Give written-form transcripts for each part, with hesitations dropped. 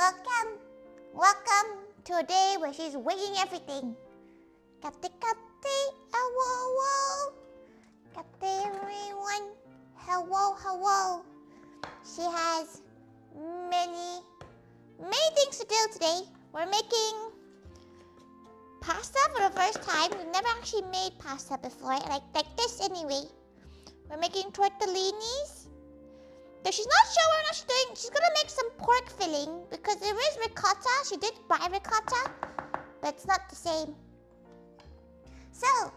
Welcome to a day where she's weighing everything. Kate, hello. Kate, everyone. Hello. She has many things to do today. We're making pasta for the first time. We've never actually made pasta before, like this anyway. We're making tortellinis. Though she's not sure what she's doing. She's gonna make some pork filling because there is ricotta. She did buy ricotta, but it's not the same. So,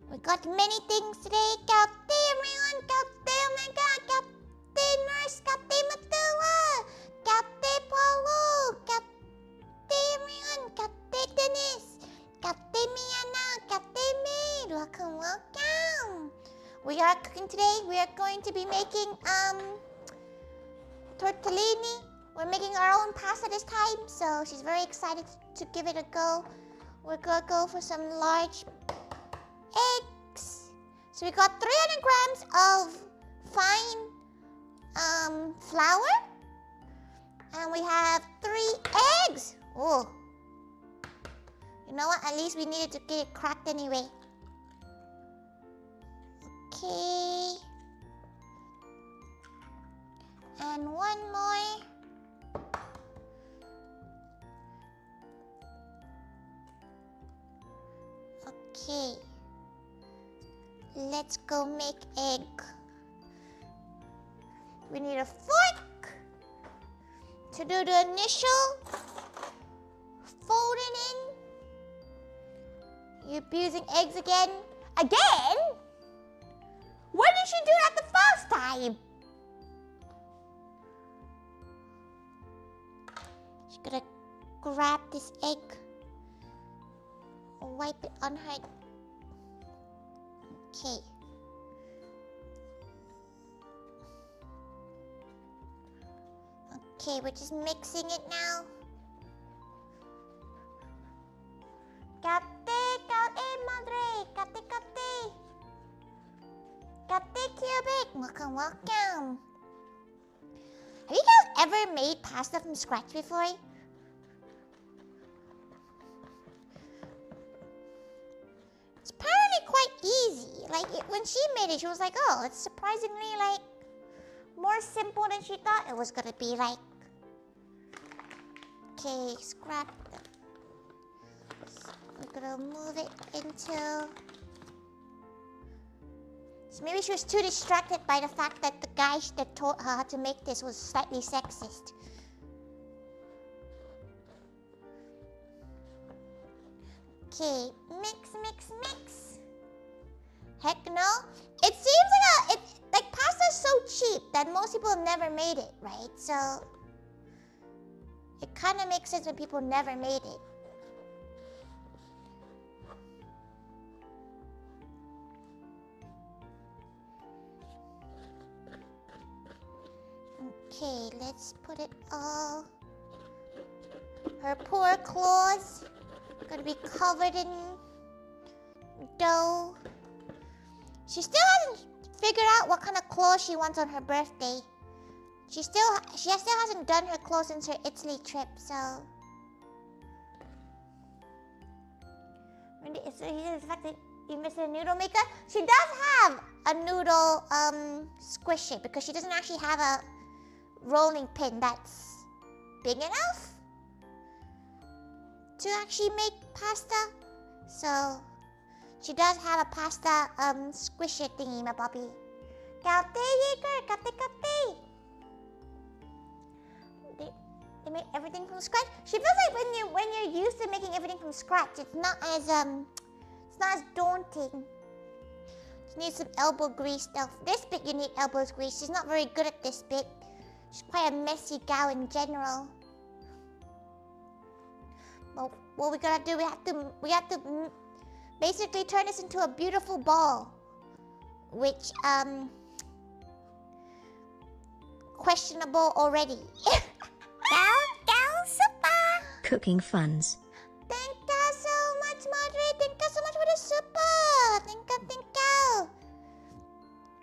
we got many things today. Kate, everyone. Kate, oh my god. Kate, nurse. Kate, Matula. Kate, Paulo. Kate, everyone. Kate, Dennis. Kate, Miana. Kate, Maid. Welcome. We are cooking today. We are going to be making tortellini. We're making our own pasta this time, so she's very excited to give it a go. We're gonna go for some large eggs. So we got 300 grams of fine flour, and we have 3 eggs. Oh, you know what? At least we needed to get it cracked anyway. Okay. And one more. Okay. Let's go make egg. We need a fork to do the initial folding in. You're abusing eggs again. Again? Why didn't she do that the first time? She's gonna grab this egg, wipe it on her. Okay. Okay, we're just mixing it now. Kate, madre. Kate. Kate Cubic, welcome. Have you guys ever made pasta from scratch before? It's apparently quite easy. When she made it, she was like, oh, it's surprisingly more simple than she thought it was gonna be like. Okay, scrap them. We're gonna move it into. So maybe she was too distracted by the fact that the guy that taught her how to make this was slightly sexist. Okay, mix. Heck no. It seems like pasta's so cheap that most people have never made it, right? So it kind of makes sense when people never made it. Okay, let's put it all. Her poor claws gonna be covered in dough. She still hasn't figured out what kind of clothes she wants on her birthday. She still hasn't done her clothes since her Italy trip, so. So the fact that you missed a noodle maker. She does have a noodle squisher because she doesn't actually have a rolling pin that's big enough to actually make pasta. So she does have a pasta squisher thingy, my puppy. Kate. They make everything from scratch. She feels like when you're used to making everything from scratch, it's not as daunting. You need some elbow grease though. This bit you need elbow grease. She's not very good at this bit. She's quite a messy gal in general. But what we gotta do, we have to basically turn this into a beautiful ball, which questionable already. Down, super. Cooking funds. Thank you so much, Madre. Thank you so much for the super. Thank you.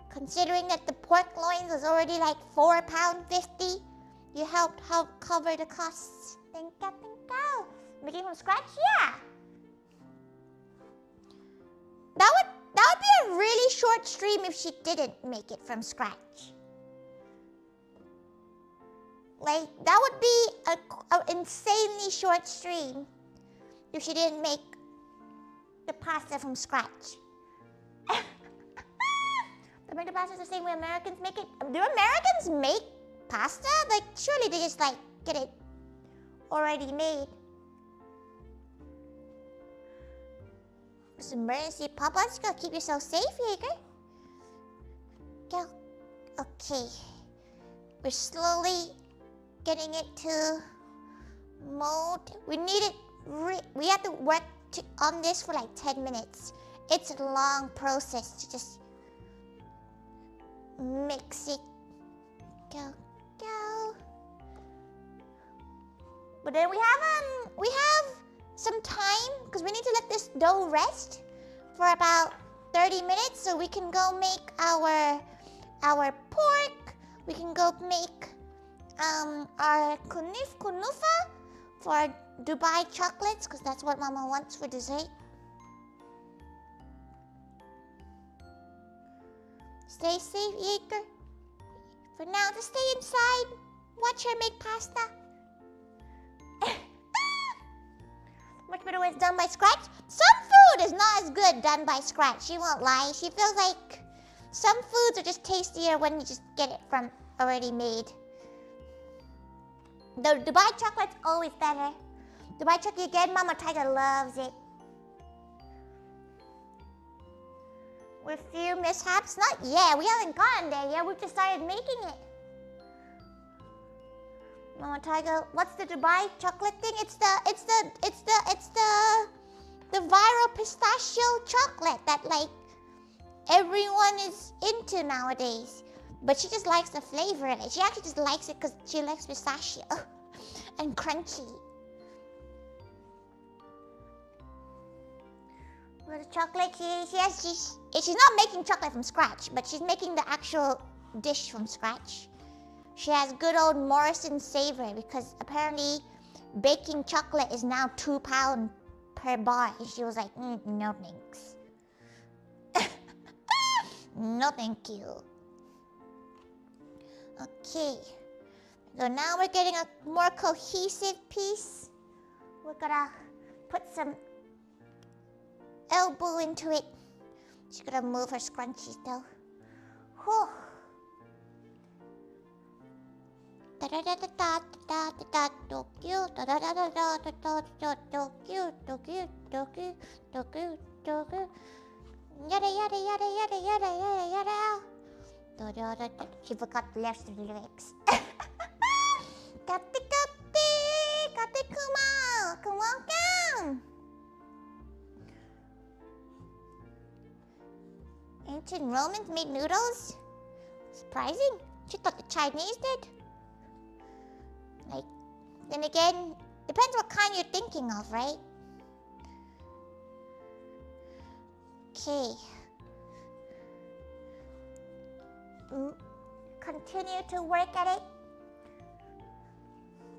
Considering that the pork loins was already like £4.50, You helped help cover the costs. Thank you, thank you. Making from scratch? Yeah. That would be a really short stream if she didn't make it from scratch. Like, that would be an insanely short stream if she didn't make the pasta from scratch. They make the pasta the same way Americans make it. Do Americans make pasta? Like, surely they just like get it already made. It's emergency pop-up. Just gotta keep yourself safe, Jaeger. Go. Okay. We're slowly getting it to mold. We need it. We have to work on this for like 10 minutes. It's a long process to just mix it. Go, go. But then we have some time because we need to let this dough rest for about 30 minutes so we can go make our pork. We can go make our kunufa for Dubai chocolates because that's what Mama wants for dessert. Stay safe, Jaeger. For now, just stay inside. Watch her make pasta. Much better when it's done by scratch. Some food is not as good done by scratch. She won't lie. She feels like some foods are just tastier when you just get it from already made. The Dubai chocolate's always better. Dubai chocolate again, Mama Thaiga loves it. With few mishaps? Not yet. We haven't gotten there yet. We've just started making it. Mama Thaiga, what's the Dubai chocolate thing? It's the viral pistachio chocolate that like everyone is into nowadays. But she just likes the flavor of it. She actually just likes it because she likes pistachio and crunchy. With the chocolate, she's not making chocolate from scratch, but she's making the actual dish from scratch. She has good old Morrison Savory because apparently baking chocolate is now £2 per bar. And she was like, no thanks. No thank you. Okay. So now we're getting a more cohesive piece. We're gonna put some elbow into it. She's gonna move her scrunchies though. Whew. Yada yada yada yada yada yada yada. She forgot the rest of the lyrics. Kate Kuma, come welcome. Ancient Romans made noodles? Surprising. She thought the Chinese did. Like, then again, depends what kind you're thinking of, right? Okay. Continue to work at it.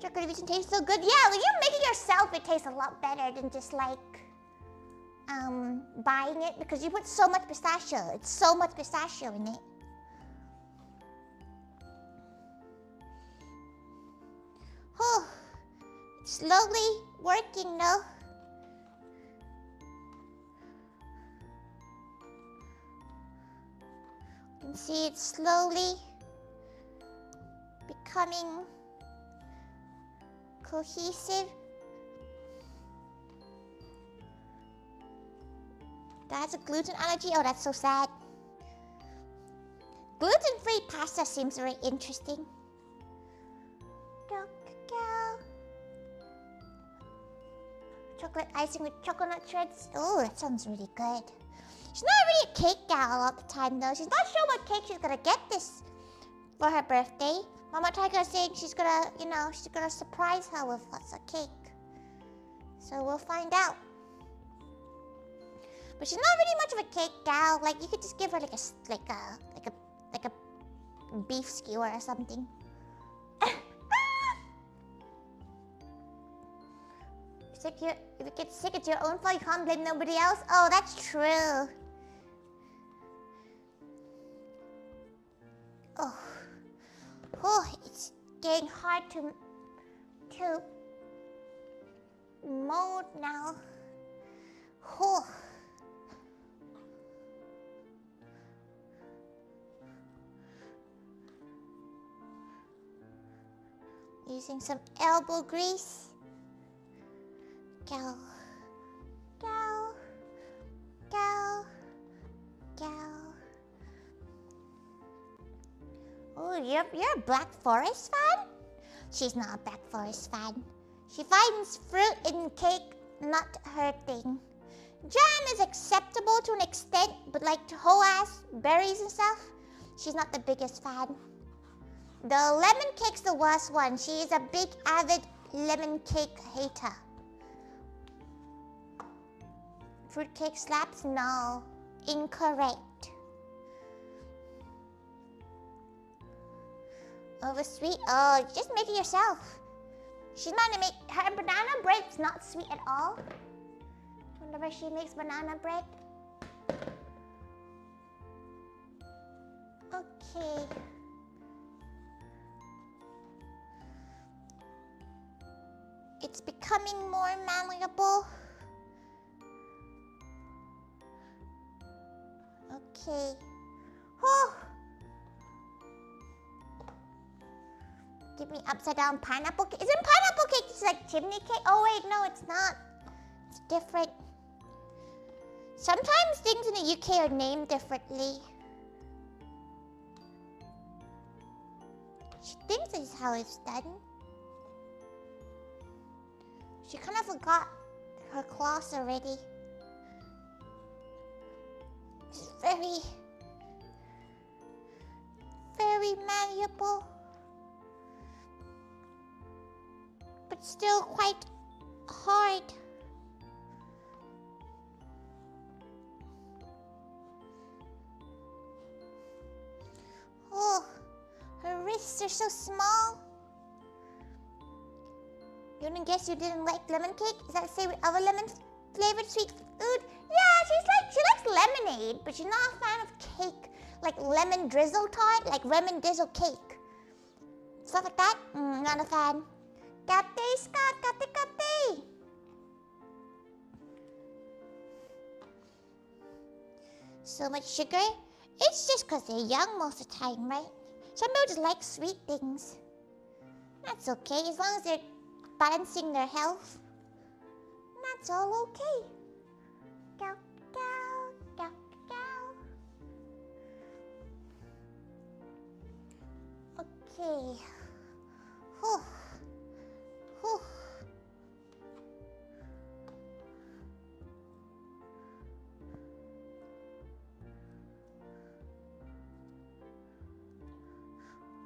Chocolate doesn't taste so good. Yeah, when you're making yourself, it tastes a lot better than just like buying it because you put so much pistachio. It's so much pistachio in it. Oh, it's slowly working though. You can see it's slowly becoming cohesive. That's a gluten allergy? Oh, that's so sad. Gluten-free pasta seems very interesting. Chocolate icing with coconut shreds. Oh, that sounds really good. She's not really a cake gal all the time though. She's not sure what cake she's gonna get this for her birthday. Mama Thaiga is saying she's gonna, she's gonna surprise her with lots of cake. So we'll find out. But she's not really much of a cake gal. Like you could just give her like a beef skewer or something. If you get sick, it's your own fault. You can't blame nobody else. Oh, that's true. Oh, it's getting hard to mold now. Oh. Using some elbow grease. Go. Go. Go. Go. Oh, you're a Black Forest fan? She's not a Black Forest fan. She finds fruit in cake not her thing. Jam is acceptable to an extent, but like whole ass berries and stuff, she's not the biggest fan. The lemon cake's the worst one. She is a big avid lemon cake hater. Fruit cake slaps? No. Incorrect. Over sweet? Oh, just make it yourself. She's not gonna make her banana bread's not sweet at all. Whenever she makes banana bread. Okay. It's becoming more malleable. Okay. Oh. Give me upside down pineapple cake. Isn't pineapple cake just like chimney cake? Oh wait, no, it's not. It's different. Sometimes things in the UK are named differently. She thinks this is how it's done. She kind of forgot her cloths already. It's very, very malleable. But still quite hard. Oh, her wrists are so small. You didn't guess you didn't like lemon cake? Is that the same with other lemon flavored sweet food? Yeah, she likes lemonade, but she's not a fan of cake. Like lemon drizzle tart, like lemon drizzle cake. Stuff like that? Not a fan. Kate, Scott, Kate. So much sugar? It's just because they're young most of the time, right? Some people just like sweet things. That's okay, as long as they're balancing their health. That's all okay. Go, go, go, go. Okay. Whew. Whew.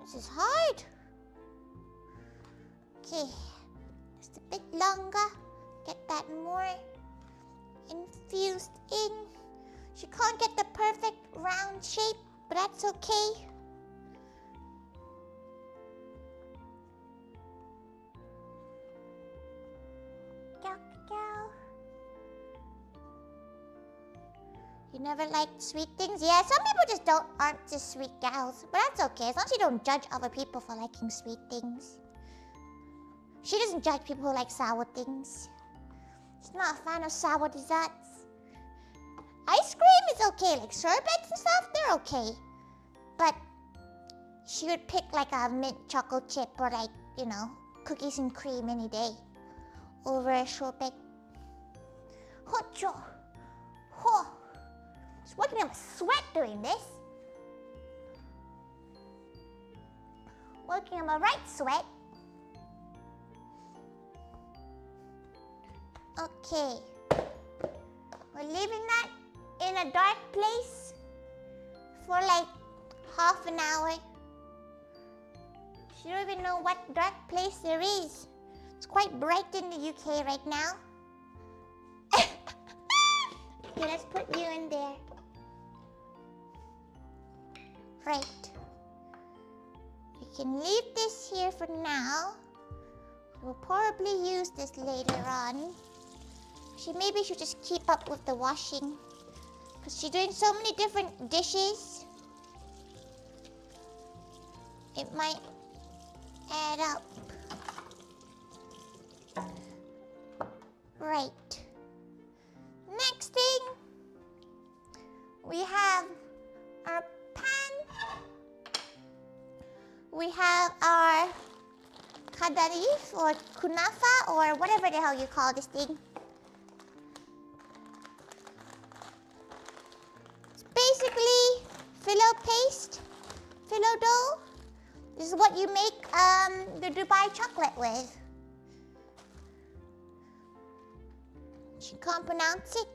This is hard. Okay, just a bit longer. Get that more infused in. She can't get the perfect round shape, but that's okay. You never liked sweet things? Yeah, some people just aren't just sweet gals. But that's okay, as long as you don't judge other people for liking sweet things. She doesn't judge people who like sour things. She's not a fan of sour desserts. Ice cream is okay, like sorbets and stuff, they're okay. But she would pick like a mint chocolate chip or like, you know, cookies and cream any day over a sorbet. Hocho. Ho. Just working up a sweat doing this. Working on my right sweat. Okay. We're leaving that in a dark place for like half an hour. You don't even know what dark place there is. It's quite bright in the UK right now. Okay, let's put you in there. Right. We can leave this here for now. We'll probably use this later on. Maybe she'll just keep up with the washing. Because she's doing so many different dishes. It might add up. Right. Next thing, we have our pan. We have our kadarif or kunafa or whatever the hell you call this thing. It's basically filo paste, filo dough. This is what you make the Dubai chocolate with. She can't pronounce it.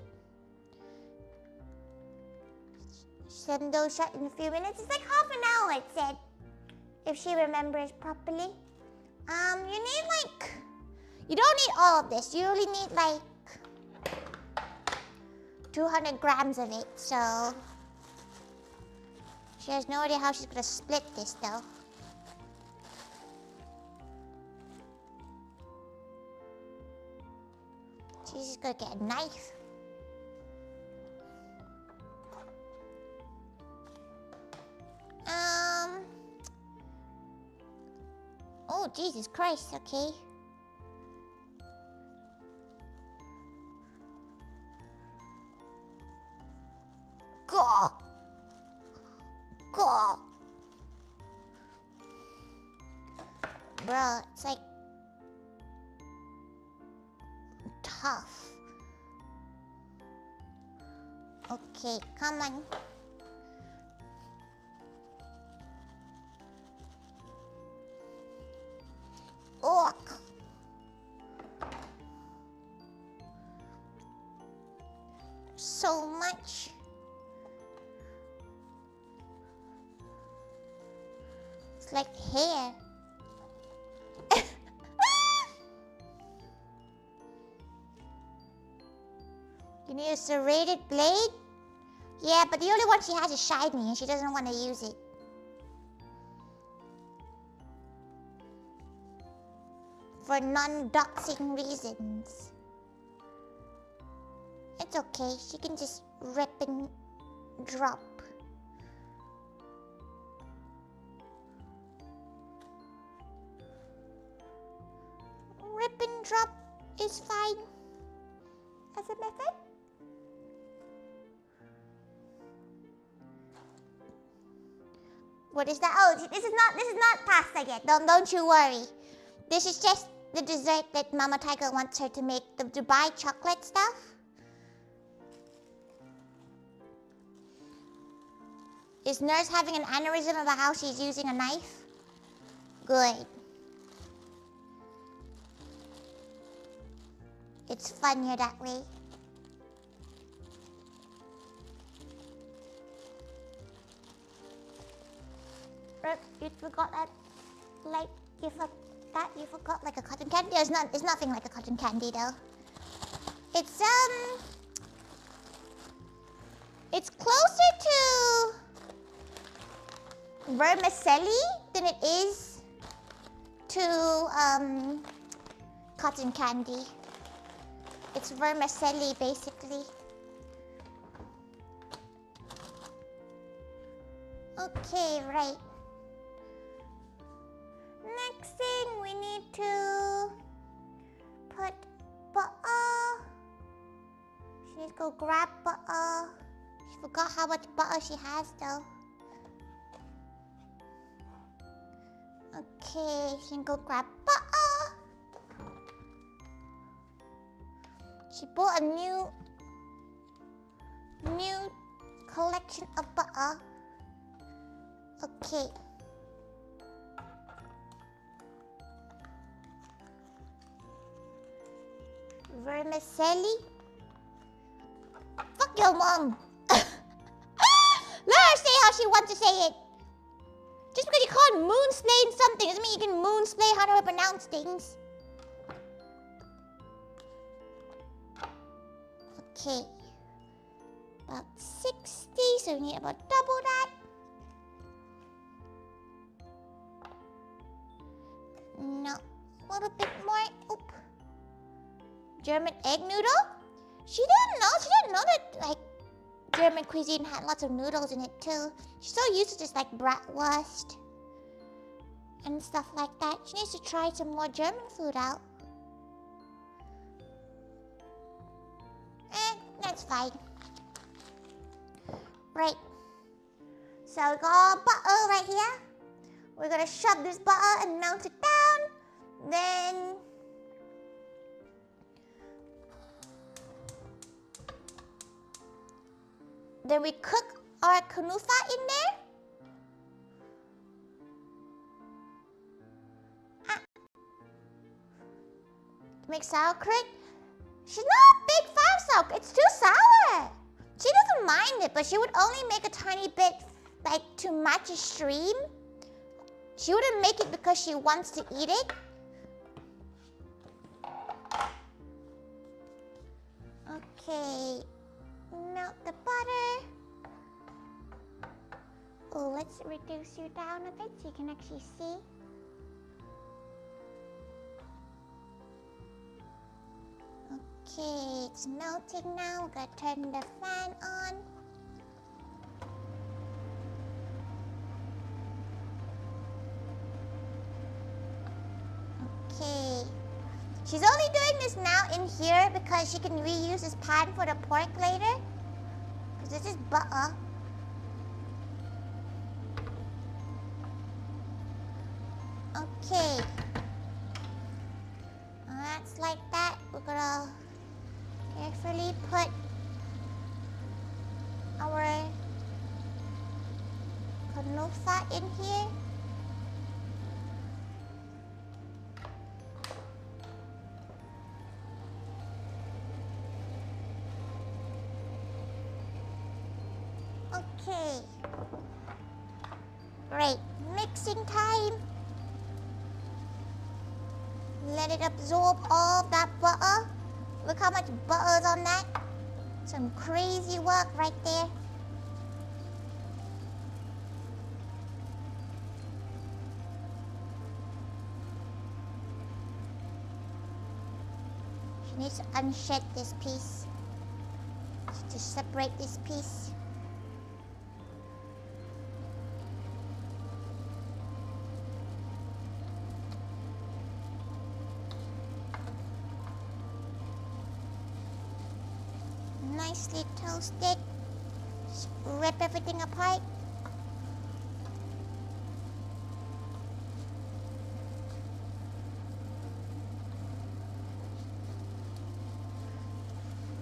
Send those shut in a few minutes. It's like half an hour, it said. If she remembers properly. You need like... You don't need all of this. You only need like 200 grams of it, so... She has no idea how she's gonna split this though. She's just gonna get a knife. Oh, Jesus Christ, okay. Gah! Gah! Bro, it's like... tough. Okay, come on. Oh. So much. It's like hair. You need a serrated blade? Yeah, but the only one she has is shiny and she doesn't want to use it. For non-doxing reasons. It's okay, she can just rip and drop. Rip and drop is fine as a method. What is that? Oh, this is not pasta yet. Don't you worry. This is just the dessert that Mama Thaiga wants her to make, the Dubai chocolate stuff. Is Nurse having an aneurysm about how she's using a knife? Good. It's funnier that way. You forgot that, like, you forgot like a cotton candy? It's nothing like a cotton candy though. It's closer to vermicelli than it is to cotton candy. It's vermicelli basically. Okay, right. Next thing, we need to put butter. She needs to go grab butter. She forgot how much butter she has though. Okay, she can go grab butter. She bought a new collection of butter. Okay. Vermicelli? Fuck your mom! Let her say how she wants to say it. Just because you call it moonsplain something doesn't mean you can moonsplain how to pronounce things. Okay. About 60, so we need about double that. No, a little bit more. German egg noodle? She didn't know that like German cuisine had lots of noodles in it too. She's so used to just like bratwurst and stuff like that. She needs to try some more German food out. That's fine. Right. So we got butter right here. We're gonna shove this butter and melt it down. Then we cook our kunufa in there. Make sauerkraut. She's not a big fan of sauerkraut. It's too sour. She doesn't mind it, but she would only make a tiny bit, like to match a stream. She wouldn't make it because she wants to eat it. Okay, melt the butter. Oh, let's reduce you down a bit so you can actually see. Okay, it's melting now. We're gonna turn the fan on. Okay. She's only doing this now in here because she can reuse this pan for the pork later. Because this is butter. Okay. That's like that. We're gonna carefully put our kunufa in here. Okay. Great. Mixing time. Let it absorb all of that butter. Look how much butter is on that. Some crazy work right there. She needs to unshed this piece. To separate this piece. Nicely toasted. Just rip everything apart.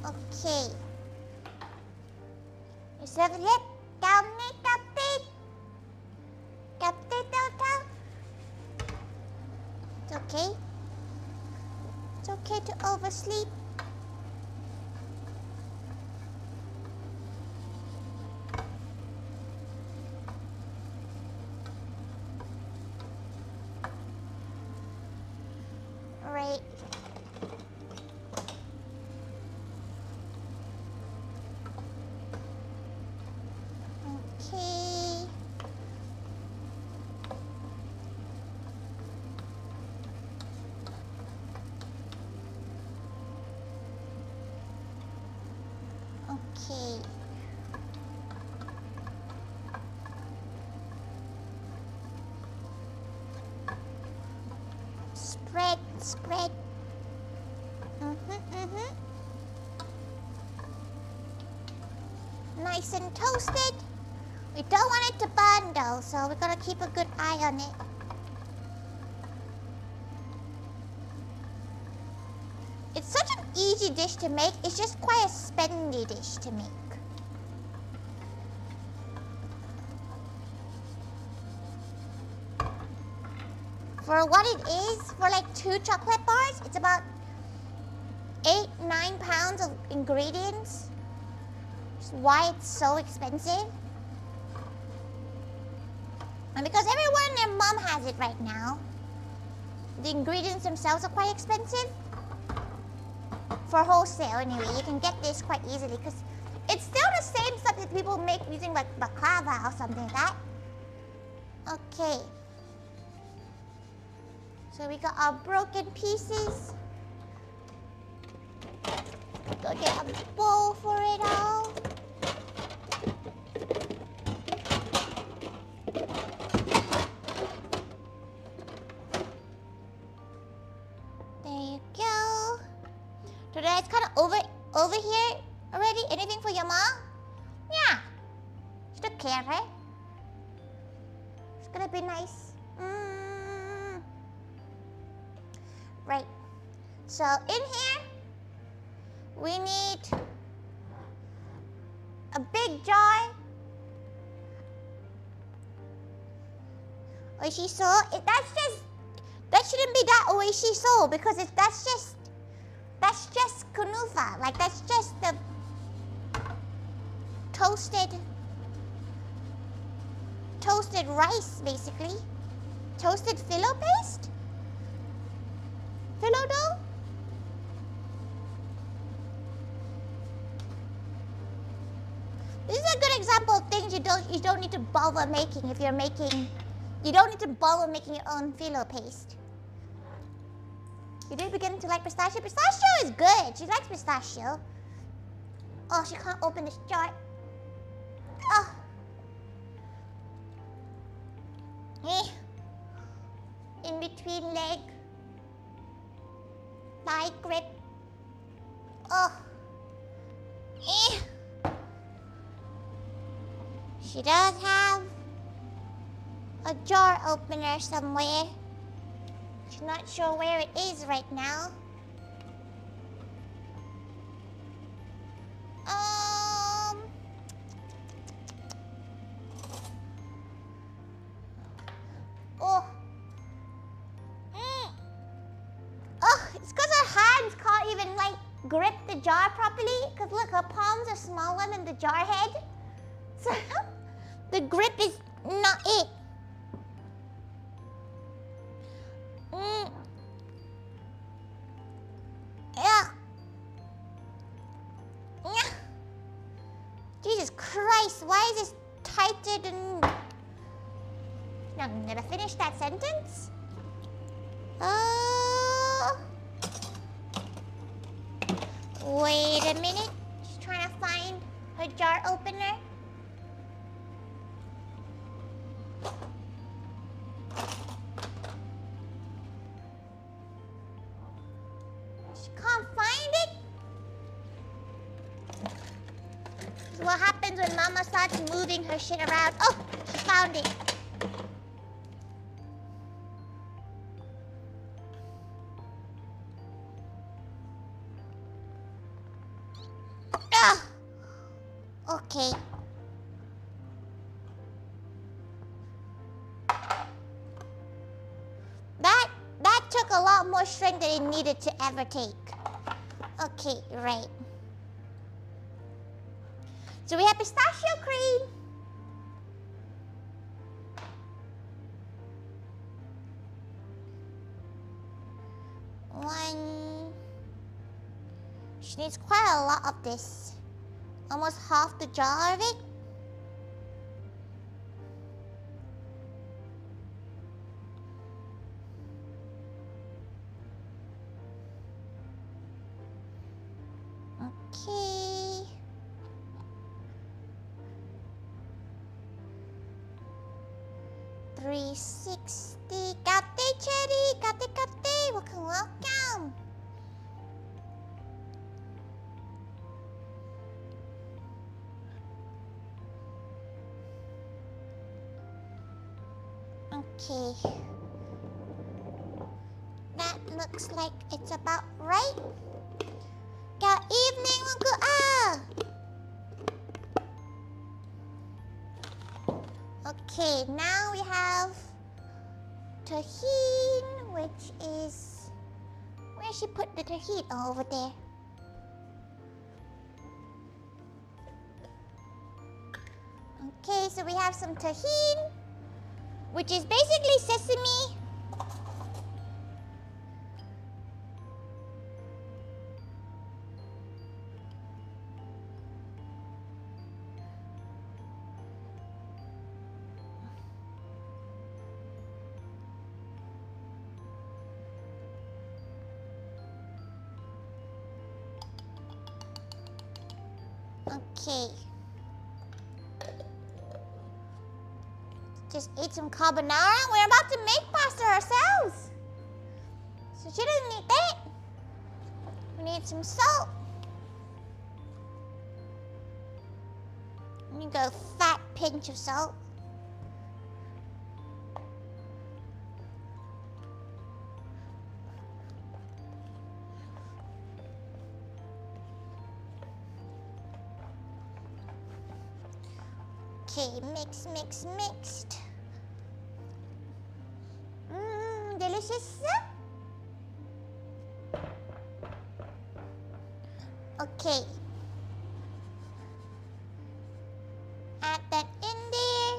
Okay. Is that it? Down it, kapit. Kapit, down. It's okay. It's okay to oversleep. Right. Okay. Okay. Spread. Nice and toasted. We don't want it to burn though, so we gotta keep a good eye on it. It's such an easy dish to make. It's just quite a spendy dish to make. For what it is, for like 2 chocolate bars, it's about 8-9 pounds of ingredients. Which is why it's so expensive. And because everyone and their mom has it right now, the ingredients themselves are quite expensive. For wholesale anyway, you can get this quite easily because it's still the same stuff that people make using like baklava or something like that. Okay. So we got our broken pieces. get a bowl for it all. There you go. So that's kind of over here already. Anything for your mom? Yeah. She took care of her. It's gonna be nice. Right. So in here, we need a big jar. Oishi so. That shouldn't be that oishi so because that's just kunufa. Like that's just the toasted rice basically. Toasted phyllo paste? Phyllo dough? This is a good example of things you don't need to bother making if you're making. You don't need to bother making your own phyllo paste. You did begin to like pistachio. Pistachio is good. She likes pistachio. Oh, she can't open this jar. Oh. In between leg. Thigh grip. Oh. She does have a jar opener somewhere. She's not sure where it is right now. Oh. Oh, it's because her hands can't even like grip the jar properly. Because look, her palms are smaller than the jar head. So the grip is not it. Jesus Christ, why is this tighter than... No, I'm gonna finish that sentence. Wait a minute. She's trying to find her jar opener. She can't find it. This is what happens when Mama starts moving her shit around. Oh, she found it. Okay. That took a lot more strength than it needed to ever take. Okay, right. So we have pistachio cream. She needs quite a lot of this. Almost half the jar of it. Okay. $3.60. Kate Cherry, Kate, welcome. Okay. That looks like it's about right. Good evening, Uncle Ah. Okay, now we have tahine, which is... Where she put the tahine? Oh, over there. Okay, so we have some tahine, which is basically sesame. Okay. Just ate some carbonara. We're about to make pasta ourselves. So she doesn't need that. We need some salt. You go fat pinch of salt. Okay, mix, mix, mixed. Delicious. Okay. Add that in there.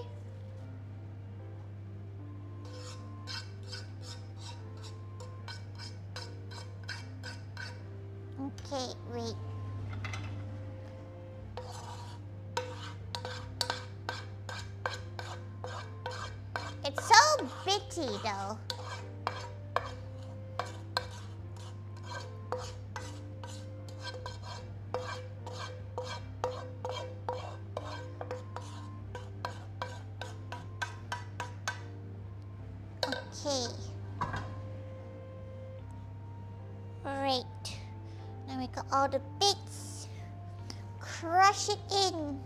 Okay, wait. It's so bitty though. Okay. Right. Now we got all the bits. Crush it in.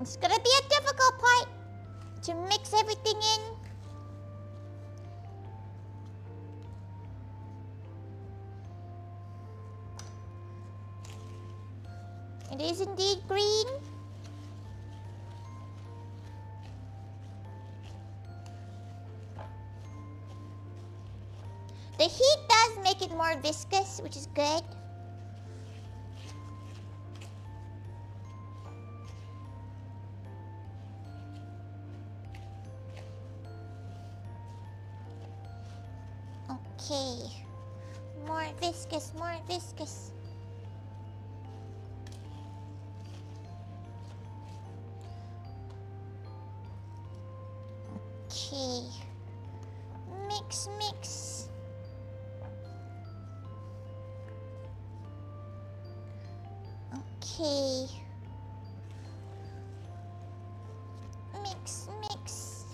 It's gonna be a difficult part to mix everything in. It is indeed green. The heat does make it more viscous, which is good. Okay. More viscous, more viscous. Okay. Mix, mix. Okay. Mix, mix.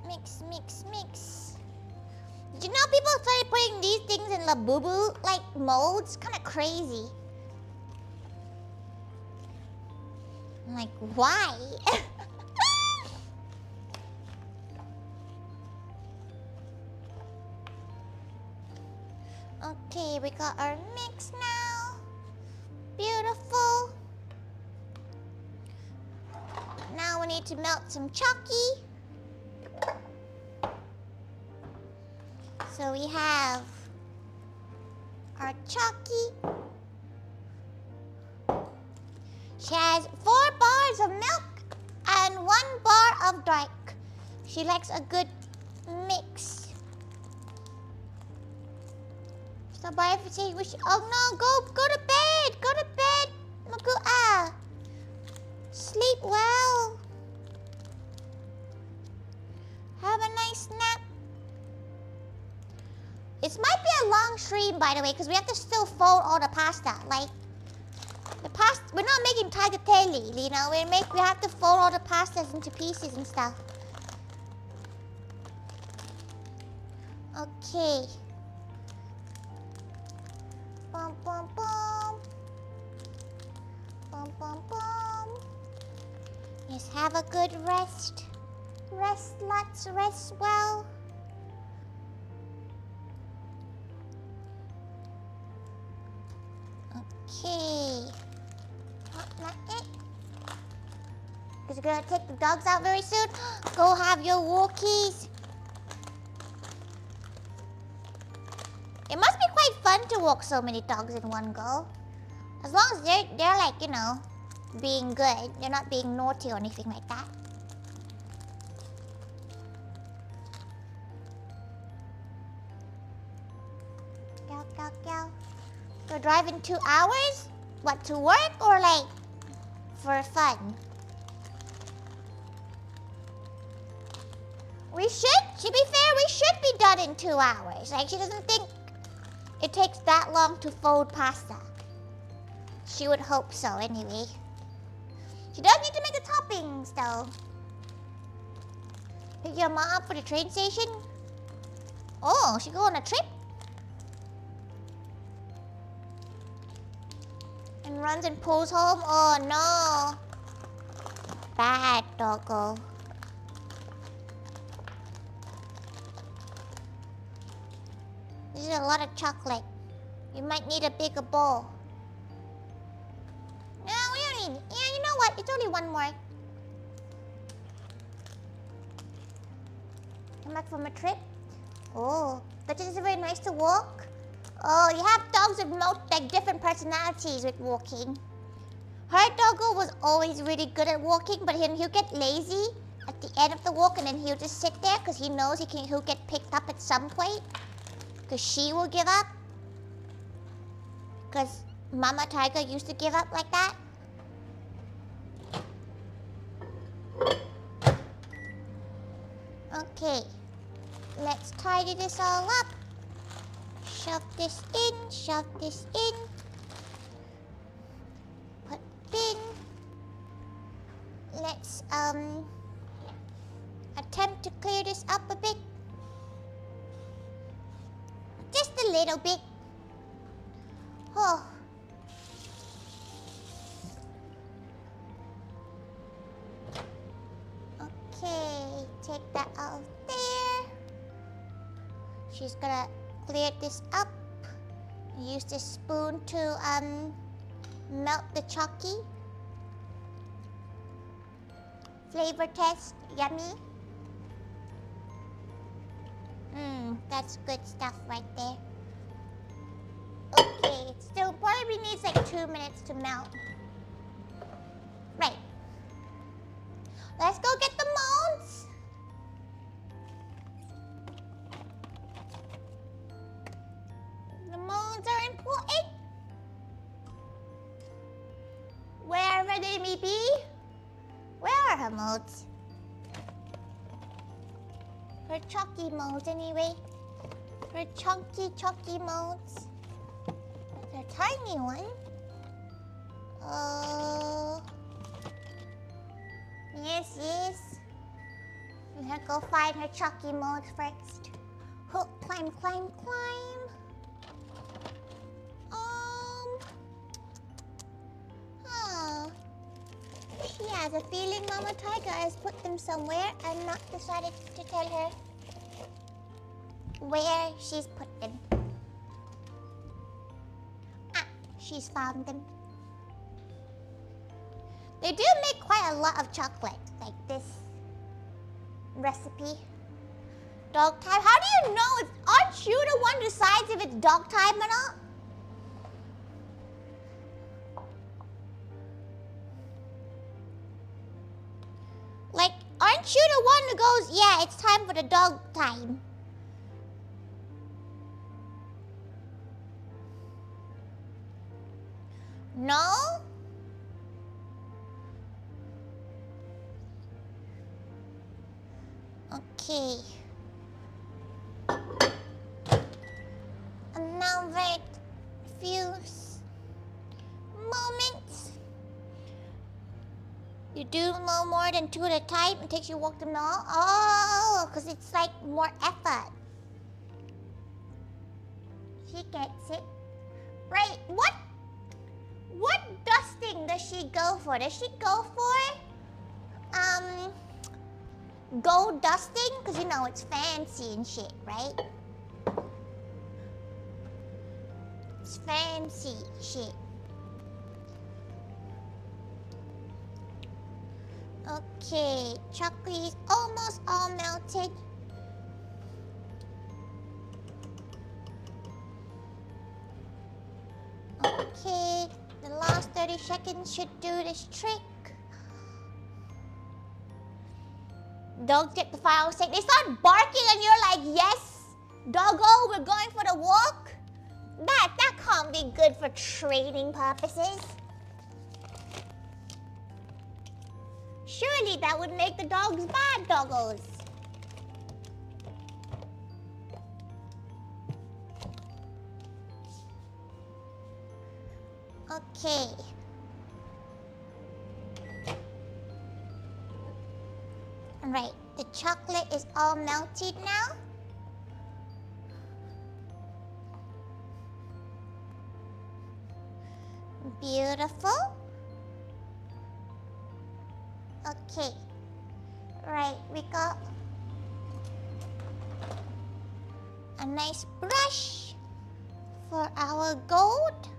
Mix, mix, mix. Did you know people started putting these things in Labubu like molds? Kind of crazy. I'm like, why? Okay, we got our mix now. Beautiful. Now we need to melt some chalky. So we have our chalky. She has 4 bars of milk and 1 bar of dark. She likes a good mix. So by everything, oh no, go to bed, go to bed, Magua. Sleep well. Have a nice nap. It might be a long stream, by the way, because we have to still fold all the pasta. Like, the pasta, we're not making tagliatelle, you know. We have to fold all the pastas into pieces and stuff. Okay. Bum, bum, bum. Bum, bum, bum. Yes, have a good rest. Rest lots, rest well. Okay. Not it. Because you're going to take the dogs out very soon. Go have your walkies. It must be quite fun to walk so many dogs in one go. As long as they're like, you know, being good. They're not being naughty or anything like that. Go, go, go. You're driving 2 hours? What, to work or like for fun? We should To be fair, we should be done in 2 hours. Like, she doesn't think it takes that long to fold pasta. She would hope so, anyway. She does need to make the toppings, though. Pick your mom up for the train station? Oh, she go on a trip? And runs and pulls home? Oh, no. Bad doggo. This is a lot of chocolate. You might need a bigger bowl. No, we don't need... Yeah, you know what? It's only one more. Come back from a trip. Oh, but is it very nice to walk? Oh, you have dogs with like different personalities with walking. Her doggo was always really good at walking, but he'll get lazy at the end of the walk and then he'll just sit there because he knows he'll get picked up at some point. Because she will give up. Because Mama Tiger used to give up like that. Okay. Let's tidy this all up. Shove this in, shove this in. Put bin. Let's attempt to clear this up a bit. Just a little bit. Oh. Okay, take that out there. She's gonna clear this up. Use this spoon to melt the chalky. Flavor test, yummy. That's good stuff right there. Okay, it still probably needs like 2 minutes to melt. Right. Let's go get the molds. The molds are important. Wherever they may be. Where are her molds? Her chalky molds, anyway. Her chunky, chalky molds. They're a tiny one. Oh. Yes, yes. Let her go find her chalky molds first. Oh, climb, climb, climb. Oh. She has a feeling Mama Tiger has put them somewhere and not decided to tell her where she's put them. Ah, she's found them. They do make quite a lot of chocolate, like this recipe. Dog time? How do you know? Aren't you the one who decides if it's dog time or not? Like, aren't you the one who goes, yeah, it's time for the dog time? No? Okay. Another few moments. You do no more than 2 at a time. It takes you walk them all. Oh, because it's like more effort. She gets it. Right, what dusting does she go for? Does she go for, gold dusting? Because you know it's fancy and shit, right? It's fancy shit. Okay, chocolate is almost all melted. Okay, the last 30 seconds should do this trick. Dogs get the final say. They start barking and you're like, yes, doggo, we're going for the walk. That can't be good for training purposes. Surely that would make the dogs bad doggos. Okay. Alright, the chocolate is all melted now. Beautiful. Okay. Right, we got a nice brush for our gold.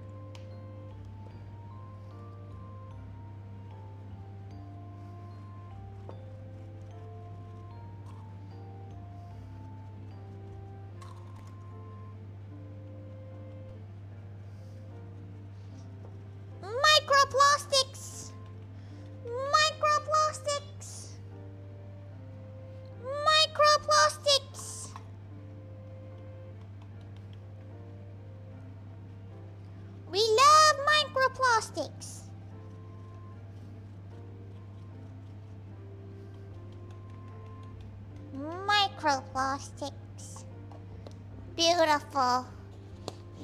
Microplastics! Microplastics! Microplastics! We love microplastics! Microplastics. Beautiful.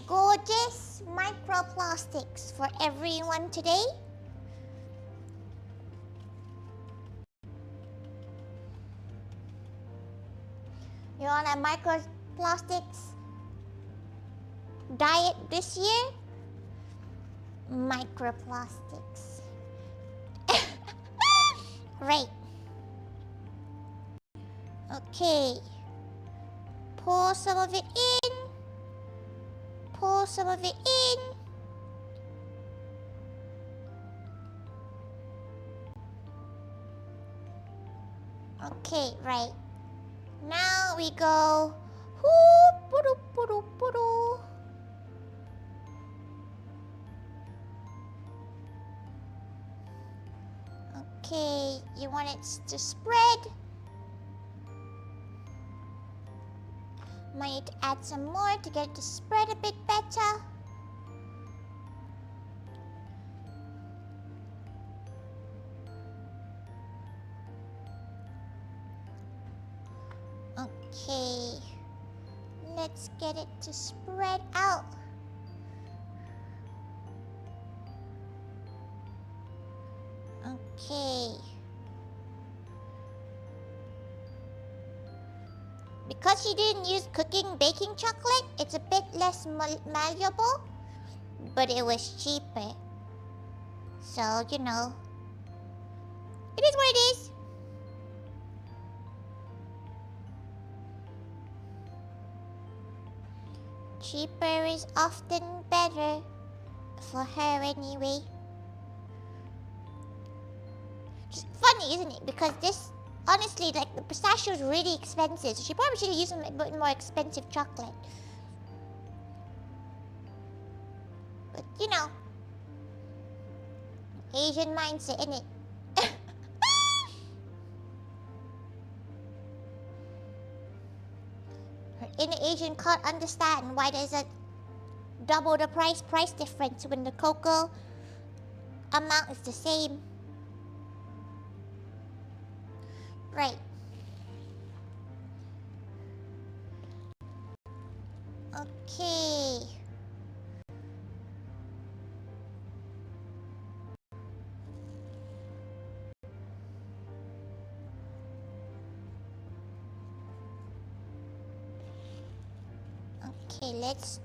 Gorgeous microplastics for everyone today. You're on a microplastics diet this year? Microplastics. Right. Okay. Pour some of it in. Pour some of it in. Okay, right. Now we go. Okay, you want it to spread. Might need to add some more to get it to spread a bit better. Okay, let's get it to spread out. Okay. Because she didn't use cooking baking chocolate, it's a bit less malleable, but it was cheaper. So, you know, it is what it is. Cheaper is often better, for her anyway. It's funny, isn't it? Because this, honestly, like, the pistachio is really expensive, so she probably should have used a bit more expensive chocolate. But, you know, Asian mindset, innit? Her inner Asian can't understand why there's a double the price difference when the cocoa amount is the same. Right. Okay. Okay, let's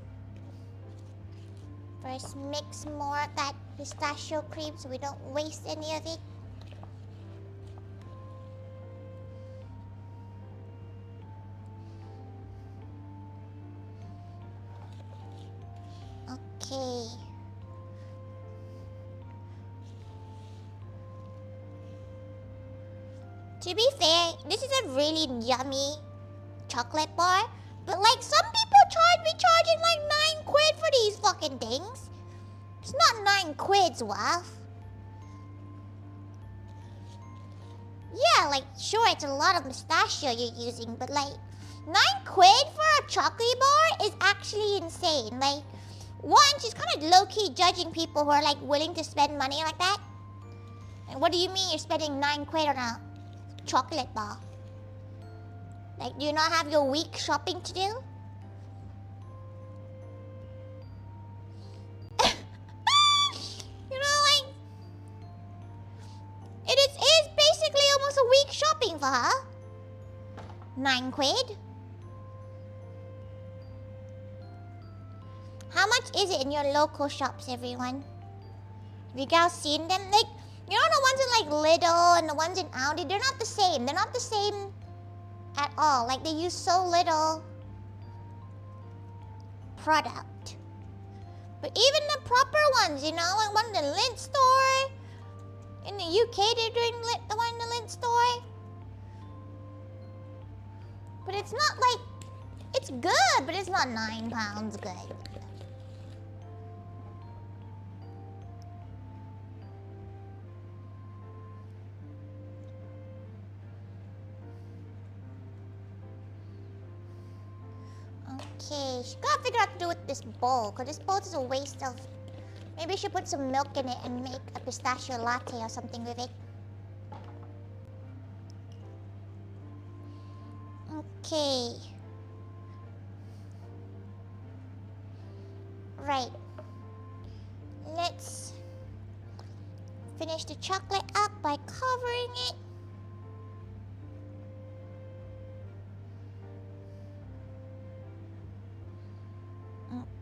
first mix more of that pistachio cream so we don't waste any of it. Okay. To be fair, this is a really yummy chocolate bar, but like some people be charging like 9 quid for these fucking things. It's not 9 quid's worth. Yeah, like sure it's a lot of pistachio you're using, but like 9 quid for a chocolate bar is actually insane. Like, one, she's kind of low-key judging people who are like willing to spend money like that. And what do you mean you're spending 9 quid on a chocolate bar? Like, do you not have your week shopping to do? 9 quid? How much is it in your local shops, everyone? Have you guys seen them? Like, you know the ones in like Lidl and the ones in Aldi? They're not the same. They're not the same at all. Like, they use so little product. But even the proper ones, you know, like one in the Lindt store. In the UK, they're doing the one in the Lindt store. But it's not like, it's good, but it's not £9 good. Okay, she gotta figure out what to do with this bowl, because this bowl is a waste of... Maybe she should put some milk in it and make a pistachio latte or something with it. Okay. Right. Let's finish the chocolate up by covering it.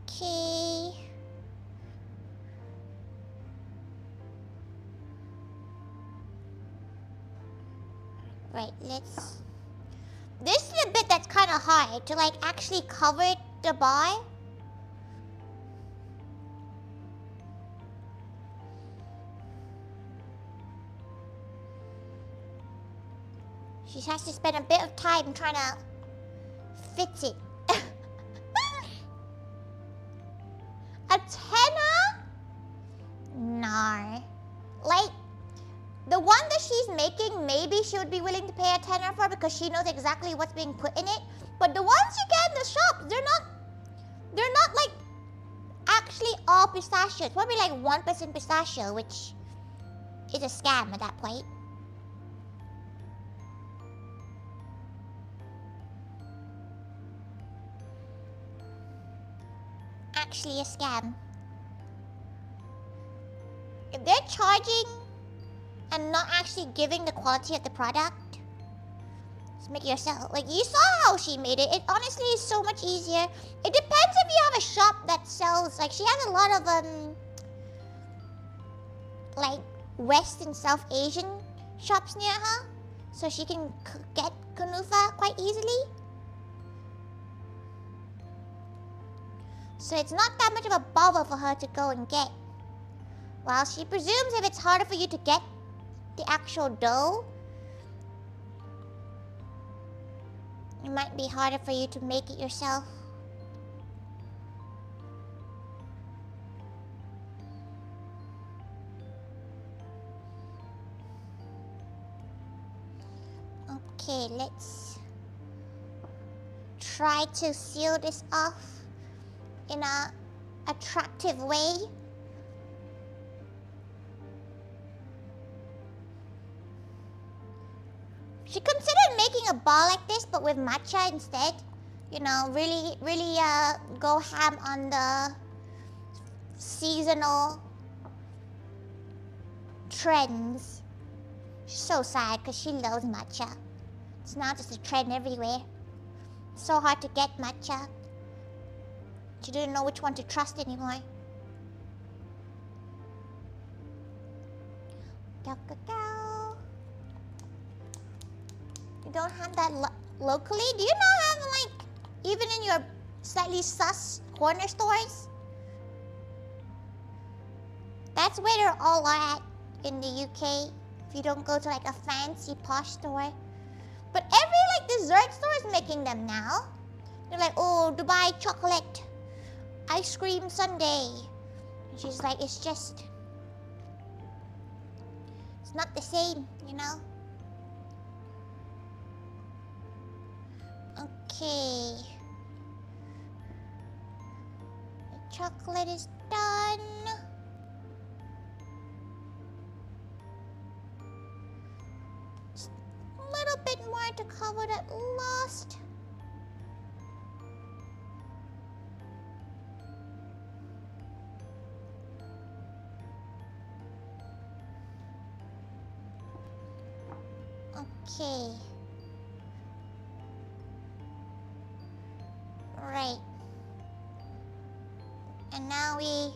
Okay. Right, let's... This is the bit that's kind of hard, to like actually cover the bar. She has to spend a bit of time trying to fit it. A tenner? No. Like, the one that she's making, maybe she would be willing to pay a tenner for because she knows exactly what's being put in it. But the ones you get in the shop, they're not like actually all pistachios. Probably like 1% pistachio, which is a scam at that point. Actually a scam. If they're charging and not actually giving the quality of the product, just make it yourself. Like, you saw how she made it. It honestly is so much easier. It depends if you have a shop that sells, like, she has a lot of like West and South Asian shops near her, so she can get kunafa quite easily. So it's not that much of a bother for her to go and get. Well, she presumes if it's harder for you to get the actual dough, it might be harder for you to make it yourself. Okay, let's try to seal this off in a attractive way. She considered making a ball like this, but with matcha instead. You know, really go ham on the seasonal trends. She's so sad because she loves matcha. It's now just a trend everywhere. So hard to get matcha. She didn't know which one to trust anymore. Go, go, go. You don't have that locally? Do you not have, like, even in your slightly sus corner stores? That's where they're all at in the UK. If you don't go to, like, a fancy posh store. But every, like, dessert store is making them now. They're like, oh, Dubai chocolate ice cream sundae. And she's like, it's just... It's not the same, you know? Okay. The chocolate is done. Just a little bit more to cover that last. Okay. And now we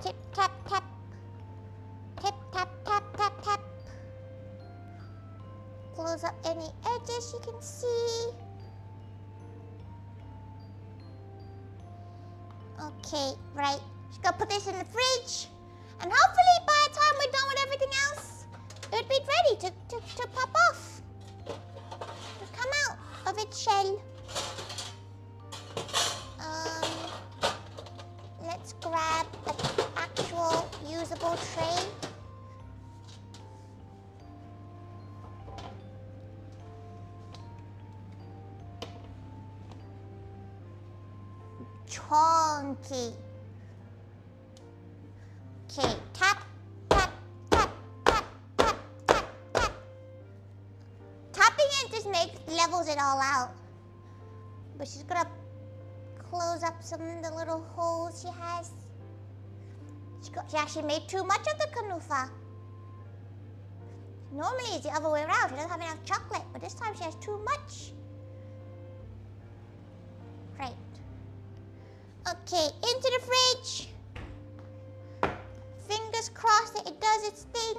tip, tap, tap. Tip, tap, tap, tap, tap. Close up any edges you can see. Okay, right. Just gonna put this in the fridge. And hopefully by the time we're done with everything else, it would be ready to pop off. To come out of its shell. Let's grab an actual usable tray. Chunky. Okay, tap, tap, tap, tap, tap, tap, tap. Tapping it just levels it all out. But she's gonna close up some of the little holes she has. She actually made too much of the kunafa. Normally it's the other way around. She doesn't have enough chocolate, but this time she has too much. Right. Okay, into the fridge. Fingers crossed that it does its thing.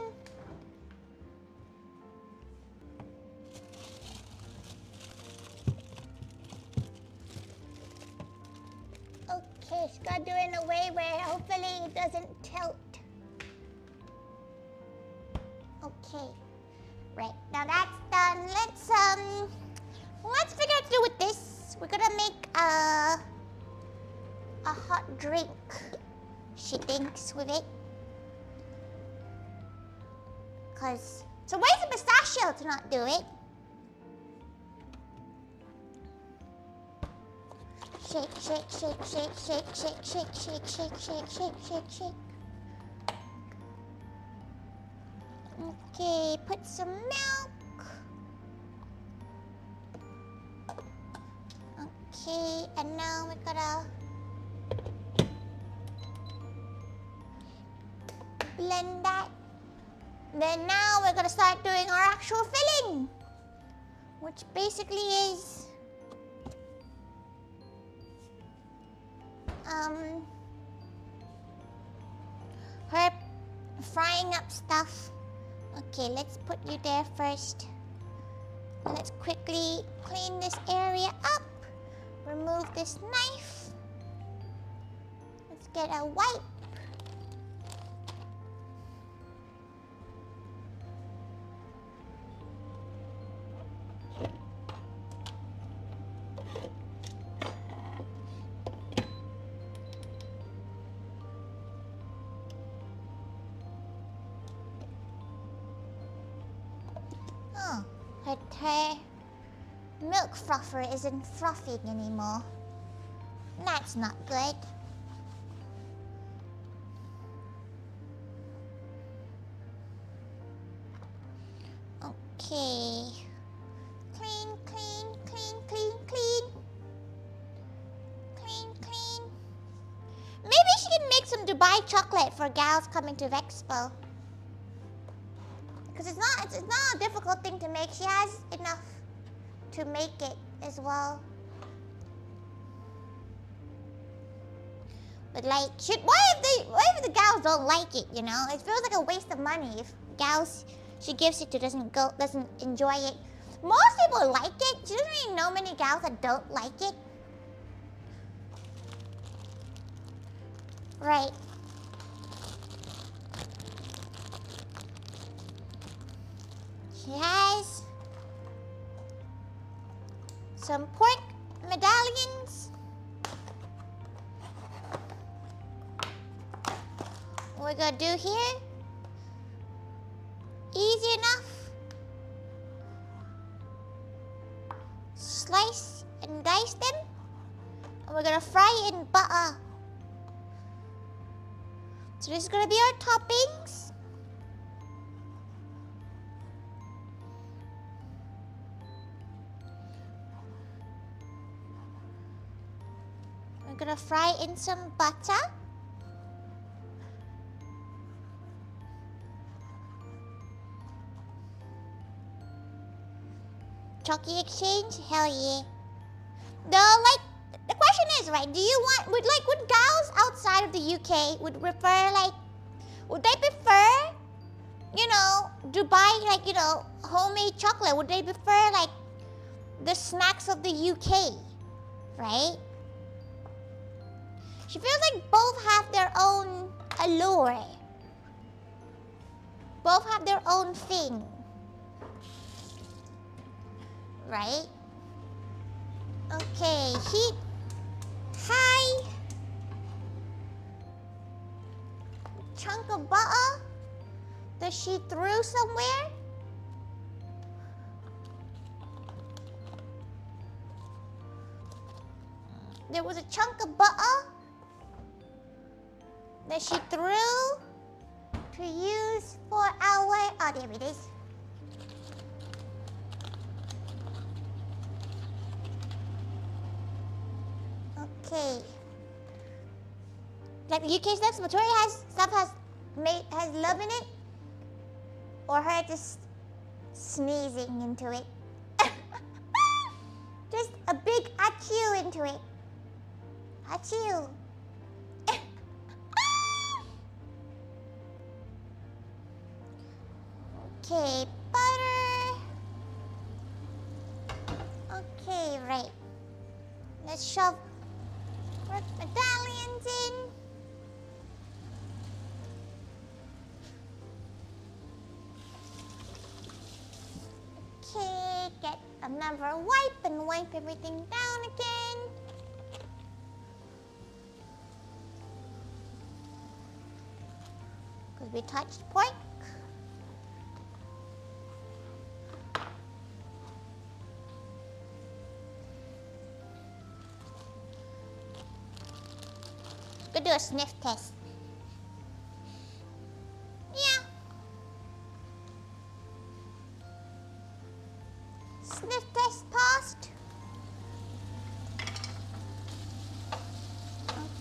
Okay, she's got to do it in a way where hopefully it doesn't tilt. Okay, right, now that's done. Let's figure out what to do with this. We're gonna make a hot drink, she thinks, with it. Cause it's a waste of pistachio to not do it. Shake, shake, shake, shake, shake, shake, shake, shake, shake, shake, shake, shake, shake. Okay, put some milk. Okay, and now we're gonna blend that. Then now we're gonna start doing our actual filling, which basically is her frying up stuff. Okay, let's put you there first. Let's quickly clean this area up. Remove this knife. Let's get a wipe. Her milk frother isn't frothing anymore. That's not good. Okay. Clean, clean, clean, clean, clean. Clean, clean. Maybe she can make some Dubai chocolate for gals coming to Vexpo. Because it's not a difficult thing to make. She has enough to make it as well. But like, what if the gals don't like it, you know? It feels like a waste of money if gals she gives it to doesn't enjoy it. Most people like it. She doesn't really know many gals that don't like it. Right. She has some pork medallions. What we're gonna do here, easy enough. Slice and dice them. And we're gonna fry it in butter. So this is gonna be our toppings. We're gonna fry in some butter. Chalky exchange? Hell yeah. The question is, right, do you want, would gals outside of the UK would prefer, like, would they prefer, you know, Dubai, like, you know, homemade chocolate? Would they prefer, like, the snacks of the UK, right? She feels like both have their own allure. Both have their own thing, right? Okay, heat. Hi. Chunk of butter that she threw somewhere. There was a chunk of butter that she threw to use for our, oh, there it is. Okay. Like the UK snacks, but Tori has love in it, or her just sneezing into it. Just a big achoo into it. Achoo. Okay, butter. Okay, right. Let's shove medallions in. Okay, get another wipe and wipe everything down again. Because we touched pork. Go do a sniff test. Yeah. Sniff test passed.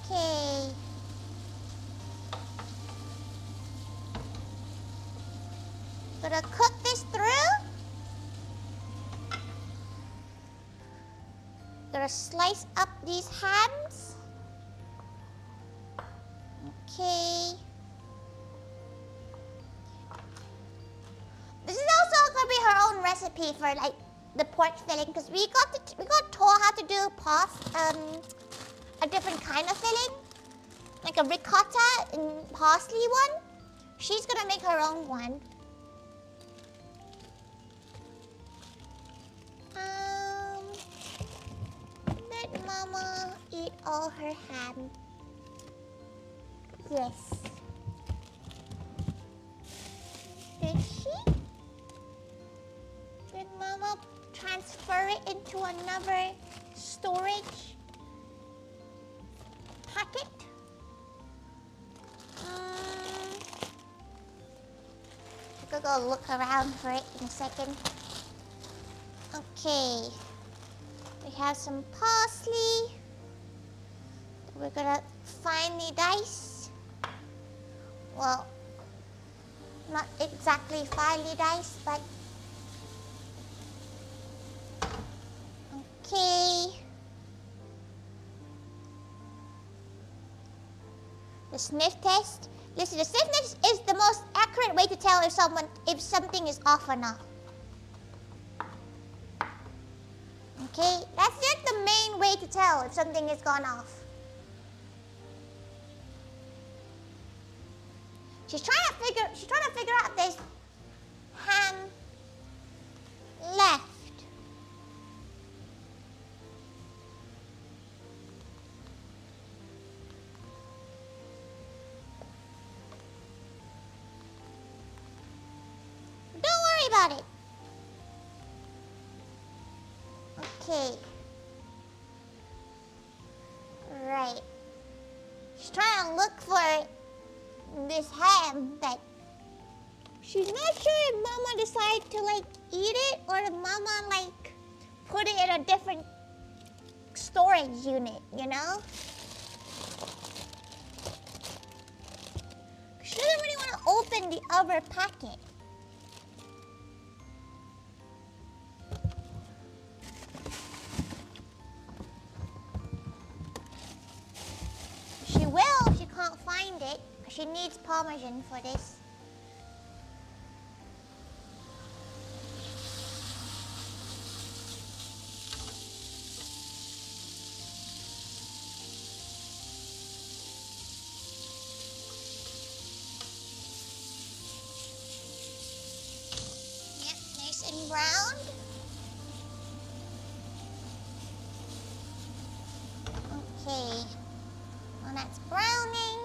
Okay. Gonna cook this through. Gonna slice up these hams. Okay. This is also gonna be her own recipe for like the pork filling, because we got told how to do a different kind of filling, like a ricotta and parsley one. She's gonna make her own one. Let Mama eat all her ham. Yes. Did she? Did Mama transfer it into another storage packet? I'll go look around for it in a second. Okay. We have some parsley. We're gonna finely dice. Well, not exactly finely diced, but okay. The sniff test. Listen, the sniff test is the most accurate way to tell if something is off or not. Okay, that's just the main way to tell if something has gone off. She's trying to figure out if there's ham left. Don't worry about it. Okay. Right. She's trying to look for this ham that she's not sure if Mama decided to like eat it or if Mama like put it in a different storage unit, you know? She doesn't really want to open the other packet. she needs Parmesan for this. Yep, nice and browned. Okay, well that's browning.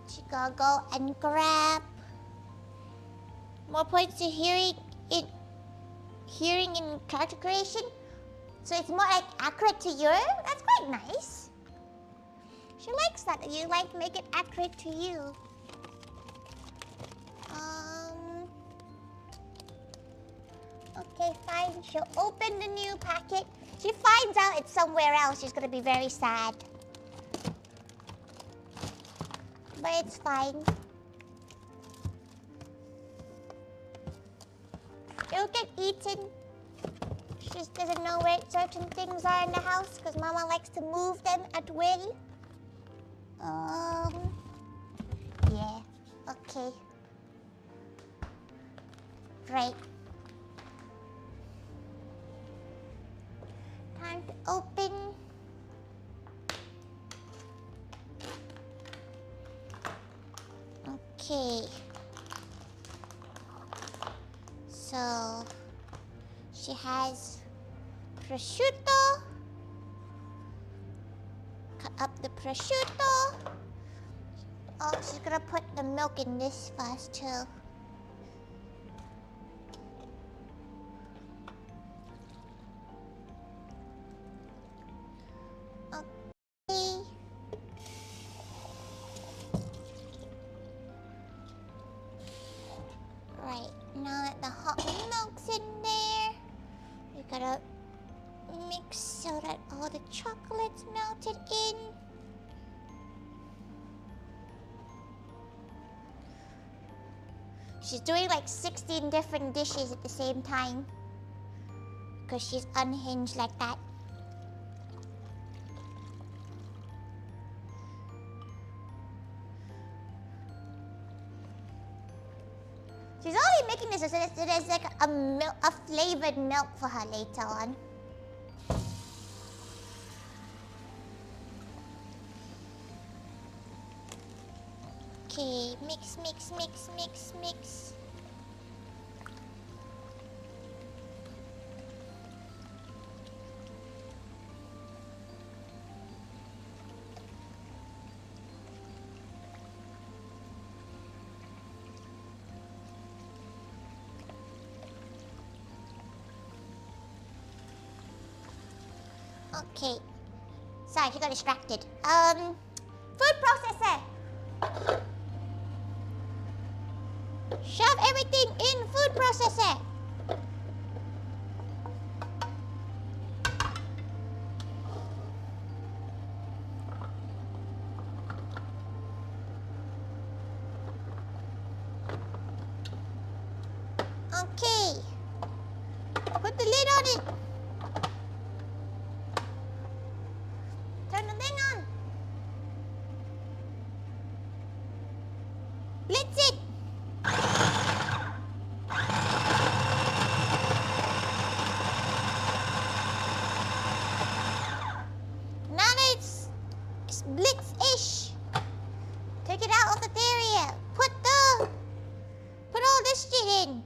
She gotta go and grab more points to hearing and character creation. So it's more like accurate to you. That's quite nice. She likes that you like make it accurate to you. Okay, fine. She'll open the new packet. She finds out it's somewhere else. She's gonna be very sad. But it's fine. It'll get eaten. She just doesn't know where certain things are in the house because Mama likes to move them at will. Yeah. Okay. Right. Time to open. Okay. So she has prosciutto. Cut up the prosciutto. Oh, she's gonna put the milk in this first too. Okay. Right, now that the hot milk's in there, we gotta mix so that all the chocolate's melted in. She's doing like 16 different dishes at the same time because she's unhinged like that. She's already making this so there's like a flavored milk for her later on. Okay, mix, mix, mix, mix, mix. Okay. Sorry, she got distracted. Food processor. Shove everything in food processor. Okay. Put the lid on it. Turn the thing on. Blitz it. Now that it's blitz-ish. Take it out of the area. Put all this shit in.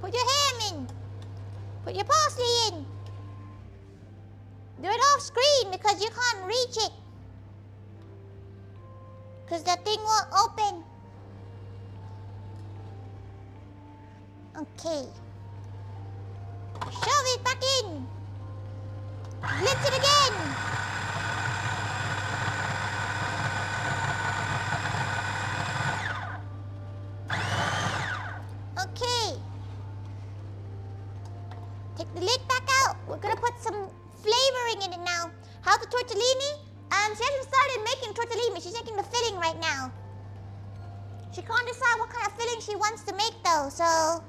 Put your ham in. Put your parsley in. Do it off screen because you can't reach it. Because the thing won't open. Okay. Shove it back in. Blitz it again. Okay. Take the lid back out. We're gonna put some flavoring in it now. How the tortellini? She hasn't started making tortellini. She's making the filling right now. She can't decide what kind of filling she wants to make though, so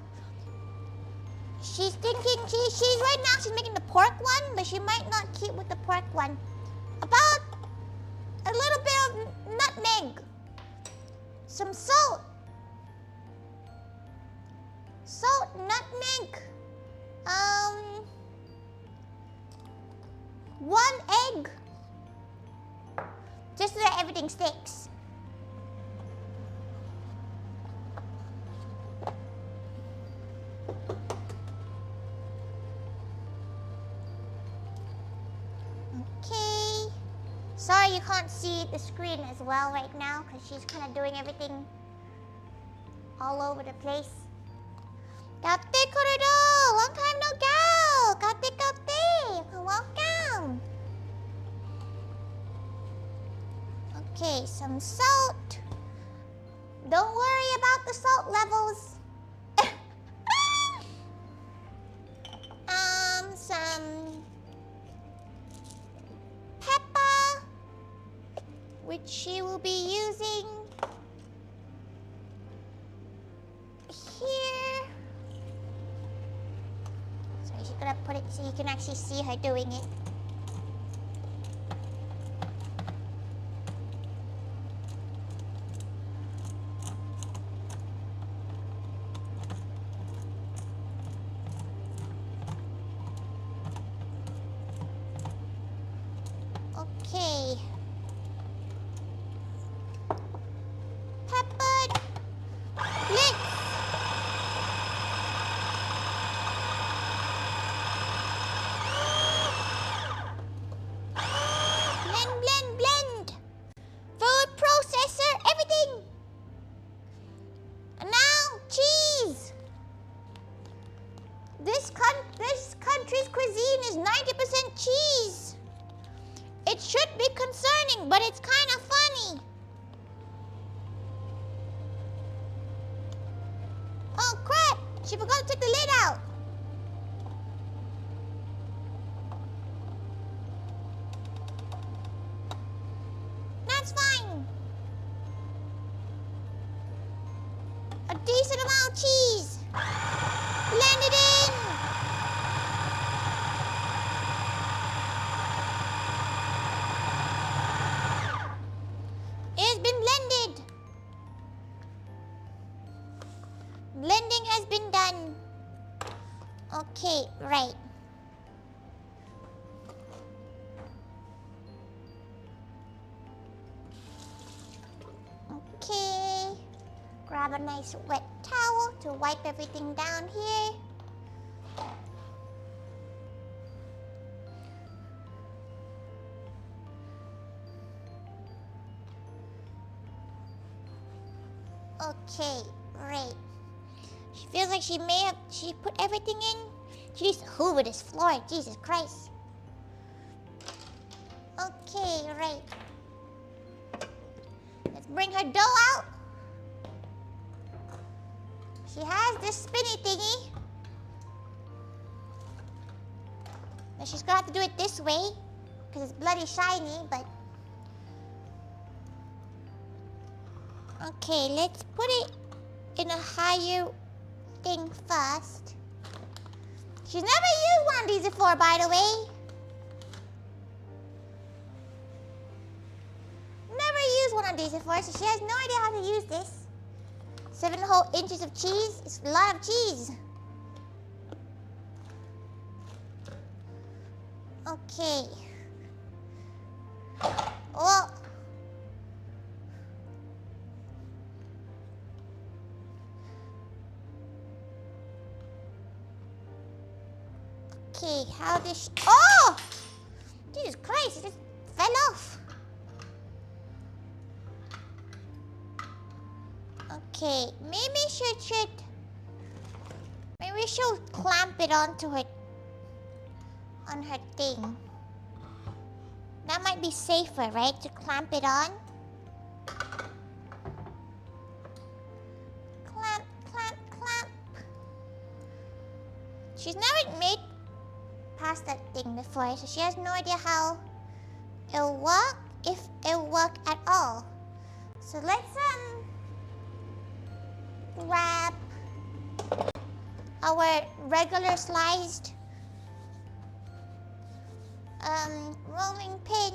She's thinking, she's right now, she's making the pork one, but she might not keep with the pork one. About a little bit of nutmeg. Some salt. Salt, nutmeg. 1 egg. Just so that everything sticks. Okay. Sorry you can't see the screen as well right now because she's kind of doing everything all over the place. Kate Corridor! Long time no go! Kate! Welcome! Okay, some salt. Don't worry about the salt levels. Some pepper, which she will be using here. So she's gonna put it so you can actually see her doing it. Okay. Peppered lips. Blend. Food processor, everything. And now cheese. This country's cuisine is 90% cheese. It should be concerning, but it's kind of funny. Oh crap! She forgot to take the lid out. That's fine. A decent amount of cheese. Blend it in. It's been blended. Blending has been done. Okay, right. Okay. Grab a nice wet towel to wipe everything down here. Okay, right. She feels like she put everything in. She needs to hoover this floor, Jesus Christ. Okay, right. Let's bring her dough out. She has this spinny thingy. Now she's gonna have to do it this way because it's bloody shiny, but okay, let's put it in a higher thing first. She's never used one of these before, by the way. Never used one of these before, so she has no idea how to use this. 7 whole inches of cheese. It's a lot of cheese. Okay. Oh. Okay, how does she... Oh! Jesus Christ, it just fell off. Okay, maybe she'll clamp it onto her, on her thing. That might be safer, right? To clamp it on. Clamp. She's never made past that thing before, so she has no idea how it'll work, if it'll work at all. So let's grab our regular sliced rolling pin.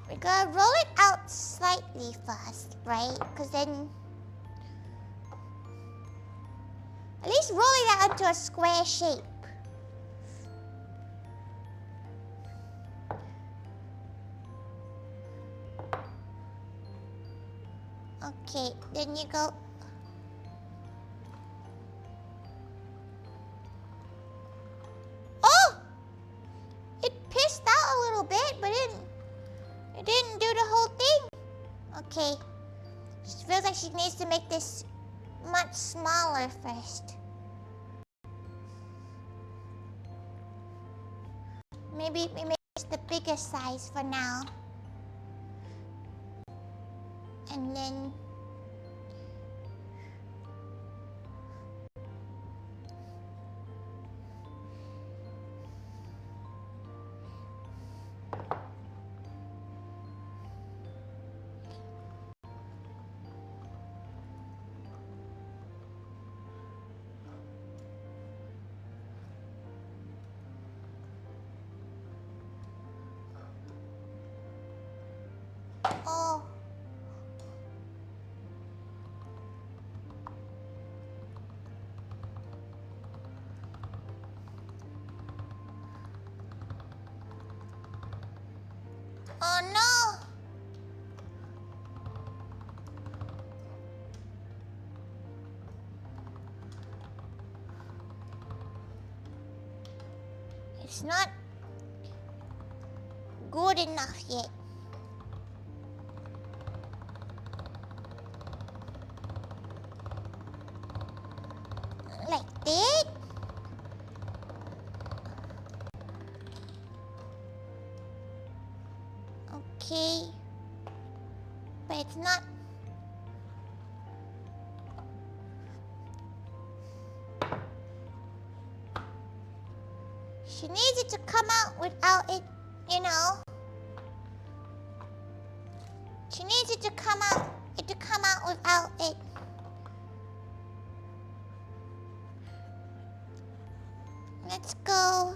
We're gonna roll it out slightly first, right? Because then at least roll it out into a square shape. Okay, then you go. Oh! It pissed out a little bit, but it didn't do the whole thing. Okay. She feels like she needs to make this much smaller first. Maybe we make this the biggest size for now. And then oh. Oh no! It's not good enough yet. Like that. Okay. But it's not. She needs it to come out without it, you know. She needs it to come out without it. Let's go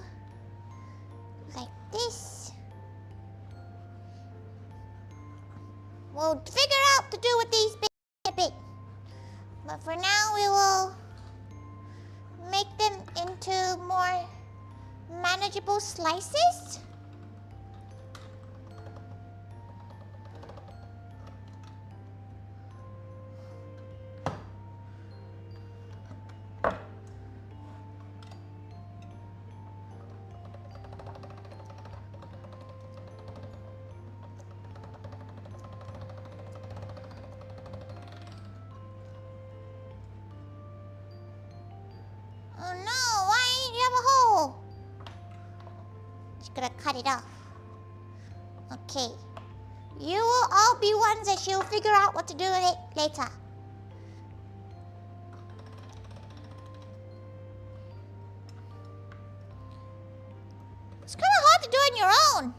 like this. We'll figure out to do with these bits a bit. But for now, we will make them into more manageable slices. Oh no, why do you have a hole? Just gonna cut it off. Okay. You will all be ones that she'll figure out what to do with it later. It's kind of hard to do on your own.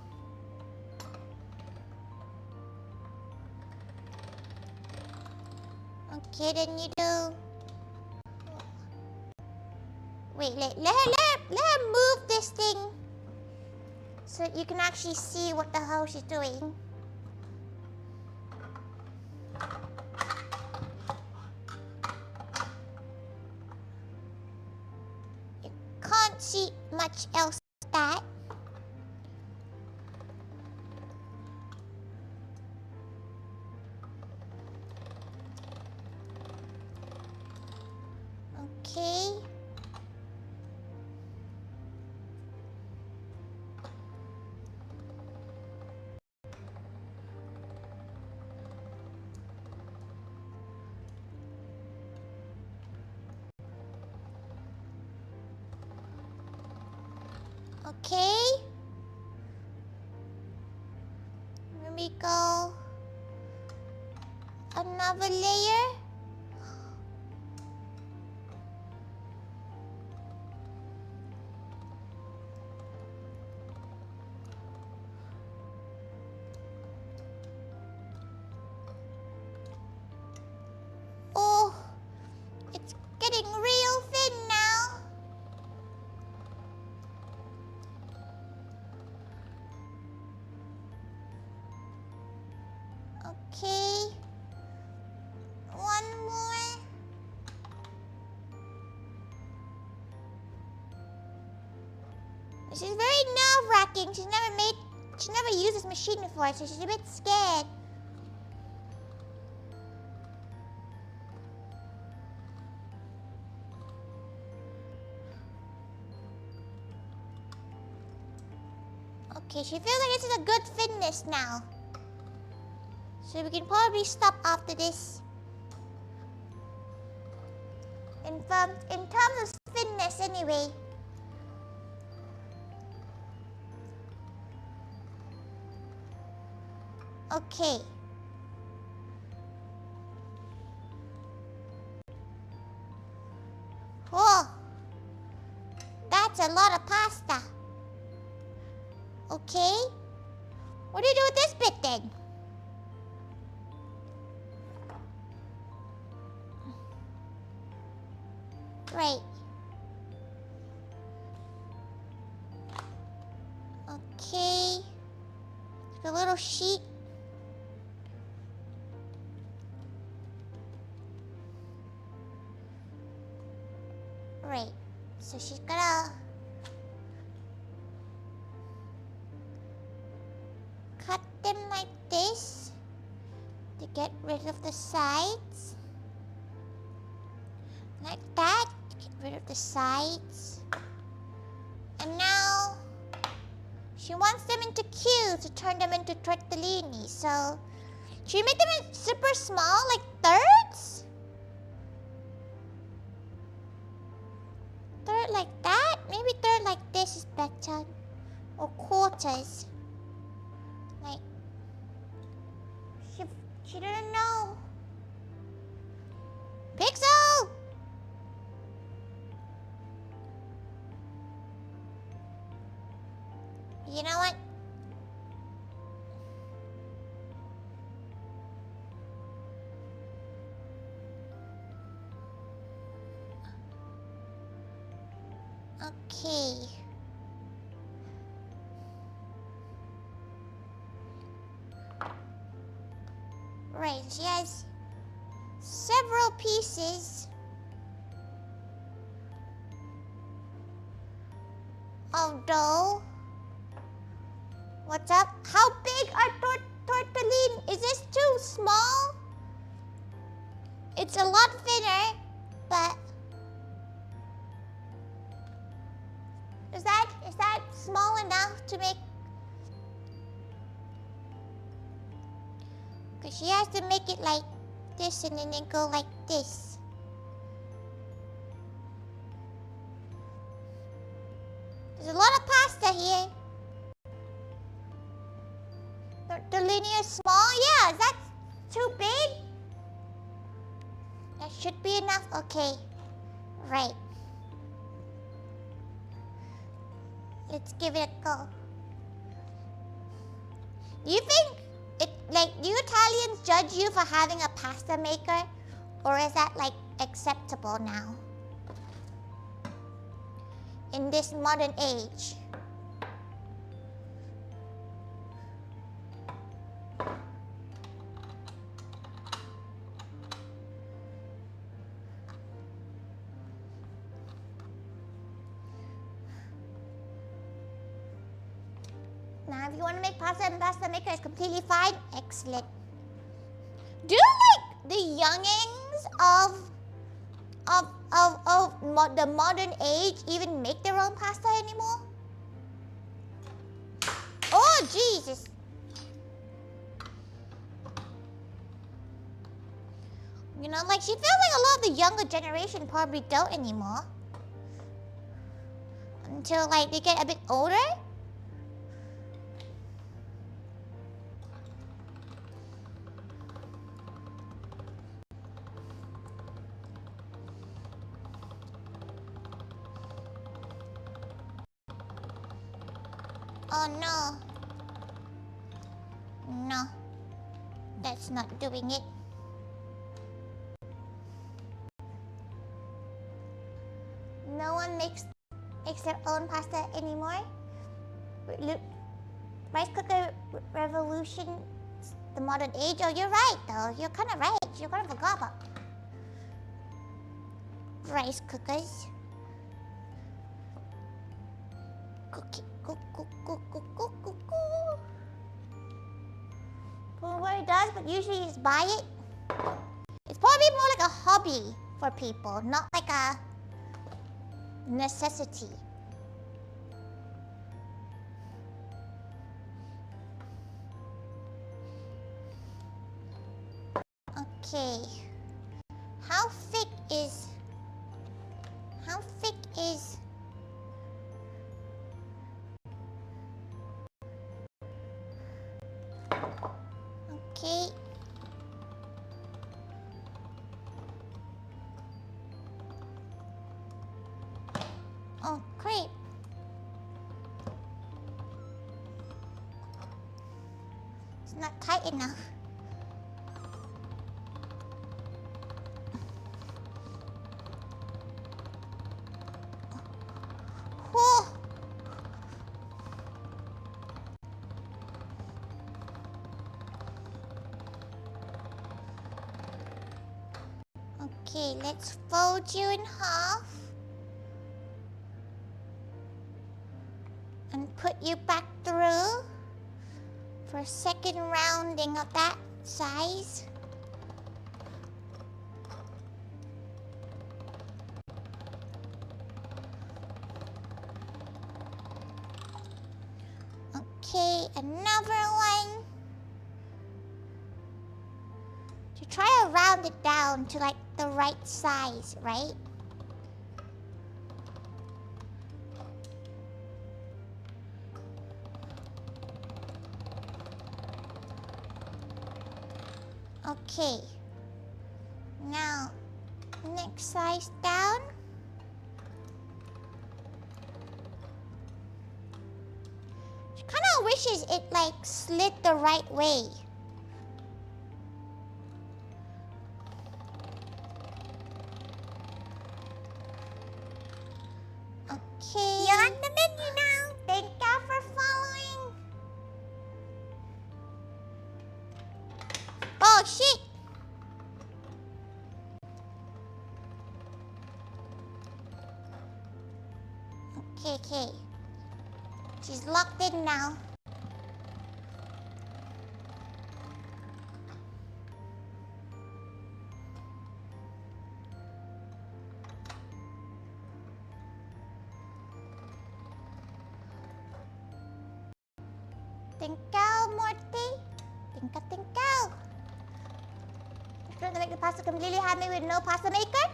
Okay, then you do. Wait, let her move this thing so that you can actually see what the hell she's doing. You can't see much else with that. Okay. Okay. Here we go. Another layer. Oh, it's getting real She's very nerve-wracking. She never used this machine before, so she's a bit scared. Okay, she feels like this is a good fitness now. So we can probably stop after this. In terms of fitness anyway. Okay. Oh, that's a lot of pasta. Okay. What do you do with this bit then? Right. Okay. The little sheet. Right. So she's gonna cut them like this to get rid of the sides. Like that. Get rid of the sides. And now she wants them into cubes to turn them into tortellini. So should we make them super small, like thirds? Third like that? Maybe third like this is better. Or quarters. Like, she didn't know. Pixel! You know what? Okay. Right, she has several pieces of dough. What's up? How big are tortellini? Is this too small? It's a lot thinner, but is that small enough to make? Because she has to make it like this and then go like this. There's a lot of pasta here. Tortellini is small? Yeah, is that too big? That should be enough. Okay. Right. Let's give it a go. Do you think do you Italians judge you for having a pasta maker? Or is that like acceptable now? In this modern age. Now, if you want to make pasta and pasta maker is completely fine. Excellent. Do like the youngings of the modern age even make their own pasta anymore? Oh, Jesus. You know, like she feels like a lot of the younger generation probably don't anymore. Until like they get a bit older. Oh no. No. That's not doing it. No one makes their own pasta anymore. Rice cooker revolution, the modern age. Oh, you're right though. You're kind of right. You kind of forgot about rice cookers. cookie. Cook, cook, cook, cook, cook, cook, cook. Don't know what it does, but usually you just buy it. It's probably more like a hobby for people, not like a necessity. Okay. How thick is... Okay. Oh, great. It's not tight enough. Whoa. Okay, let's fold you in half. And put you back through for a second rounding of that size. Okay, another one. To try to round it down to like the right size, right? Okay. Now, next size down. She kind of wishes it like slid the right way. Okay. You're on the menu now. Thank you for following. Oh, shit. Okay. She's locked in now. Tinkle, Morty. Tinkle. She's trying to make the pasta completely handmade with no pasta maker.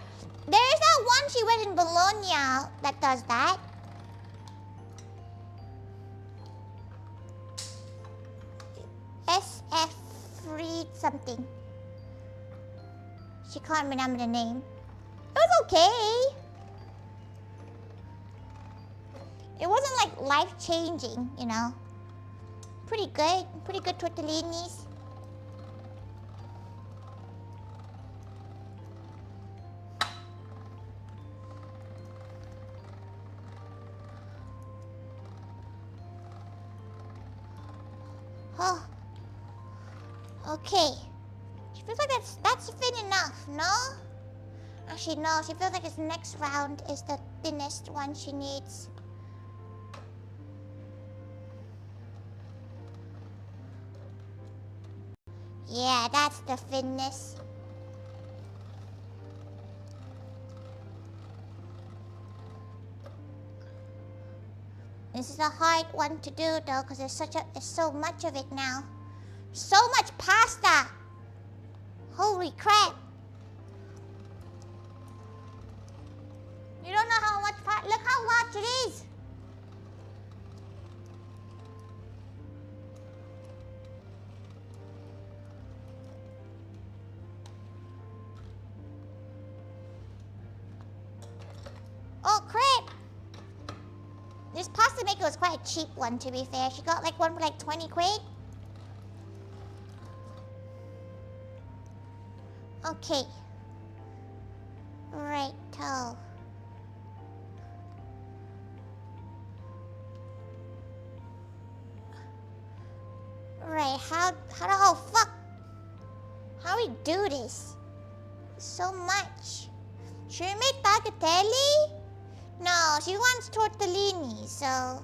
There is that one she went in Bologna that does that. SF Reed something. She can't remember the name. It was okay. It wasn't like life-changing, you know. Pretty good tortellinis. Oh. Okay. She feels like that's thin enough, no? Actually, no. She feels like this next round is the thinnest one she needs. Yeah, that's the thinness. This is a hard one to do though, because there's so much of it now. So much pasta! Holy crap! You don't know how much pasta. Look how much it is! Oh crap! This pasta maker was quite a cheap one, to be fair. She got like one for like 20 quid. Okay. Righto. Right, oh fuck. How we do this? So much. Should we make tagliatelle? No, she wants tortellini, so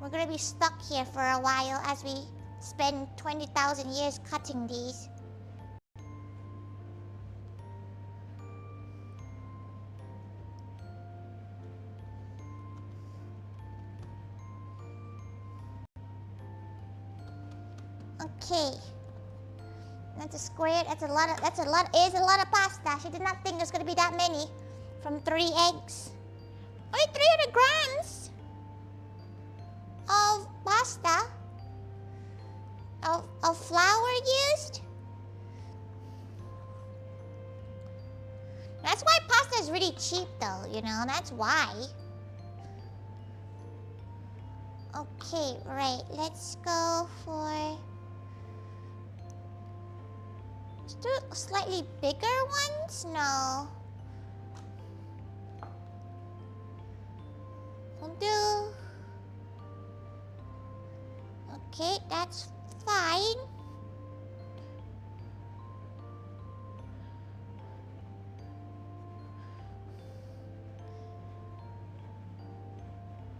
We're gonna be stuck here for a while as we spend 20,000 years cutting these. Okay. That's a square. That's a lot of pasta. She did not think there's gonna be that many from 3 eggs. Only 300 grams of pasta. Of flour used. That's why pasta is really cheap though, you know, that's why. Okay, right, let's go for... Let's do slightly bigger ones? No. We'll do... Okay, that's fine.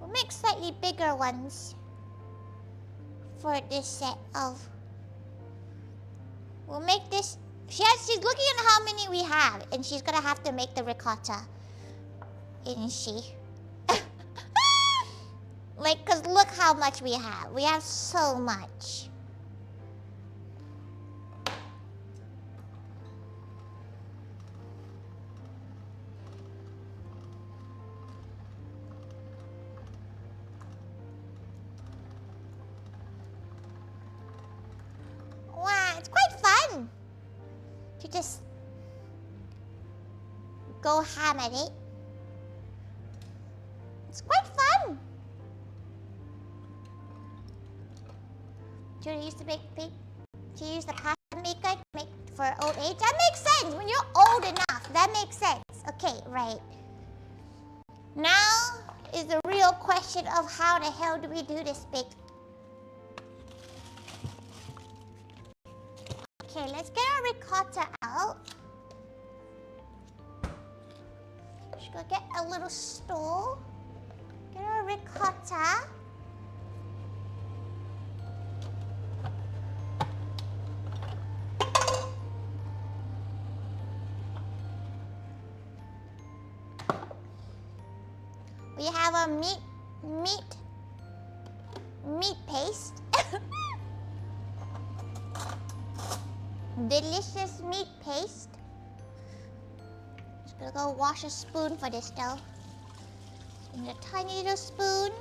We'll make slightly bigger ones for this set of... We'll make this... She's looking at how many we have, and she's gonna have to make the ricotta. Isn't she? Like, cause look how much we have. We have so much. Wow, it's quite fun to just go ham at it. It's quite fun. Judy used to she used the pasta maker to make for old age. That makes sense. When you're old enough, that makes sense. Okay, right. Now is the real question of how the hell do we do this big? Okay, let's get our ricotta out. Just go get a little stool. Get our ricotta. We have a meat paste. Delicious meat paste. Just gonna go wash a spoon for this though. In a tiny little spoon.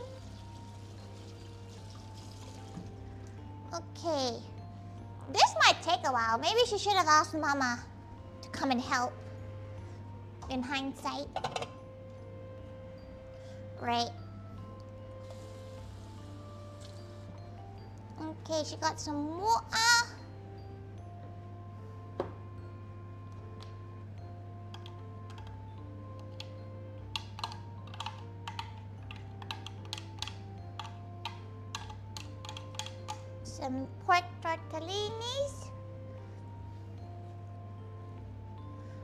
Okay. This might take a while. Maybe she should have asked Mama to come and help. In hindsight. Right. Okay, she got some water. Some pork tortellinis.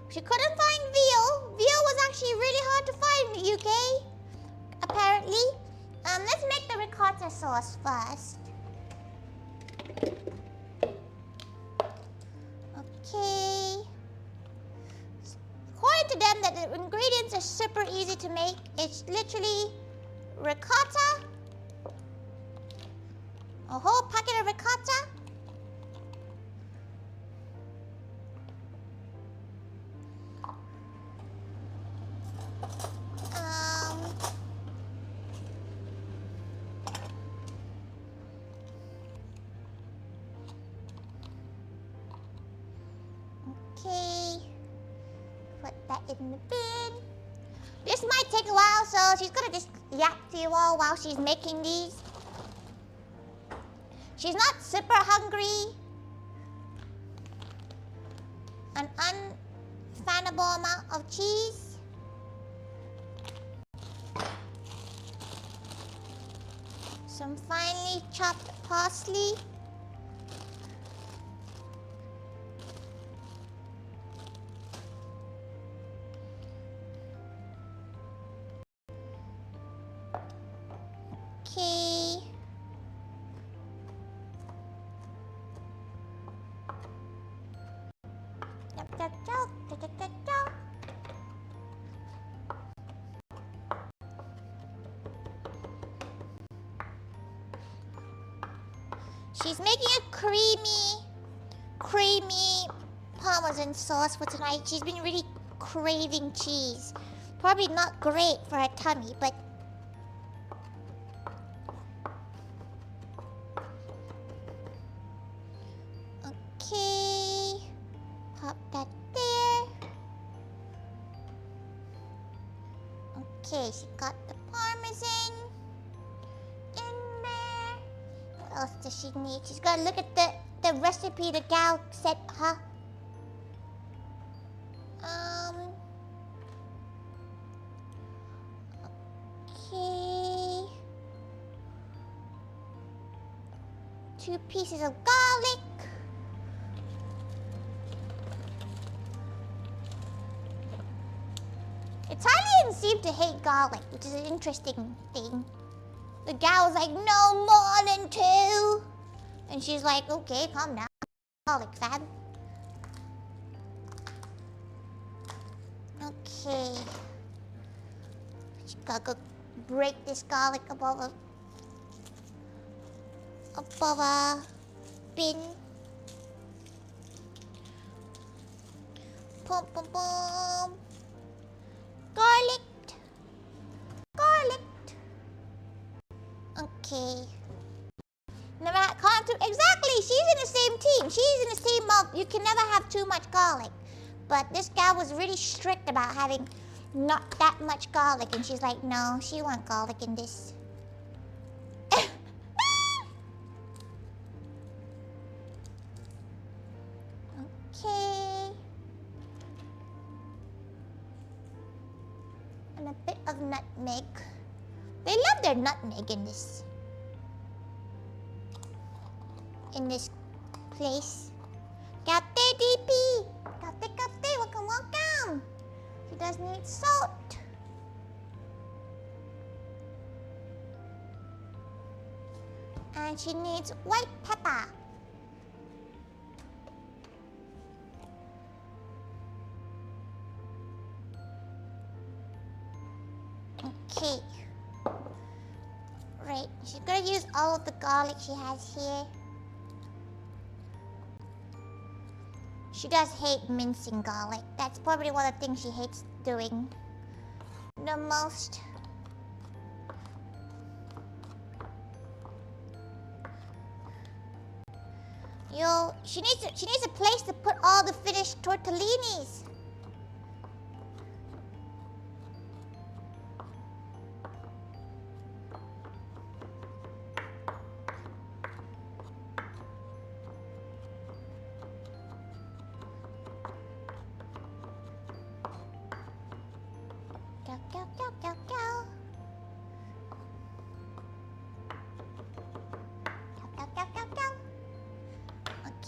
She couldn't find veal. Veal was actually really hard to find in the UK. Apparently. Let's make the ricotta sauce first. Okay. According to them, that the ingredients are super easy to make. It's literally ricotta, a whole packet of ricotta, okay, put that in the bin. This might take a while, so she's gonna just yap to you all while she's making these. She's not super hungry. An unfannable amount of cheese. Some finely chopped parsley. Okay. She's making a creamy Parmesan sauce for tonight. She's been really craving cheese. Probably not great for her tummy, but okay. Pop that there. Okay, she got the Parmesan in there. What else does she need? She's gotta look at the recipe the gal said, huh? Okay. 2 pieces of garlic. Italians seem to hate garlic, which is an interesting thing. The gal was like, no more than 2. And she's like, okay, calm down. Garlic, fam. Okay. She gotta go break this garlic above a bin. Boom, boom, boom. Garlic. Okay. Never can't do exactly. She's in the same team. She's in the same mob. You can never have too much garlic. But this gal was really strict about having not that much garlic, and she's like, no, she want garlic in this. Okay. And a bit of nutmeg. They love their nutmeg in this place. Kate DP! Kate, welcome. She does need salt. And she needs white pepper. Okay. Right, she's gonna use all of the garlic she has here. She does hate mincing garlic. That's probably one of the things she hates doing the most. She needs a place to put all the finished tortellinis.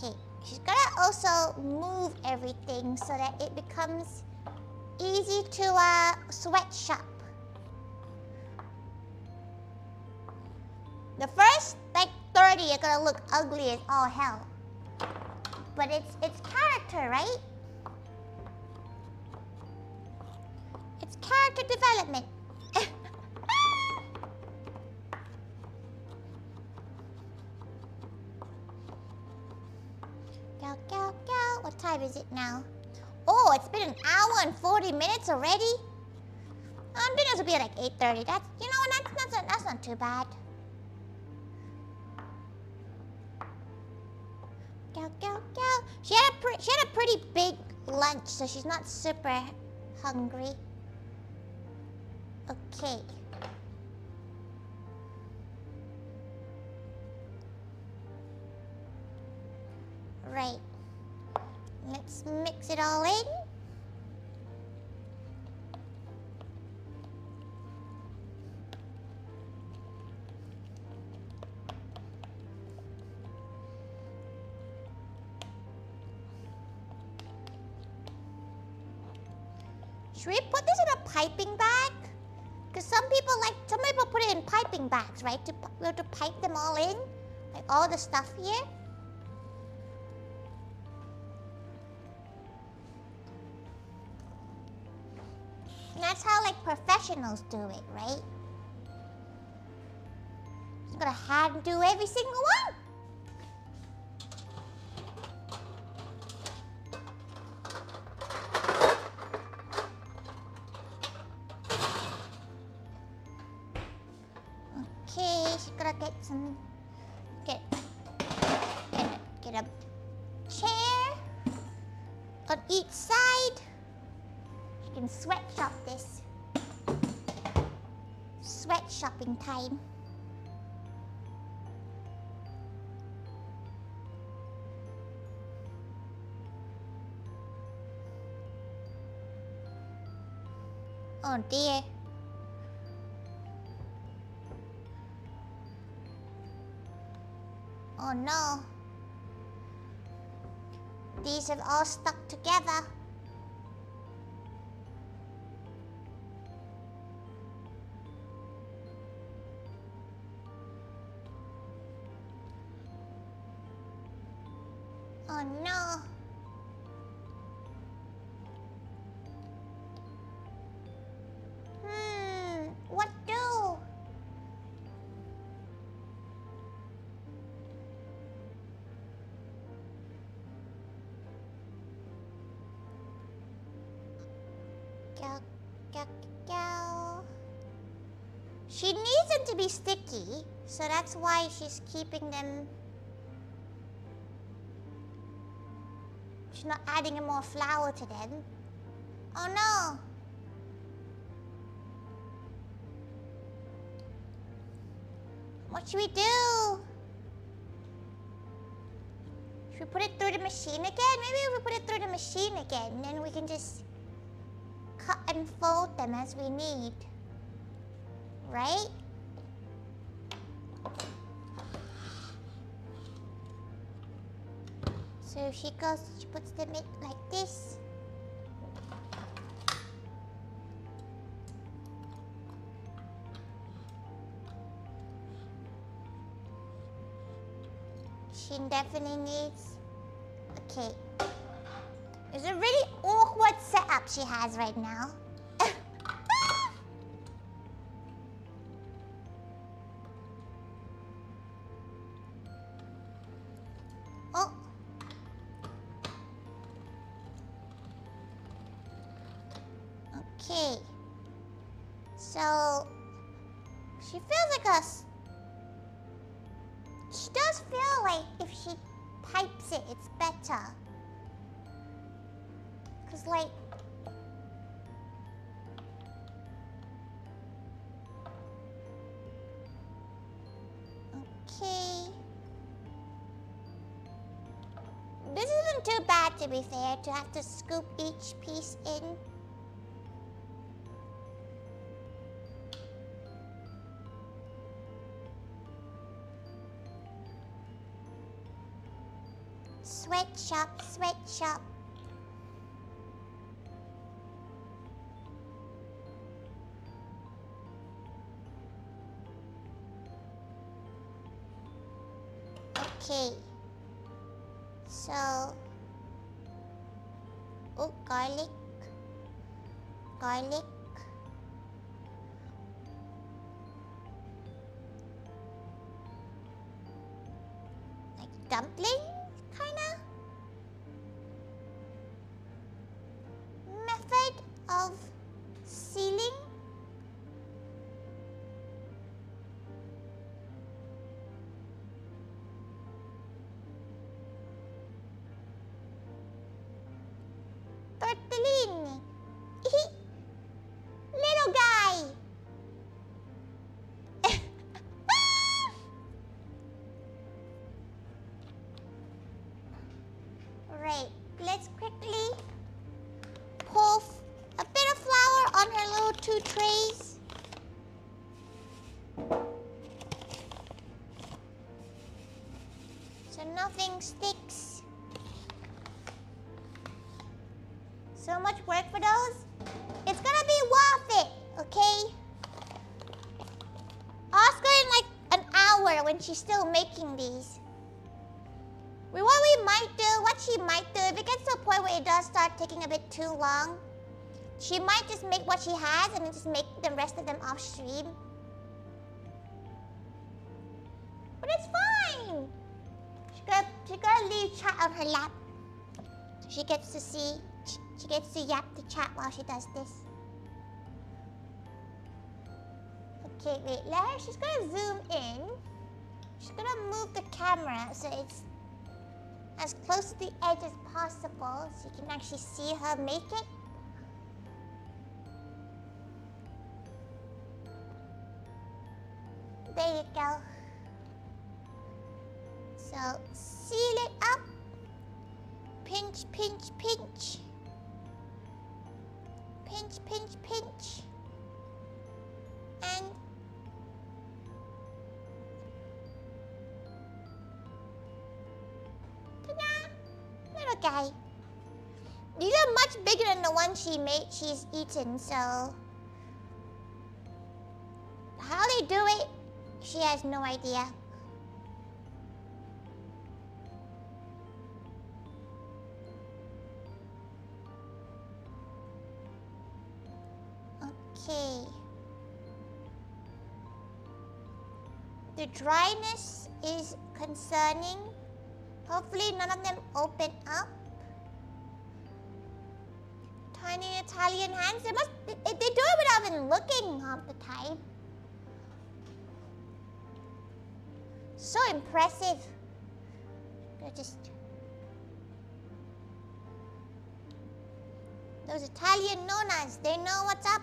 Okay, she's gonna also move everything so that it becomes easy to sweat shop. The first like 30 are gonna look ugly as all hell, but it's character, right? It's character development. What time is it now? Oh, it's been an hour and 40 minutes already? Dinners will be like 8:30. That's, you know, that's not too bad. She had a pretty big lunch, so she's not super hungry. Okay. Right. Let's mix it all in. Should we put this in a piping bag? Because some people put it in piping bags, right? We have to pipe them all in, like all the stuff here. That's how like professionals do it, right? Just gotta hand do every single one. Okay, she's gonna get a chair on each side. She can sweatshop this. Sweatshopping time. Oh dear. Oh no. These have all stuck together. Oh no. What do? Go. She needs them to be sticky, so that's why she's keeping them. She's not adding any more flour to them. Oh no! What should we do? Should we put it through the machine again? Maybe if we put it through the machine again, then we can just cut and fold them as we need. Right? So she puts them in like this. She definitely needs. Okay. It's a really awkward setup she has right now. Oh. Okay. So she feels like she does feel like if she types it, it's better. Cause like okay. This isn't too bad to be fair, to have to scoop each piece in. Sweatshop, sweatshop. Okay. So, oh, garlic. Garlic. Like dumpling, kinda. Method of sealing. Tortellini. Little guy. Right. Let's quickly pour a bit of flour on her little two trays. So nothing sticks. So much work for those. It's gonna be worth it, okay? Ask her in like an hour when she's still making these. What she might do, if it gets to a point where it does start taking a bit too long, She might just make what she has and then just make the rest of them off stream. But it's fine. She's gonna leave chat on her lap. So she gets to see, she gets to yap the chat while she does this. Okay, wait, she's gonna zoom in. She's gonna move the camera so it's as close to the edge as possible so you can actually see her make it. There you go. So, seal it up. Pinch, pinch, pinch. Pinch, pinch, pinch. And ta-da! Little guy. These are much bigger than the one she's eaten, so how they do it, she has no idea. Okay. The dryness is concerning. Hopefully none of them open up. Tiny Italian hands. They do it without even looking half the time. So impressive. They're just... Those Italian nonas, they know what's up.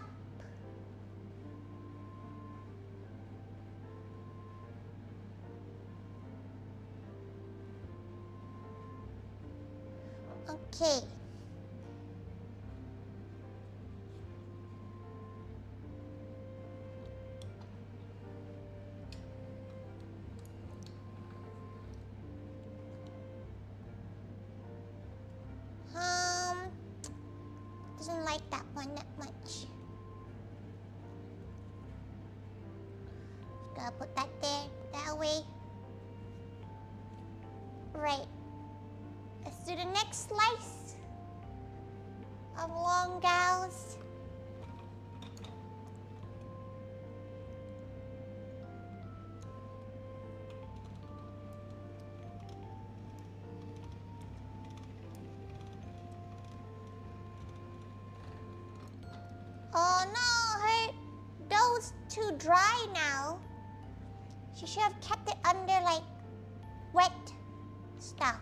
Okay. Doesn't like that one that much. Gotta put that there, that away. Right. Let's do the next slice of long gals. Oh no, her dough's too dry now. She should have kept it under like wet stuff.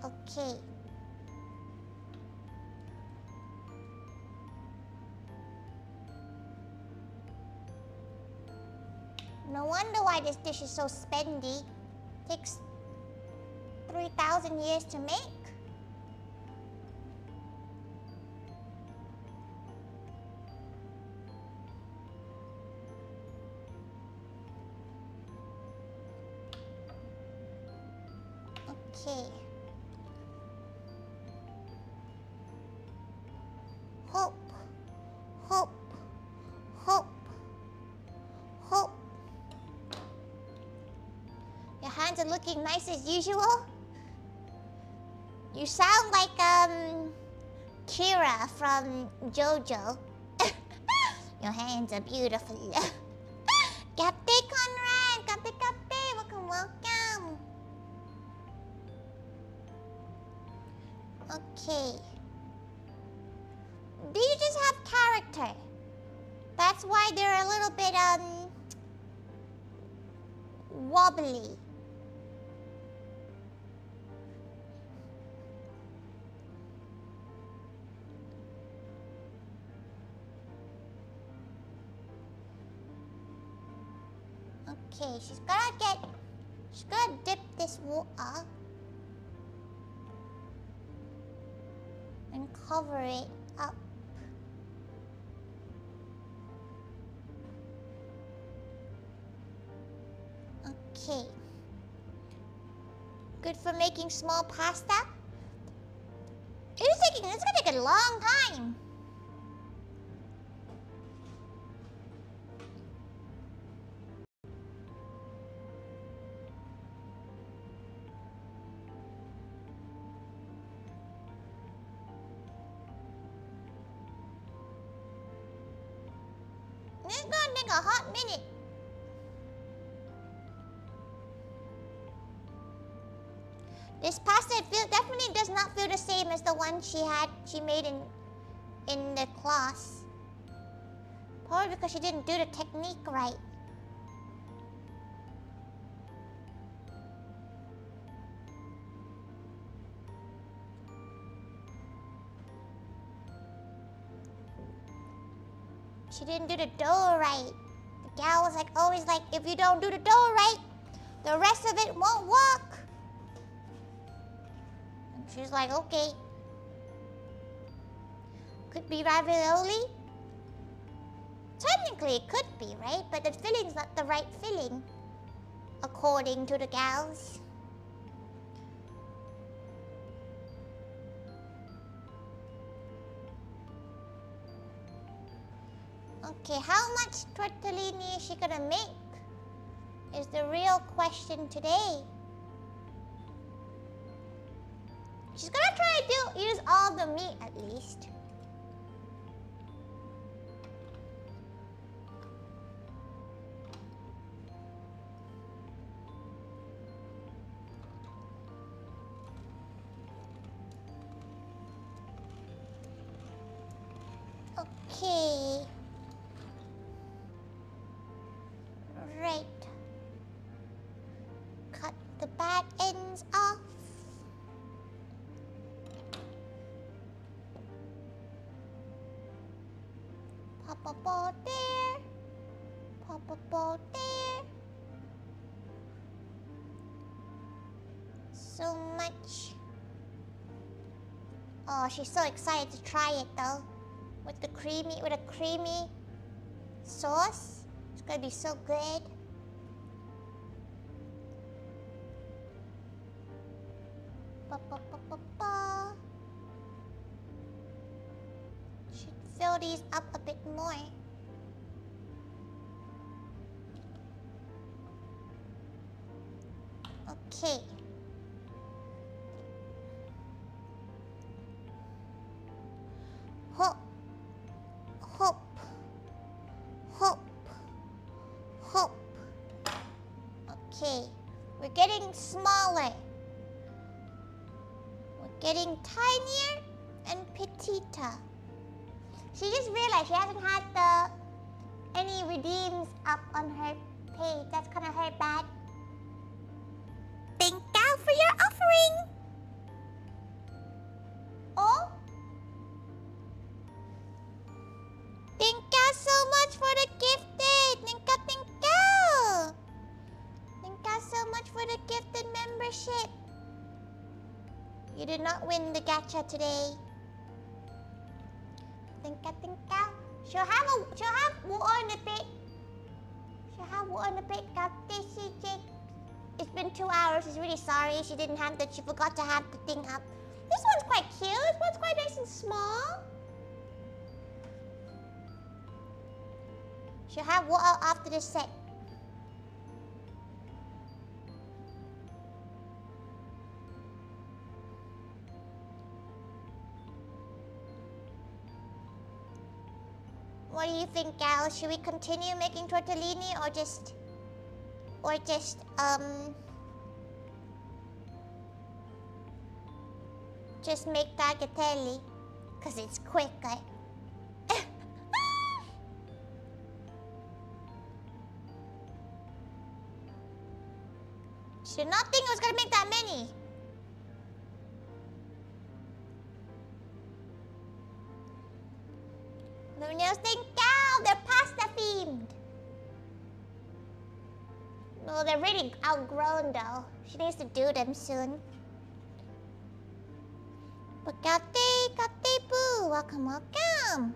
Okay. No wonder why this dish is so spendy. Takes 3,000 years to make. Okay. Hope, hope, hope, hope. Your hands are looking nice as usual. You sound like Kira from JoJo. Your hands are beautiful. Captain Conrad, Captain, welcome, welcome. Okay. These just have character. That's why they're a little bit wobbly. Okay, she's gonna dip this water and cover it up. Okay. Good for making small pasta. It's gonna take a long time. a hot minute. This pasta definitely does not feel the same as the one she made in the class. Probably because she didn't do the technique right. She didn't do the dough right. The gal was like always like, if you don't do the dough right, the rest of it won't work. And she's like, okay. Could be ravioli. Technically it could be, right? But the filling's not the right filling, according to the gals. Okay, how much tortellini is she gonna make? Is the real question today. She's gonna try to use all the meat at least. Okay. Right. Cut the bad ends off. Pop a ball there. Pop a ball there. So much. Oh, she's so excited to try it though. With a creamy sauce. It's gonna be so good. Ba, ba, ba, ba, ba. Should fill these up a bit more. Okay. Hop. Hop. Hop. Hop. Okay. We're getting smaller. We're getting tinier and petita. She just realized she hasn't had any redeems up on her page. That's kind of her bad. Thank you for your offering. Oh? Thank you so much for the gifted. Thank you, thank you. Thank you so much for the gifted membership. You did not win the gacha today. Thank you, thank you. She'll have water in the pit. She'll have water in the pit. Got this, CJ. It's been 2 hours. She's really sorry. She forgot to have the thing up. This one's quite cute. This one's quite nice and small. She'll have water after this set. What do you think, Gal? Should we continue making tortellini or just make tagliatelle? Cause it's quicker. She did not think I was gonna make that many. Luminos, thank you. They're pasta themed. No, they're really outgrown though. She needs to do them soon. Bakate, kate boo. Welcome, welcome.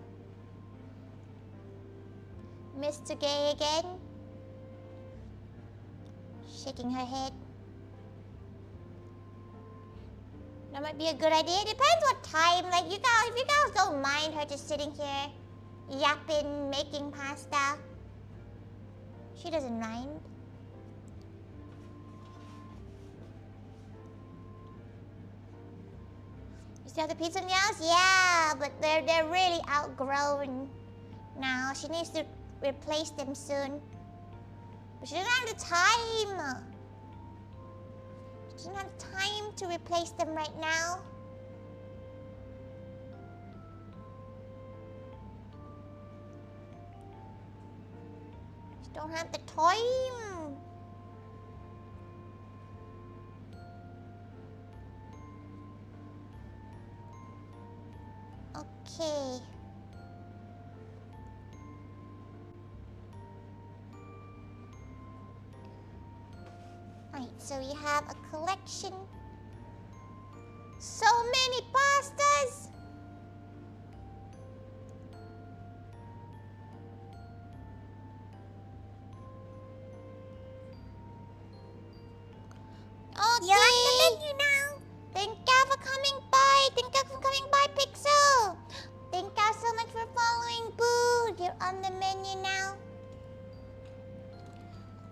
Mr. Gay again. Shaking her head. That might be a good idea. It depends what time. Like if you guys don't mind her just sitting here yapping, making pasta. She doesn't mind. You still have the pizza nails? Yeah, but they're really outgrown now. She needs to replace them soon. But she doesn't have the time. She doesn't have time to replace them right now. She don't have the time. Okay. Alright, so we have a collection. So many pastas! Okay. You're on the menu now. Thank you for coming by. Thank you for coming by, Pixel. Thank you so much for following, Boo. You're on the menu now.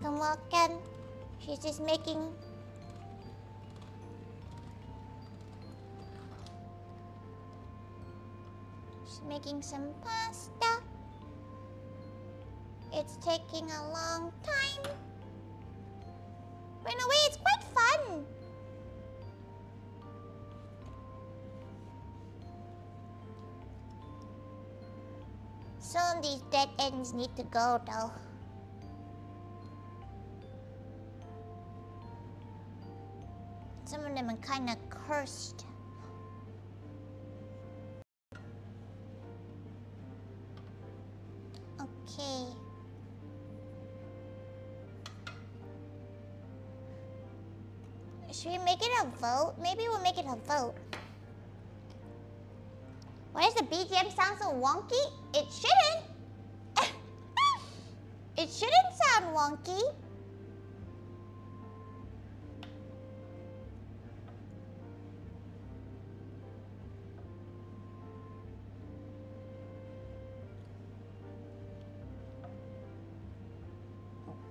Welcome. She's just making... She's making some pasta. It's taking a long time. But in a way, it's quite fun. Some of these dead ends need to go, though. Some of them are kind of cursed. Okay. Should we make it a vote? Maybe we'll make it a vote. Why does the BGM sound so wonky? It shouldn't. It shouldn't sound wonky.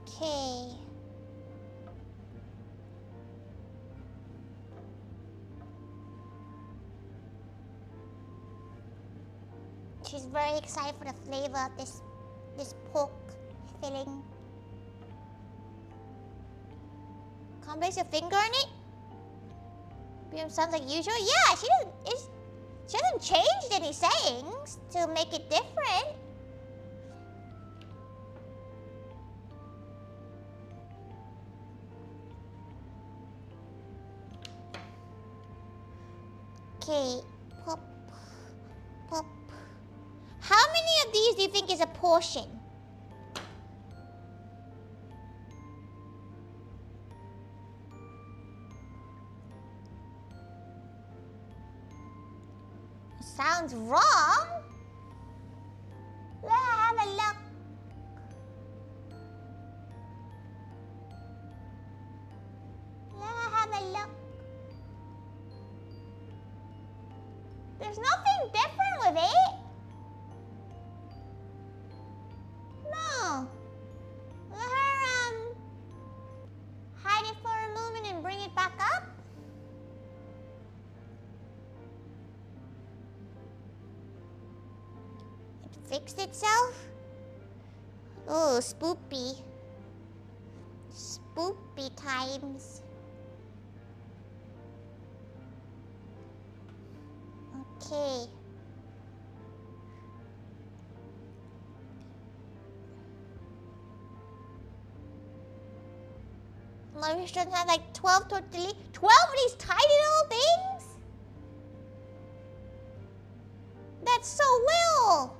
Okay. She's very excited for the flavor of this pork filling. Can't place your finger on it? BM sounds like usual. Yeah, she hasn't changed any sayings to make it different. Okay, pop, pop. How many of these do you think is a portion? Sounds wrong. Let's have a look. Let's have a look. There's nothing different with it. No. Let her hide it for a moment and bring it back up. It fixed itself. Oh, spoopy. Spoopy times. Okay. My restaurant had like 12 tortellini. 12 of these tiny little things? That's so little.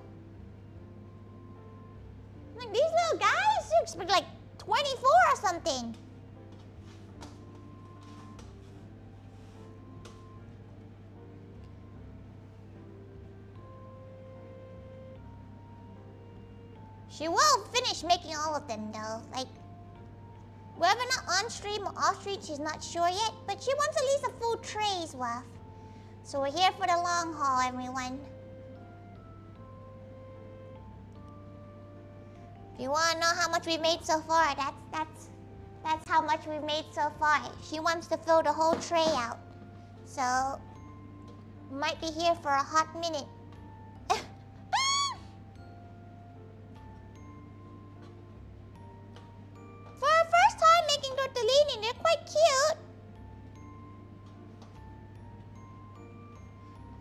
Like these little guys, you expect like 24 or something. She will finish making all of them though. Like, whether or not on stream or off stream, she's not sure yet. But she wants at least a full tray's worth. So we're here for the long haul, everyone. If you want to know how much we made so far, that's how much we've made so far. She wants to fill the whole tray out. So, might be here for a hot minute. quite cute.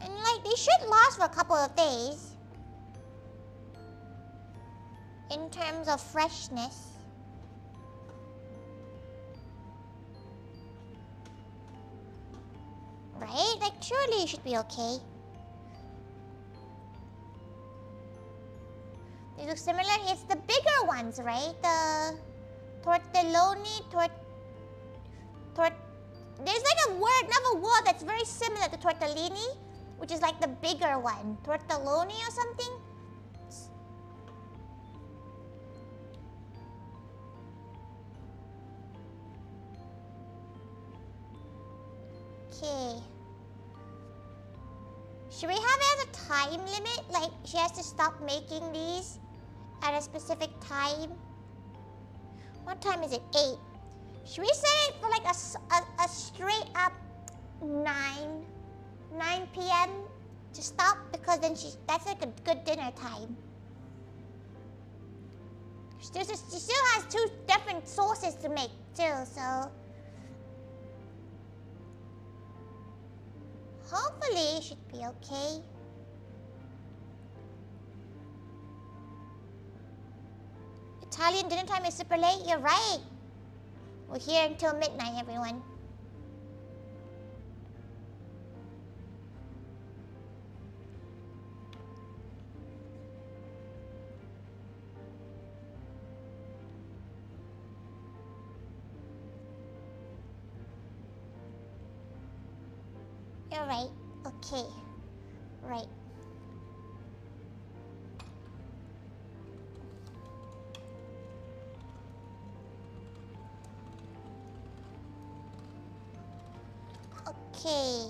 And like, they should last for a couple of days. In terms of freshness. Right? Like, surely it should be okay. They look similar. It's the bigger ones, right? The tortelloni, there's like a word, another word that's very similar to tortellini, which is like the bigger one. Tortelloni or something? Okay. Should we have it as a time limit? Like, she has to stop making these at a specific time? What time is it? 8. Should we set it for like a straight up 9 p.m. to stop? Because then that's like a good dinner time. She still has 2 different sauces to make too, so... Hopefully it should be okay. Italian dinner time is super late. You're right. We're here until midnight, everyone. You're right. Okay. Right. Okay.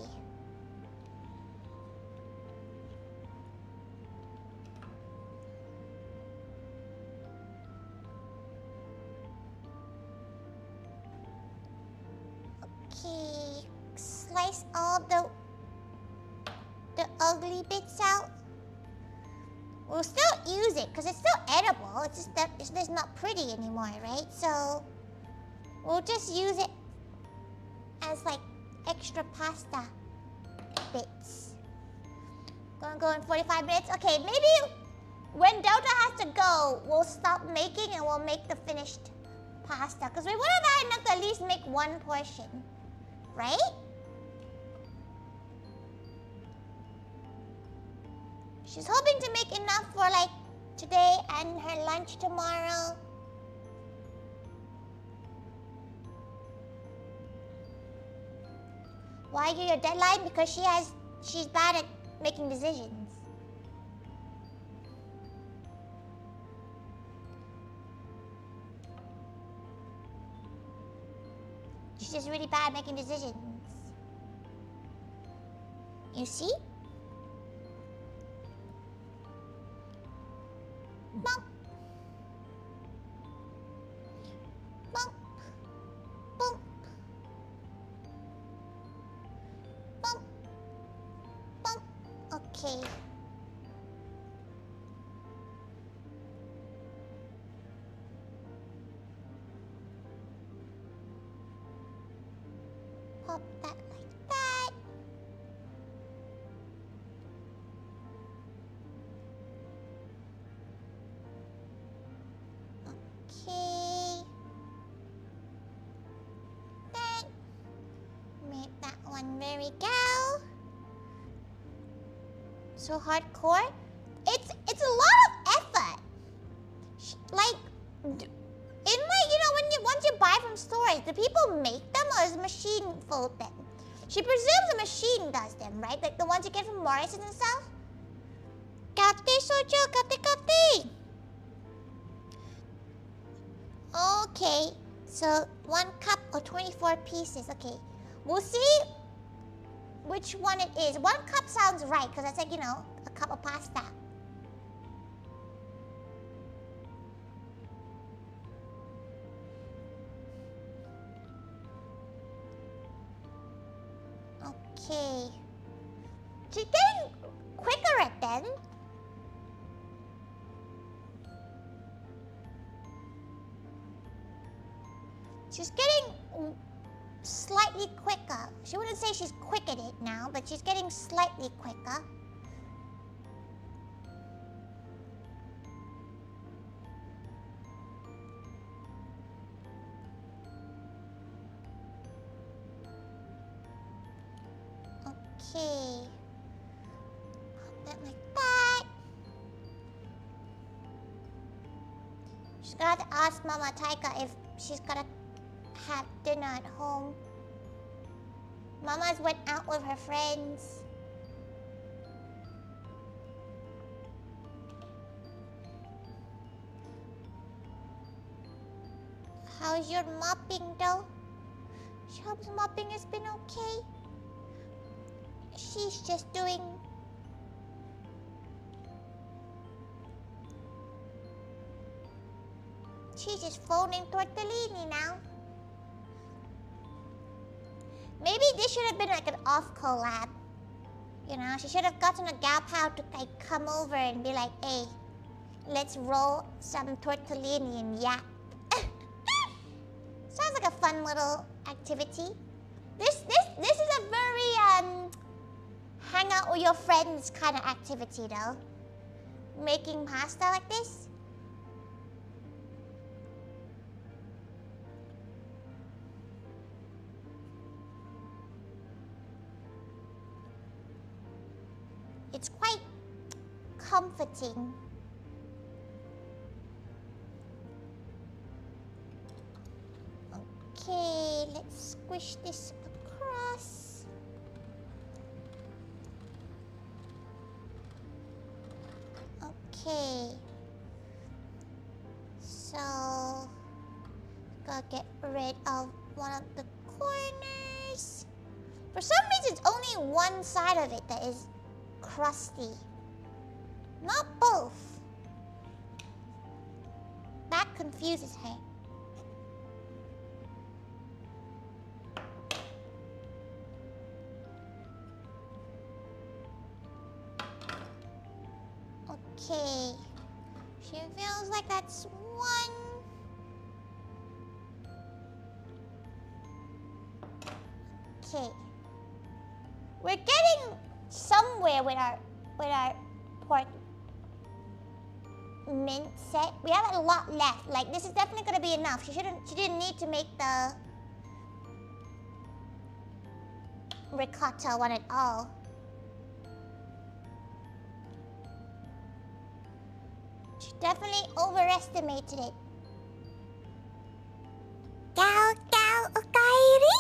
Okay. Slice all the ugly bits out. We'll still use it because it's still edible. It's just that it's just not pretty anymore, right? So we'll just use it as like extra pasta bits. Gonna go in 45 minutes. Okay, maybe when Delta has to go, we'll stop making and we'll make the finished pasta. Because we would have had enough to at least make 1 portion, right? She's hoping to make enough for like today and her lunch tomorrow. Why are you your deadline? Because she's bad at making decisions. She's just really bad at making decisions. You see? Bump. Bump. Bump. Bump. Bump. Okay. Pop that like that. Okay. That. Make that one. There we go. So hardcore. It's a lot of effort. Like, once you buy from stores, do people make them or does the machine fold them? She presumes the machine does them, right? Like the ones you get from Morrison's and stuff. Kate soju, kate. Okay, so 1 cup or 24 pieces. Okay, we'll see which one it is. 1 cup sounds right because that's like, a cup of pasta. Okay. She's getting quicker at them. She's getting slightly quicker. She wouldn't say she's quick at it now, but she's getting slightly quicker. Okay. Pop that like that. She's gonna have to ask Mama Thaiga if she's gonna have dinner at home. Mama's went out with her friends. How's your mopping though? She hopes mopping has been okay. She's just doing... She's just phoning Tortellini now. Maybe this should have been like an off collab. You know, she should have gotten a gal pal to like come over and be like, hey, let's roll some tortellini and yap. Sounds like a fun little activity. This is a very hang out with your friends kind of activity though. Making pasta like this. It's quite comforting. Okay, let's squish this across. Okay. So, gotta get rid of one of the corners. For some reason, it's only one side of it that is crusty. Not both. That confuses her. Okay. She feels like that's one. Okay. We're getting somewhere with our pork mint set. We have a lot left. Like this is definitely gonna be enough. She didn't need to make the ricotta one at all. She definitely overestimated it. Gal okairi?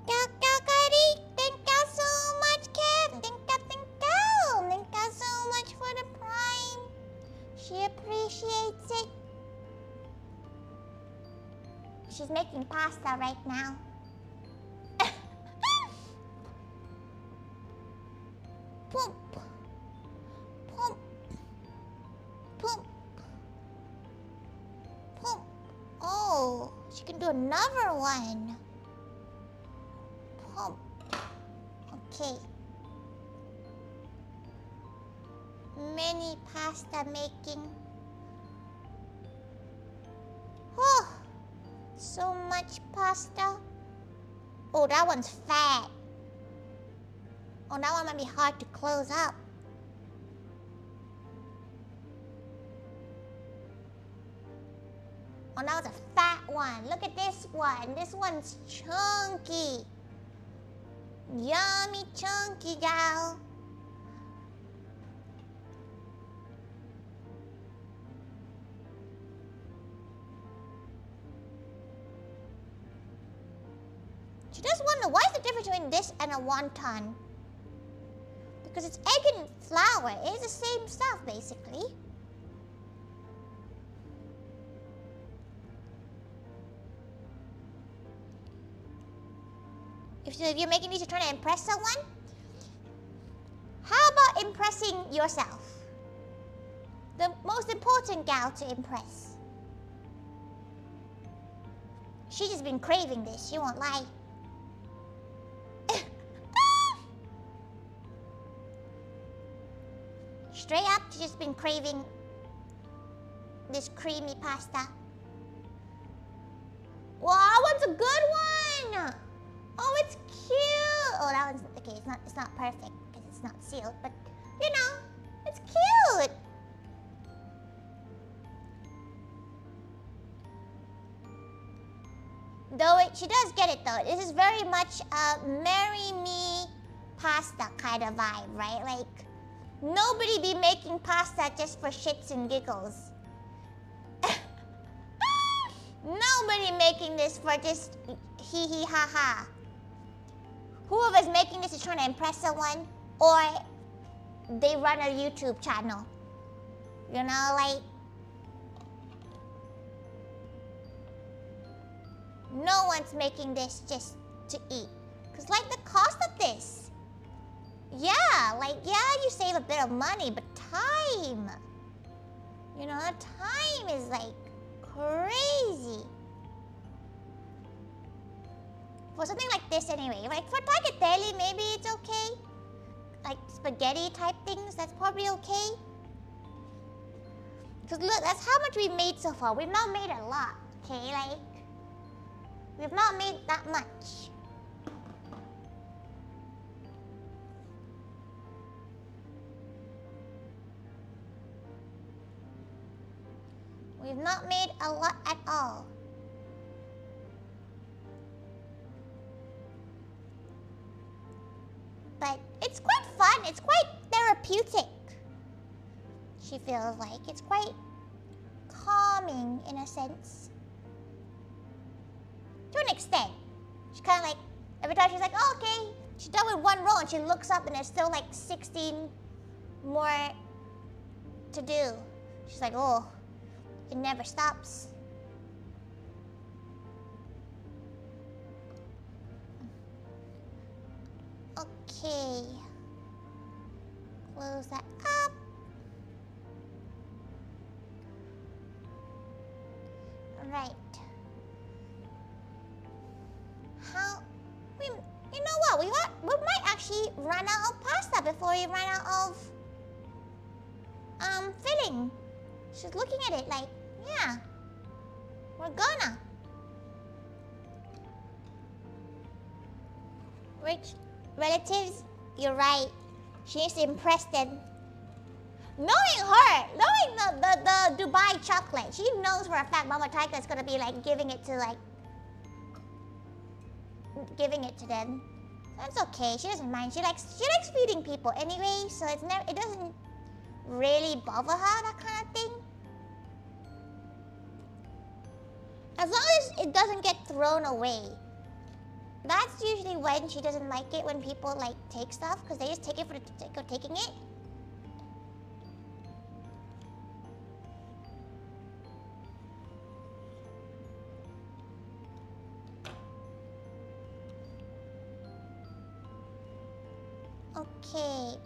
Gal okairi? Thank you so much, Kev. Thank you so much for the prime. She appreciates it. She's making pasta right now. Pump. Pump. Pump. Pump. Oh, she can do another one. Pump. Okay. Mini pasta making. Oh, so much pasta. Oh, that one's fat. Oh, that one might be hard to close up. Oh, that was a fat one. Look at this one. This one's chunky. Yummy chunky gal. She does wonder, why is the difference between this and a wonton? Because it's egg and flour. It is the same stuff, basically. If you're making these, you're trying to impress someone, how about impressing yourself? The most important gal to impress. She's just been craving this, she won't lie. Straight up, she's just been craving this creamy pasta. Wow, that one's a good one! Okay, it's not perfect because it's not sealed, but you know, it's cute. Though she does get it though. This is very much a marry me pasta kind of vibe, right? Like, nobody be making pasta just for shits and giggles. Nobody making this for just hee hee ha ha. Whoever's making this is trying to impress someone, or they run a YouTube channel. You know, like, no one's making this just to eat. Cause like the cost of this, yeah, you save a bit of money, but time, you know, time is like crazy. For something like this anyway, like for tagliatelle, maybe it's okay. Like spaghetti type things, that's probably okay. Cause look, that's how much we made so far. We've not made a lot, okay? Like, we've not made that much. We've not made a lot at all. But it's quite fun. It's quite therapeutic. She feels like it's quite calming in a sense. To an extent. She's kind of like, every time she's like, oh, okay. She's done with one roll and she looks up and there's still like 16 more to do. She's like, oh, it never stops. Okay. Close that up. Right. You know what? We might actually run out of pasta before we run out of filling. She's looking at it like, yeah, we're gonna. Rich relatives, you're right. She needs to impress them. Knowing her, knowing the Dubai chocolate, she knows for a fact Mama Thaiga is gonna be like giving it to them. That's okay. She doesn't mind. She likes feeding people anyway, so it doesn't really bother her, that kind of thing. As long as it doesn't get thrown away. That's usually when she doesn't like it, when people like take stuff, because they just take it for the sake of taking it. Okay.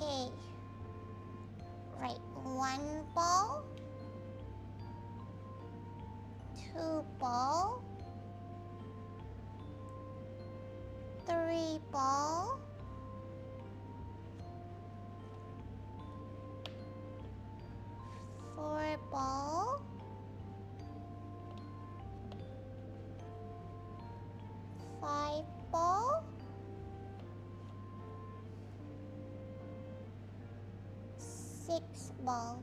Okay. Right, 1 ball. 2 ball. 3 ball. 4 ball. 5 ball. 6 ball.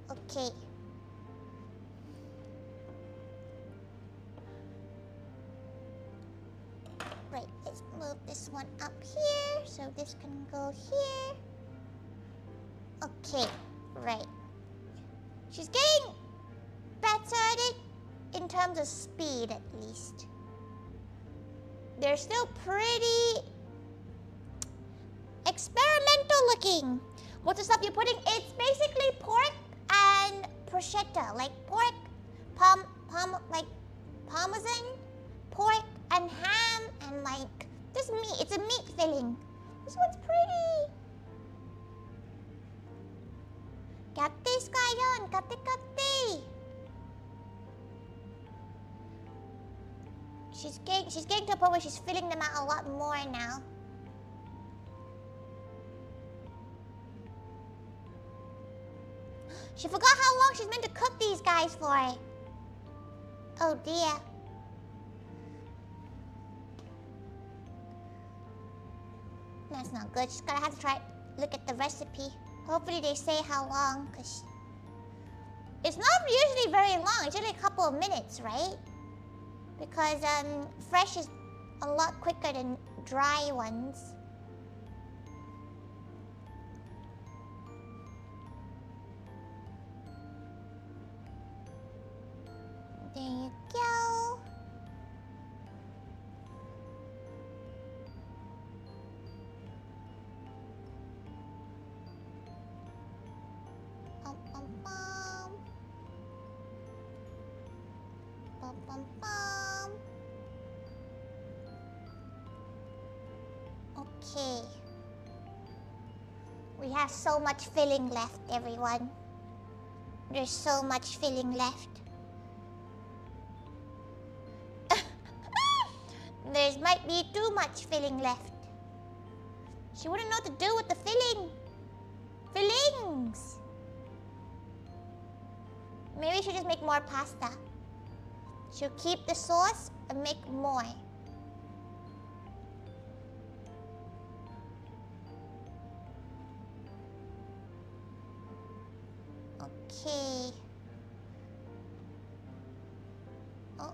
Okay. Right, let's move this one up here so this can go here. Okay, right. She's getting better at it in terms of speed at least. They're still pretty experimental looking. What's the stuff you're putting? It's basically pork and prosciutto, like pork, like parmesan, pork and ham and like this meat. It's a meat filling. This one's pretty. Katis kayon, kati. She's getting to a point where she's filling them out a lot more now. She forgot how long she's meant to cook these guys for. Oh dear. That's not good. Just gotta have to try look at the recipe. Hopefully they say how long, because it's not usually very long. It's usually a couple of minutes, right? Because fresh is a lot quicker than dry ones. There you go. Bum, bum, bum. Bum, bum, bum. Okay. We have so much filling left, everyone. There's so much filling left. There might be too much filling left. She wouldn't know what to do with the filling. Fillings! Maybe she'll just make more pasta. She'll keep the sauce and make more. Okay. Oh,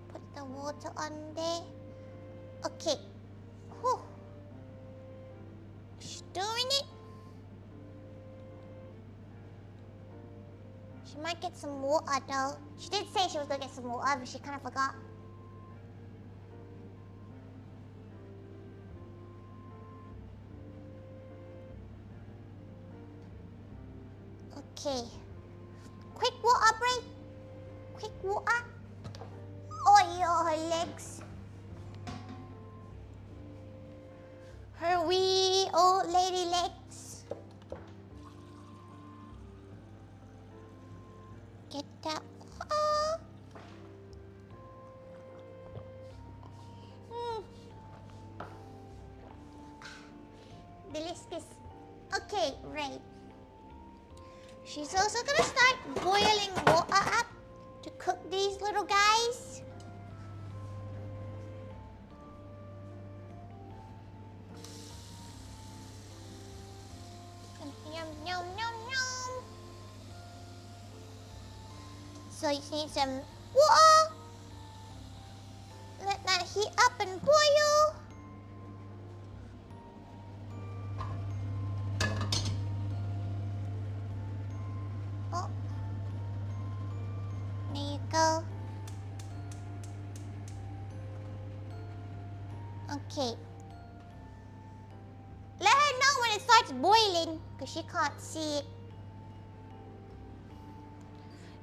put the water on there. Okay. Whew. She's doing it. She might get some water though. She did say she was gonna get some water, but she kind of forgot. Okay. Quick water break. Quick water. Oh, her legs. Her wee old lady legs. Get that. Delicious. Okay, right. She's also gonna start boiling water up to cook these little guys. Yum, yum, yum, yum. So you need some water. Let that heat up and boil. Oh. There you go. Okay. Let her know when it starts boiling, because she can't see it.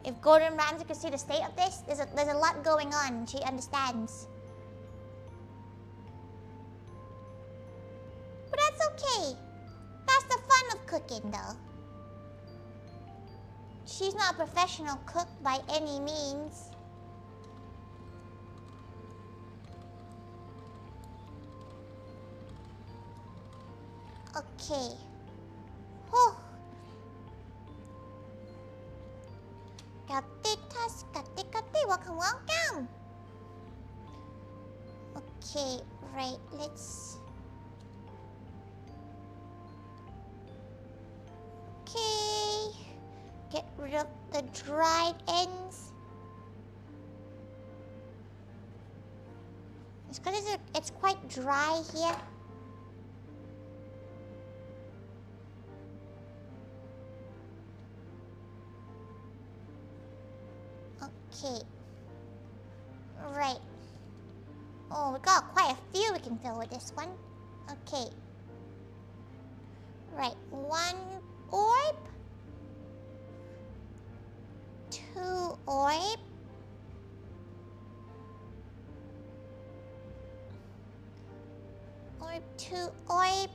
If Gordon Ramsay could see the state of this, there's a lot going on. She understands. But that's okay. That's the fun of cooking, though. She's not a professional cook by any means. Okay. Whew. Welcome, welcome. Okay, right, let's... Okay. Get rid of the dried ends. It's because it's quite dry here. Okay. Right. Oh, we got quite a few we can fill with this one. Okay. Right. 1 orb. 2 orb. Orb, 2 orb.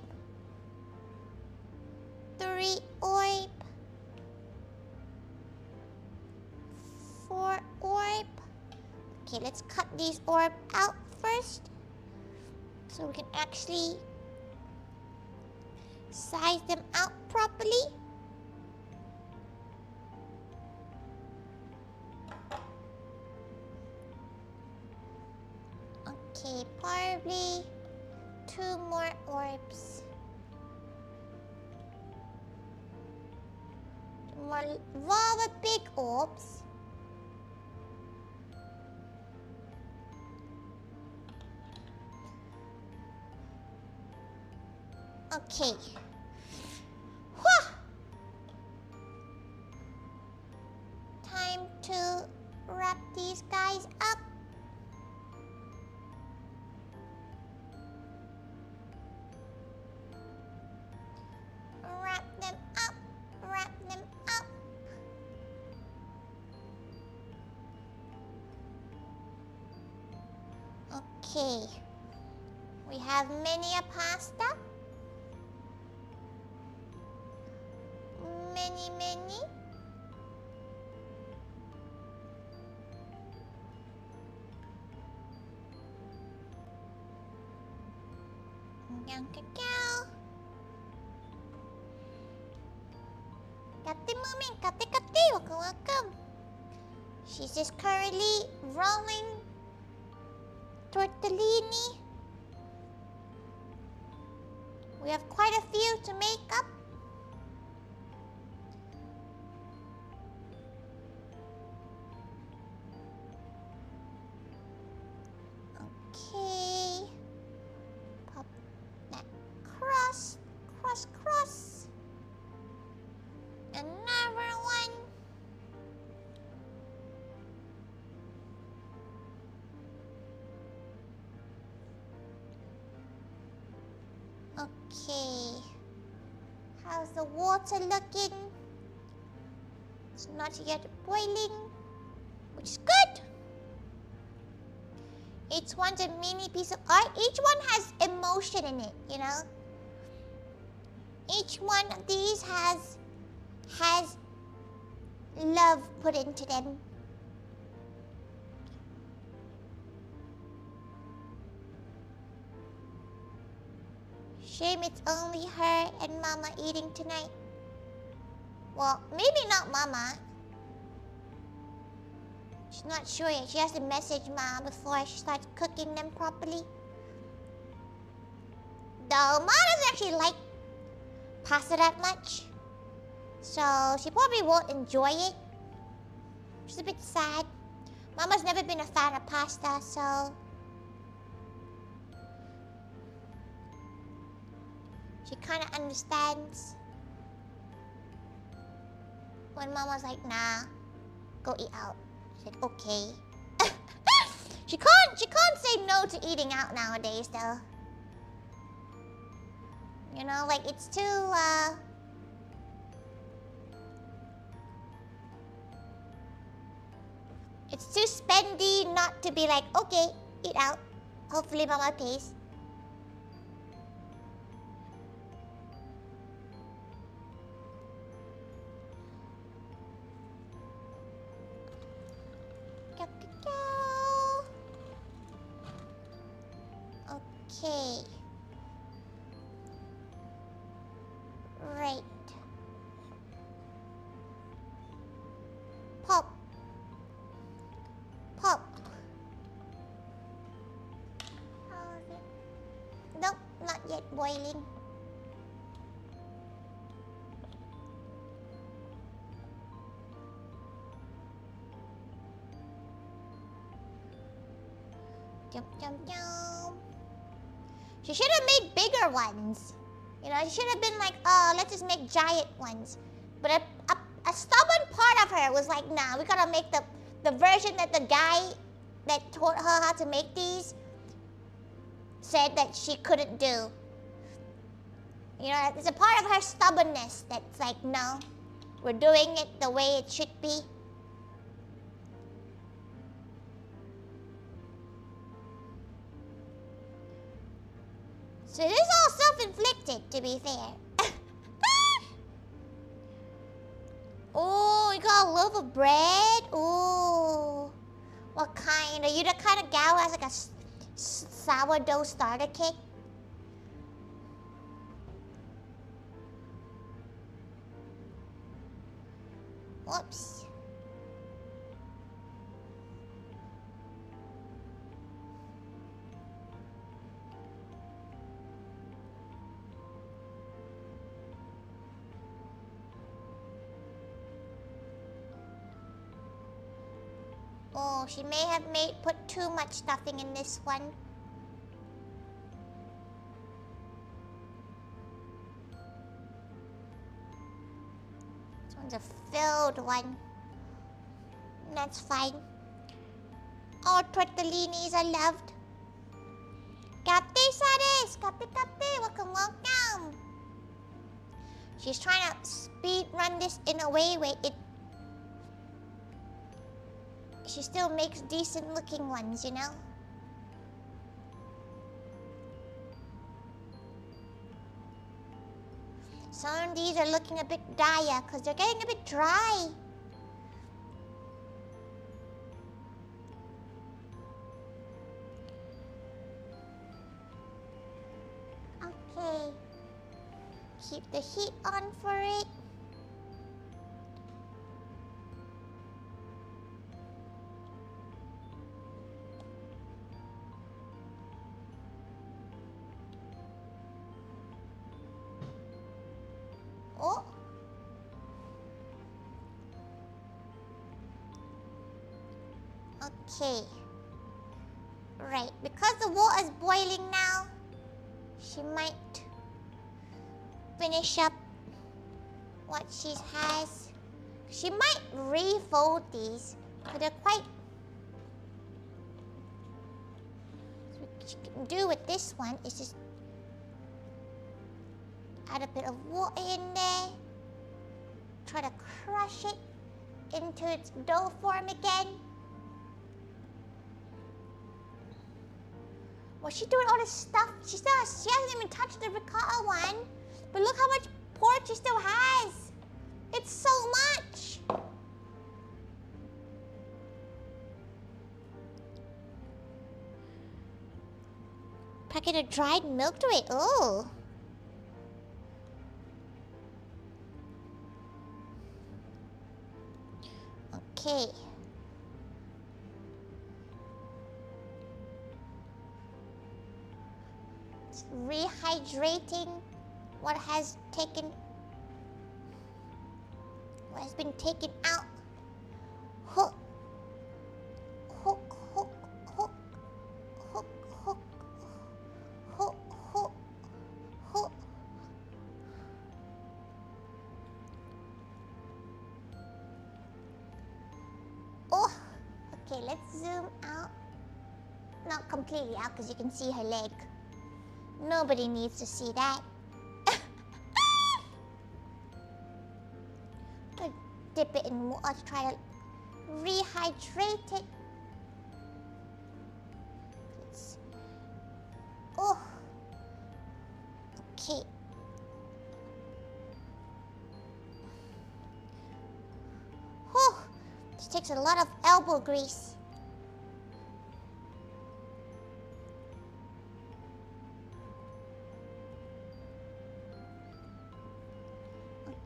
3 orb. 4 orb. Okay, let's cut these orb out first, so we can actually size them out properly. Okay, probably 2 more orbs. More with big orbs. Okay. Whew. Time to wrap these guys up. Wrap them up. Wrap them up. Okay. We have many a pasta. Many. Young cacao. Kate moving, kate, welcome. She's just currently rolling tortellini. We have quite a few to make up. Okay. Pop that cross. Another one. Okay. How's the water looking? It's not yet boiling, which is good. Each one's a mini piece of art. Each one has emotion in it, you know? Each one of these has love put into them. Shame it's only her and Mama eating tonight. Well, maybe not Mama. She's not sure yet. She has to message Mom before she starts cooking them properly. Though Mom doesn't actually like pasta that much, so she probably won't enjoy it. She's a bit sad. Mama's never been a fan of pasta, so she kind of understands when Mama's like, nah, go eat out. She said, okay. She can't say no to eating out nowadays, though. You know, like it's too spendy not to be like, okay, eat out. Hopefully Mama pays. Okay. Right. Pop. How is it? Nope, not yet boiling. Jump. She should have made bigger ones. You know, she should have been like, oh, let's just make giant ones. But a stubborn part of her was like, nah, we gotta make the version that the guy that taught her how to make these said that she couldn't do. You know, it's a part of her stubbornness that's like, no, we're doing it the way it should be. So it is all self-inflicted, to be fair. Oh, you got a loaf of bread? Oh, what kind? Are you the kind of gal who has like a sourdough starter cake? Whoops. Oh, she may have put too much stuffing in this one. This one's a filled one. That's fine. Oh, tortellinis are loved. Kapte Saris! Kapte, welcome, welcome. She's trying to speed run this in a way where she still makes decent looking ones, you know? Some of these are looking a bit dire because they're getting a bit dry. Okay. Keep the heat on for it. Oh. Okay. Right, because the water is boiling now, she might finish up what she has. She might refold these, but they're quite... So what she can do with this one is just add a bit of water in there. Try to crush it into its dough form again. Well, she's doing all this stuff. She hasn't even touched the ricotta one. But look how much pork she still has. It's so much. Packet of dried milk to it. Oh. Okay. It's rehydrating what has been taken out. Hook, hook, hook, hook, hook, hook, hook, hook, hook. Oh, okay, let's zoom out. Not completely out because you can see her leg. Nobody needs to see that. Dip it in water to try to rehydrate it. Oh. Okay. Whew. This takes a lot of elbow grease.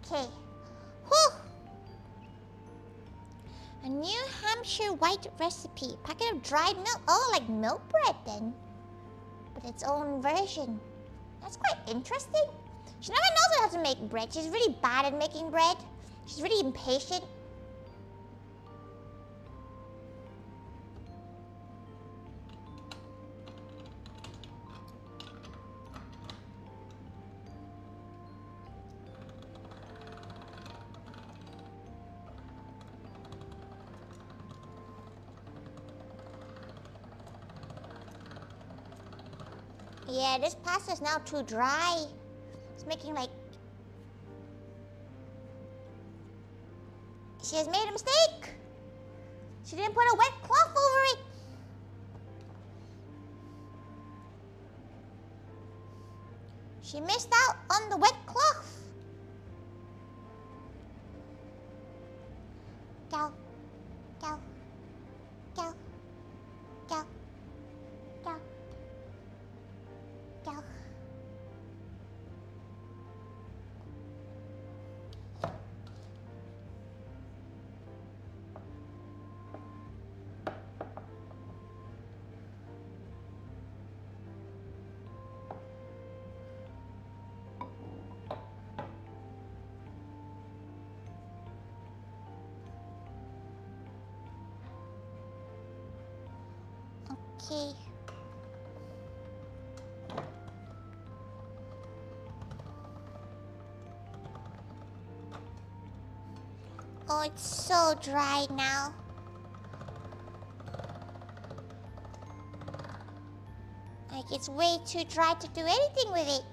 Okay. Whew. A New Hampshire white recipe. Packet of dried milk. Oh, like milk bread then. With its own version. That's quite interesting. She never knows how to make bread. She's really bad at making bread. She's really impatient. Yeah, this pasta is now too dry. It's making like... She has made a mistake. She didn't put a wet cloth over it. She missed out on the wet cloth. Go, go, go, go, go. Go. Okay. Oh, it's so dry now. Like, it's way too dry to do anything with it.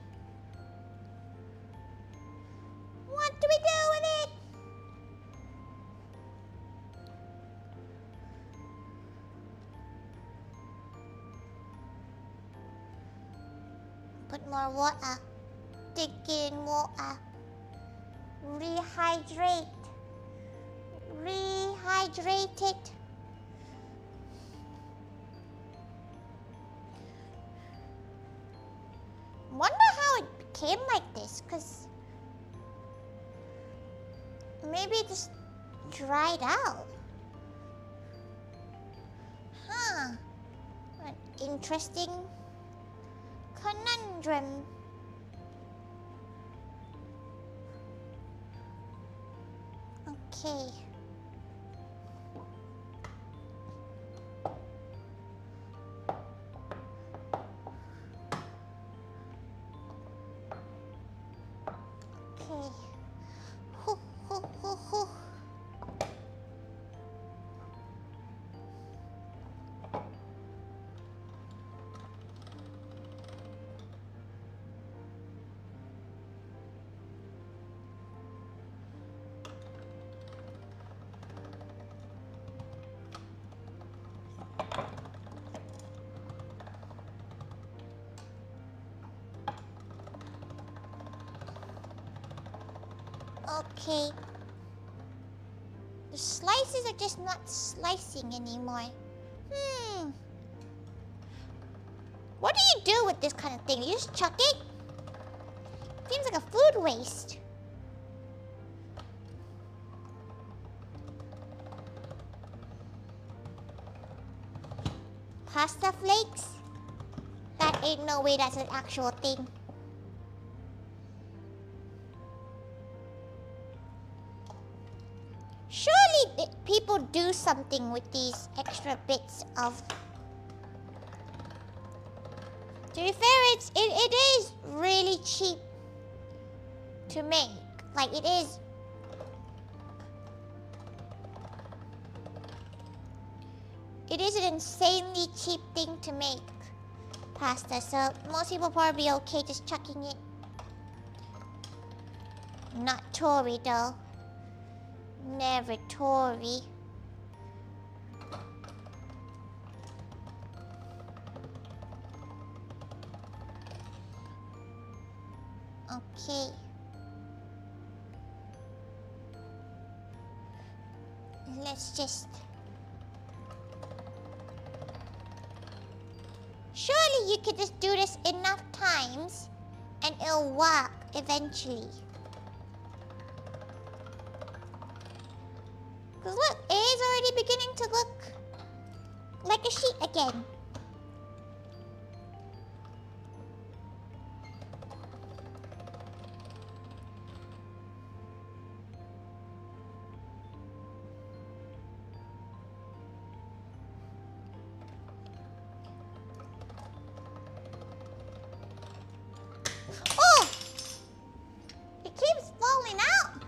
What do we do with it? Put more water. Dig in water. Rehydrate. Rehydrate it. Wonder how it became like this, cause maybe it just dried out. Huh. An interesting conundrum. Okay. Okay. Hoo, hoo, hoo, hoo. Okay. The slices are just not slicing anymore. What do you do with this kind of thing? You just chuck it? Seems like a food waste. Pasta flakes? That ain't no way that's an actual thing. Surely people do something with these extra bits of... To be fair, it is really cheap to make. Like, it is... It is an insanely cheap thing to make pasta, so most people probably be okay just chucking it. Not Tori though. Never Tori. Okay. Let's just... Surely you could just do this enough times and it'll work eventually. Because look, it is already beginning to look like a sheet again. Oh! It keeps falling out.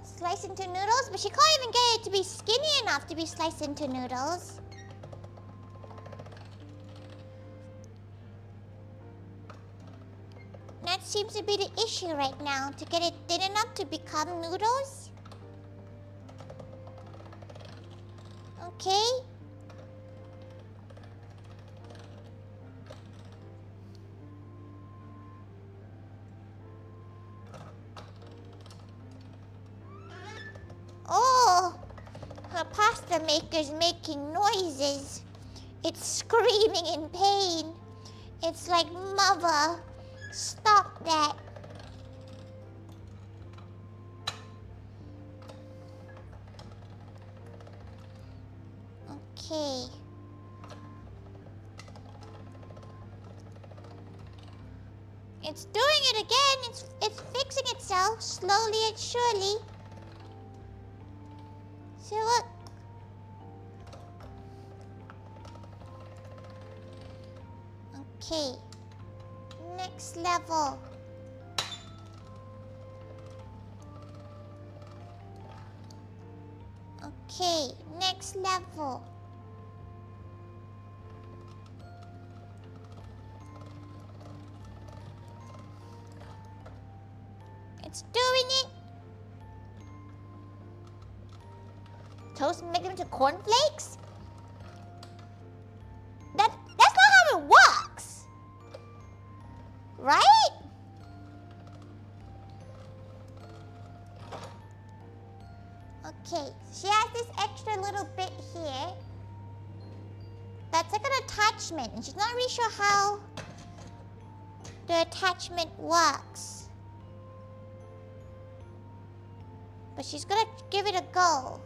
Slice into noodles, but she can't even get it to be skinny enough to be sliced into noodles. That seems to be the issue right now, to get it thin enough to become noodles. Okay. Oh, her pasta maker's making noises. It's screaming in pain. It's like, mother, stop that. Okay. It's doing it again. It's fixing itself slowly and surely. See, look. Okay. Next level. Okay, next level. It's doing it. Toast and make them into cornflakes? That's not how it works. Right? Okay, she has this extra little bit here. That's like an attachment, and she's not really sure how the attachment works. But she's gonna give it a go.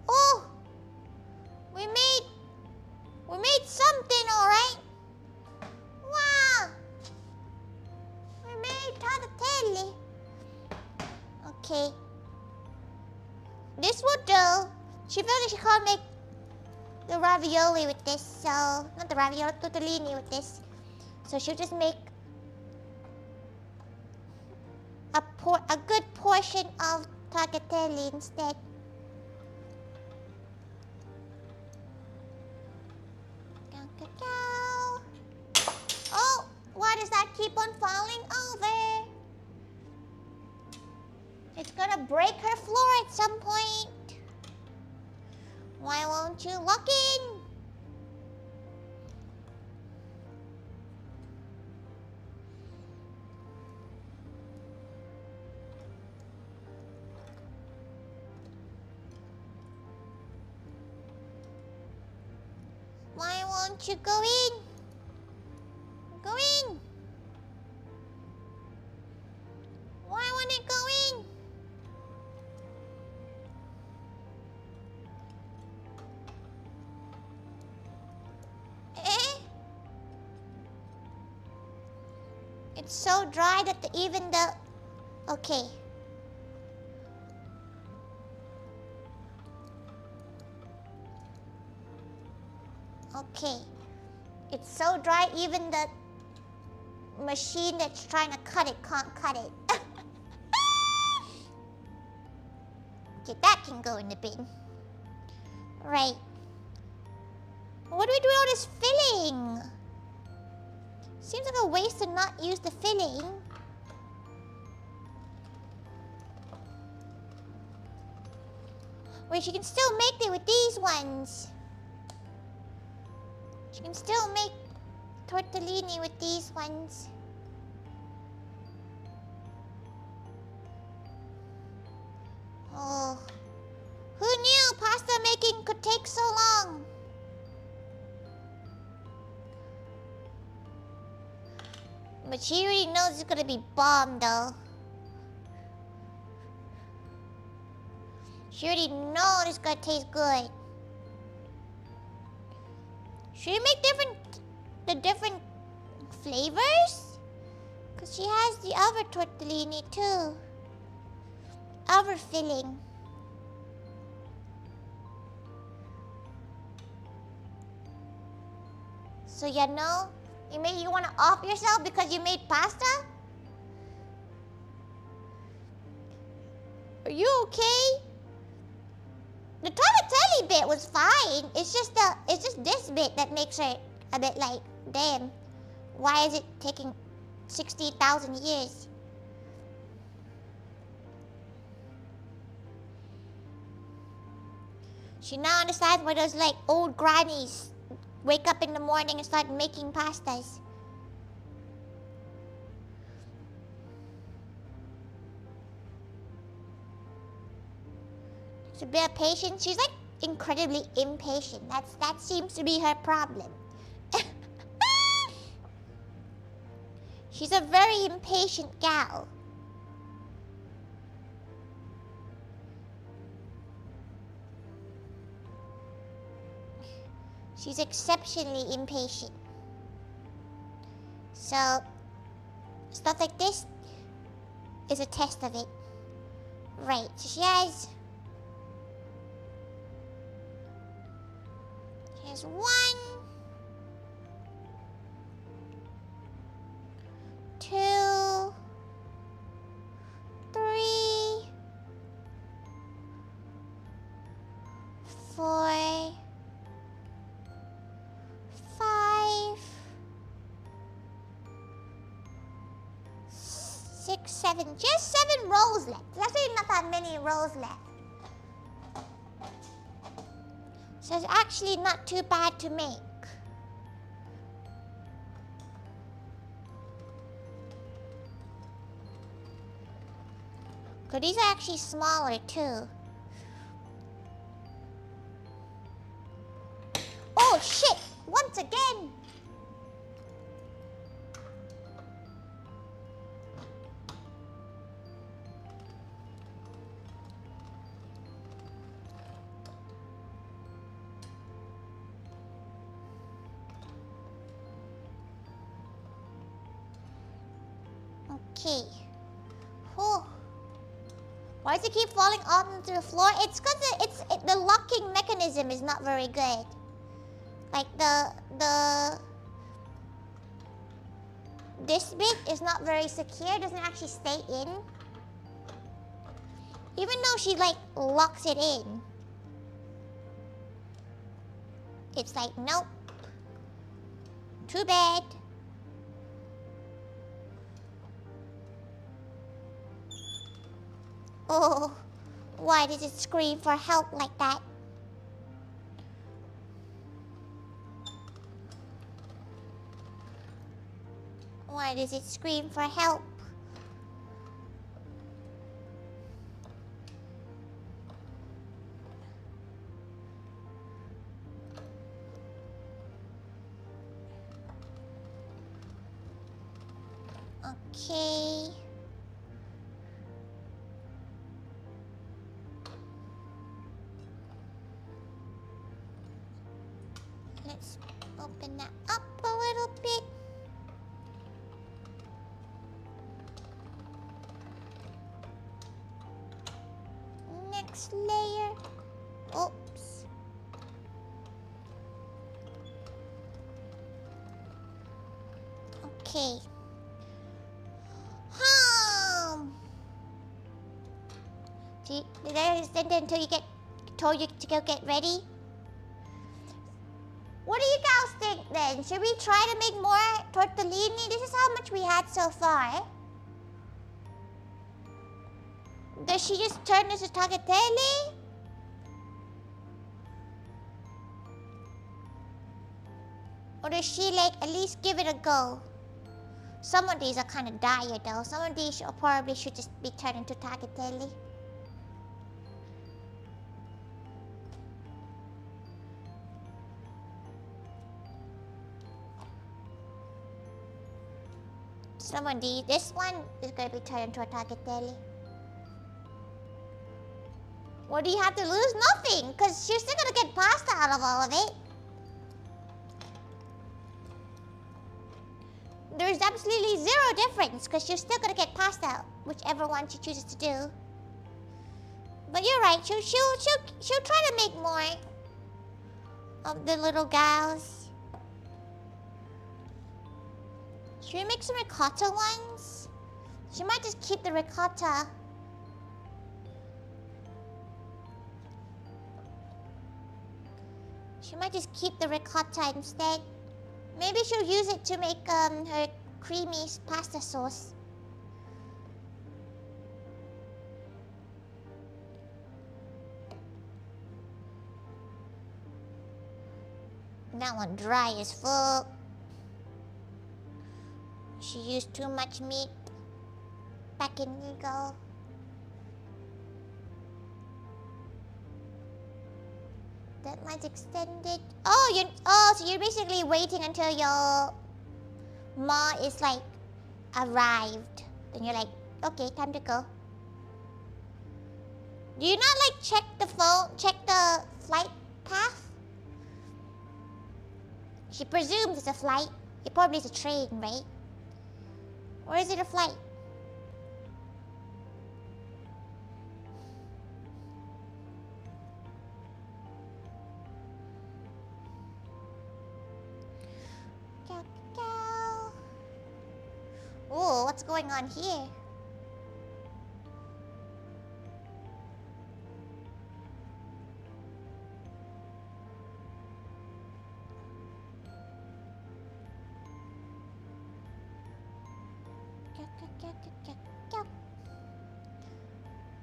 Oh! We made something, alright? Wow! We made tortellini. Okay. This will do. She felt like she can't make the ravioli with this, so... Not the ravioli, tortellini with this. So she'll just make a good portion of tagliatelle instead. Oh! Why does that keep on falling over? It's gonna break her floor at some point. Why won't you lock in? Why won't you go in? Go in. Why won't it go in? It's so dry that even the... Okay. Okay. It's so dry even the machine that's trying to cut it can't cut it. Okay, that can go in the bin. Right. What do we do with all this filling? Seems like a waste to not use the filling. Wait, she can still make it with these ones. She can still make tortellini with these ones. Oh. Who knew pasta making could take so long? But she already knows it's gonna be bomb though. She already knows it's gonna taste good. Should we make the different flavors? Cause she has the other tortellini too. Other filling. So you know, you wanna off yourself because you made pasta? Are you okay? The tagliatelle bit was fine. It's just this bit that makes her a bit like, damn, why is it taking 60,000 years? She now understands why those like old grannies wake up in the morning and start making pastas. She's a bit of patience. She's like incredibly impatient. That seems to be her problem. She's a very impatient gal. She's exceptionally impatient. So, stuff like this is a test of it. Right, so she has 1, 2, 3, 4, 5, 6, 7. Just 7 rows left. There's actually not that many rows left. So it's actually not too bad to make. Cause these are actually smaller too. Oh shit! Once again! Okay. Oh. Why does it keep falling onto the floor? It's because the locking mechanism is not very good. Like this bit is not very secure. Doesn't actually stay in. Even though she like locks it in, it's like nope. Too bad. Oh, why does it scream for help like that? Why does it scream for help? Okay. Let's open that up a little bit. Next layer. Oops. Okay. Did I extend it until you told you to go get ready? What do you guys think then? Should we try to make more tortellini? This is how much we had so far. Does she just turn this to tagliatelle? Or does she like at least give it a go? Some of these are kind of dire though. Some of these probably should just be turned into tagliatelle. Some of these, this one is going to be turned into a tagliatelle. What do you have to lose? Nothing, because you're still going to get pasta out of all of it. There's absolutely zero difference, because you're still going to get pasta, whichever one she chooses to do. But you're right, she'll try to make more of the little gals. Should we make some ricotta ones? She might just keep the ricotta. She might just keep the ricotta instead. Maybe she'll use it to make her creamy pasta sauce. That one dry as fuck. She used too much meat. Back in you go. That line's extended. Oh, so you're basically waiting until your ma is like arrived. Then you're like, okay, time to go. Do you not like check the phone, check the flight path? She presumes it's a flight. It probably is a train, right? Or is it a flight? Oh, what's going on here?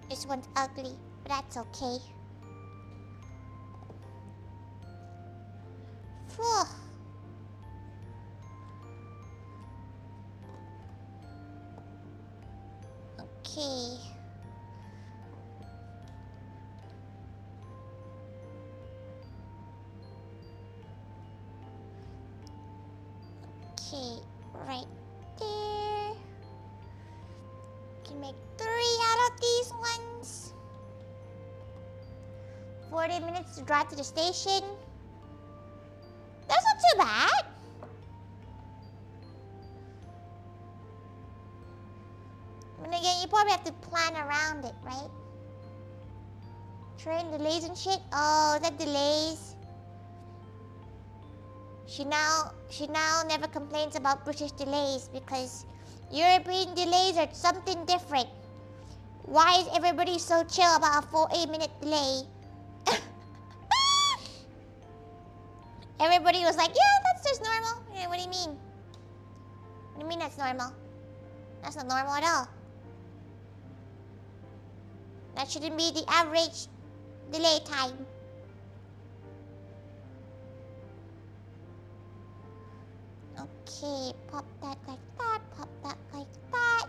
This one's ugly, but that's okay. Phew. Okay. Okay, right there. Can make 3 out of these ones. 40 minutes to drive to the station. That's not too bad. And again, you probably have to plan around it, right? Train delays and shit. Oh, is that delays? She now never complains about British delays because European delays are something different. Why is everybody so chill about a 48-minute delay? Everybody was like, yeah, that's just normal. Yeah, what do you mean? What do you mean that's normal? That's not normal at all. That shouldn't be the average delay time. Okay, pop that like that, pop that like that.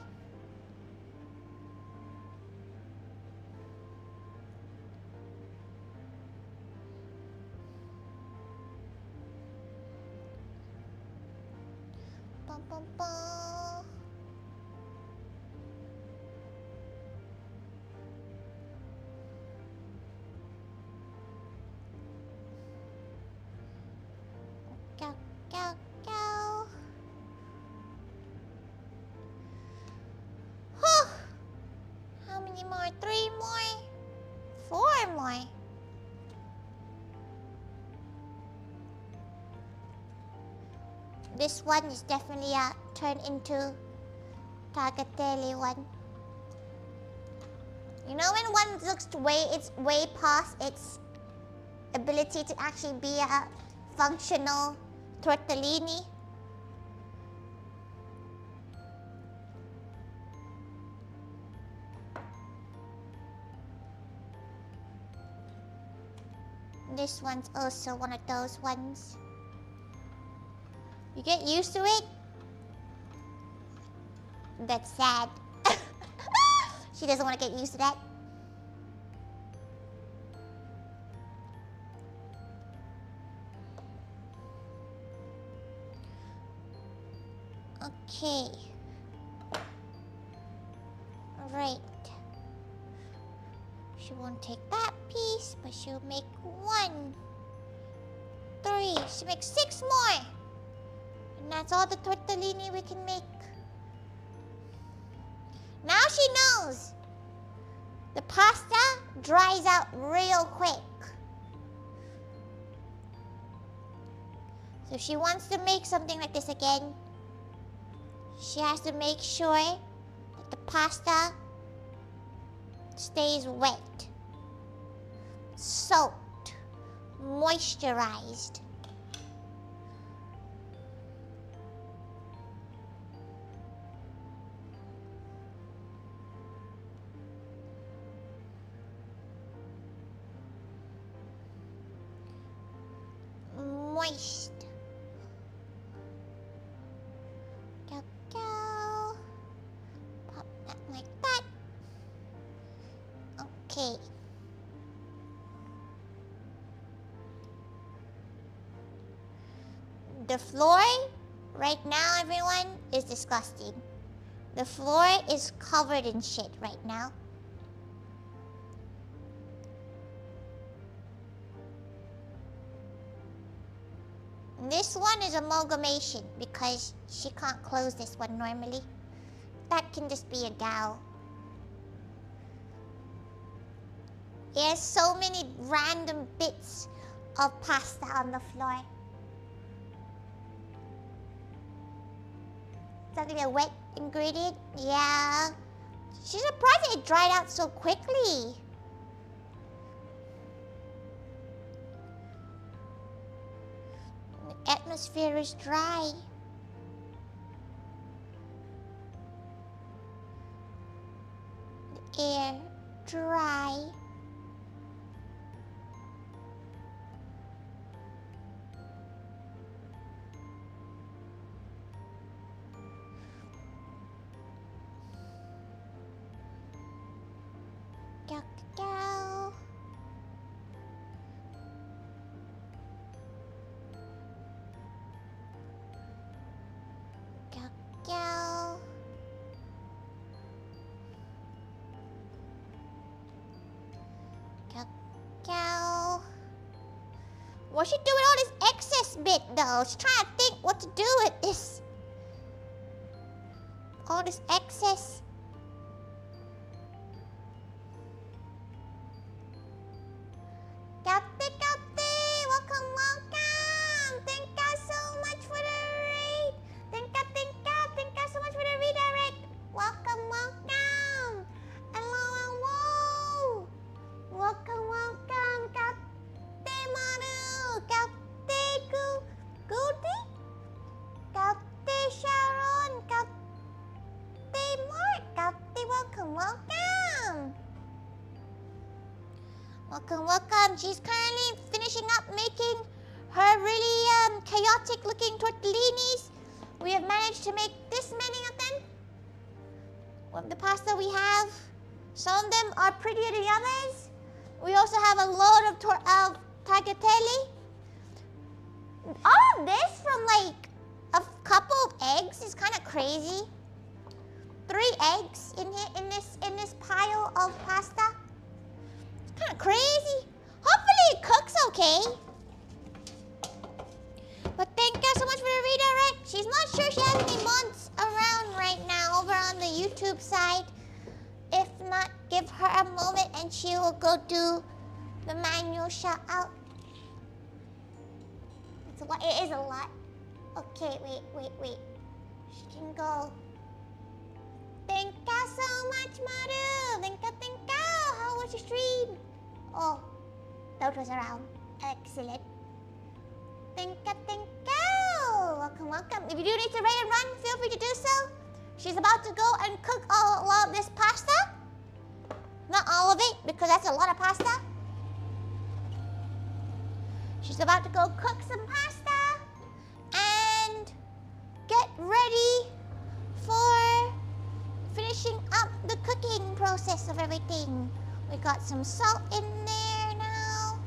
Bum, bum, bum. Go, go, go. Whew. How many more? 3 more? 4 more? This one is definitely a turn into Tortellini one. You know when one looks it's way past its ability to actually be a functional tortellini? This one's also one of those ones. You get used to it? That's sad. She doesn't want to get used to that. Okay. Right. She won't take that piece, but she'll make 1, 3. She makes 6 more. And that's all the tortellini we can make. Now she knows the pasta dries out real quick. So if she wants to make something like this again, she has to make sure that the pasta stays wet, soaked, moisturized. Moist. Go, go. Pop that like that. Okay. The floor right now, everyone, is disgusting. The floor is covered in shit right now. This one is amalgamation because she can't close this one normally. That can just be a gal. There's so many random bits of pasta on the floor. It's actually a wet ingredient. Yeah. She's surprised it dried out so quickly. The atmosphere is dry. The air dry. Go. Go. Go. What's she doing with all this excess bit though? She's trying to think what to do with this. All this excess. Welcome. Thank you so much for the raid. Thank you so much for the redirect. Welcome. Hello. Welcome. Katte Maru. Katte Goody. Katte Sharon. Katte Mark. Katte welcome. She's currently finishing up making her really chaotic looking tortellinis. We have managed to make this many of them. With the pasta we have, some of them are prettier than others. We also have a load of tagliatelle. All of this from like a couple of eggs is kind of crazy. 3 eggs in here in this pile of pasta. Kind of crazy. Hopefully it cooks okay. But thank you so much for the redirect. She's not sure she has any mods around right now over on the YouTube side. If not, give her a moment and she will go do the manual shout out. It is a lot. Okay, wait. She can go. Thank you so much, Maru. Thank you. How was your stream? Oh, that was around. Excellent. Thank you. Welcome. If you do need to raid and run, feel free to do so. She's about to go and cook all of this pasta. Not all of it, because that's a lot of pasta. She's about to go cook some pasta and get ready for finishing up the cooking process of everything. We got some salt in there now.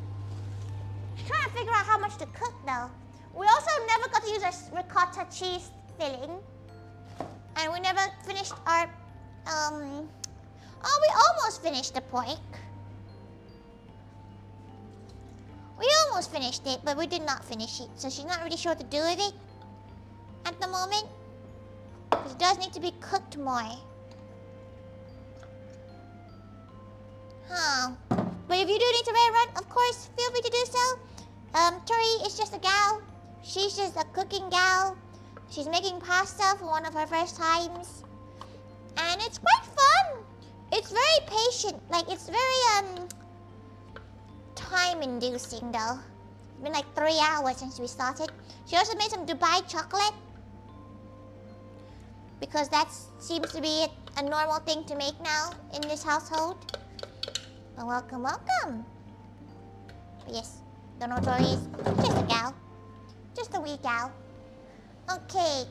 Just trying to figure out how much to cook though. We also never got to use our ricotta cheese filling. And we never finished our, we almost finished the pork. We almost finished it, but we did not finish it. So she's not really sure what to do with it at the moment. Because it does need to be cooked more. But if you do need to raid run, of course, feel free to do so. Tori is just a gal. She's just a cooking gal. She's making pasta for one of her first times. And it's quite fun. It's very patient. Like, it's very, time-inducing, though. It's been like 3 hours since we started. She also made some Dubai chocolate. Because that seems to be a normal thing to make now in this household. Well, welcome. Yes, don't know what Tori is. Just a gal. Just a wee gal. Okay.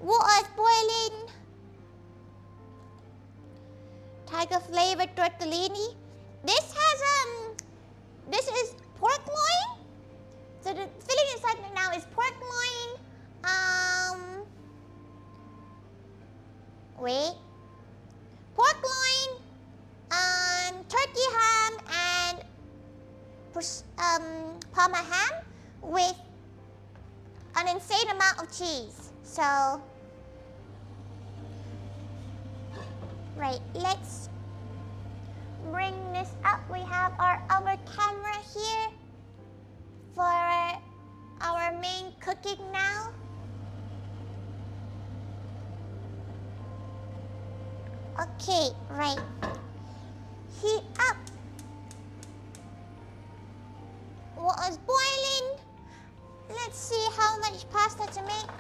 Water's boiling. Tiger flavored tortellini. This has, this is pork loin. So the filling inside right now is pork loin. Pork loin, turkey ham, and Parma ham with an insane amount of cheese. So, right, let's bring this up. We have our other camera here for our main cooking now. Okay, right. Heat up. Water's boiling. Let's see how much pasta to make.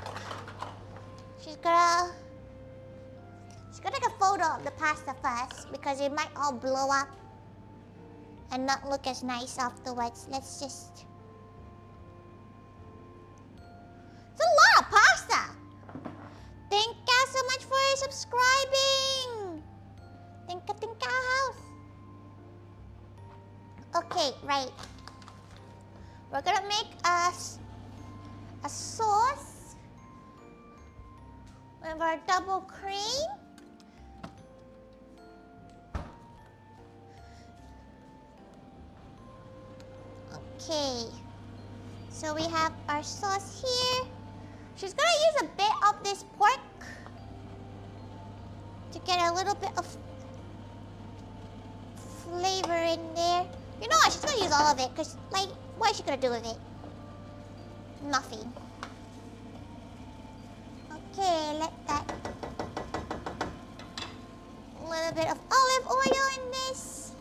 She's gonna take a photo of the pasta first because it might all blow up and not look as nice afterwards. Let's just... It's a lot of pasta! Thank you so much for subscribing! Thank you, house! Okay, right. We're gonna make a sauce with our double cream. Okay, so we have our sauce here. She's gonna use a bit of this pork to get a little bit of flavor in there. You know what, she's gonna use all of it because, like, what is she gonna do with it? Nothing. Okay, let that... A little bit of olive oil in this.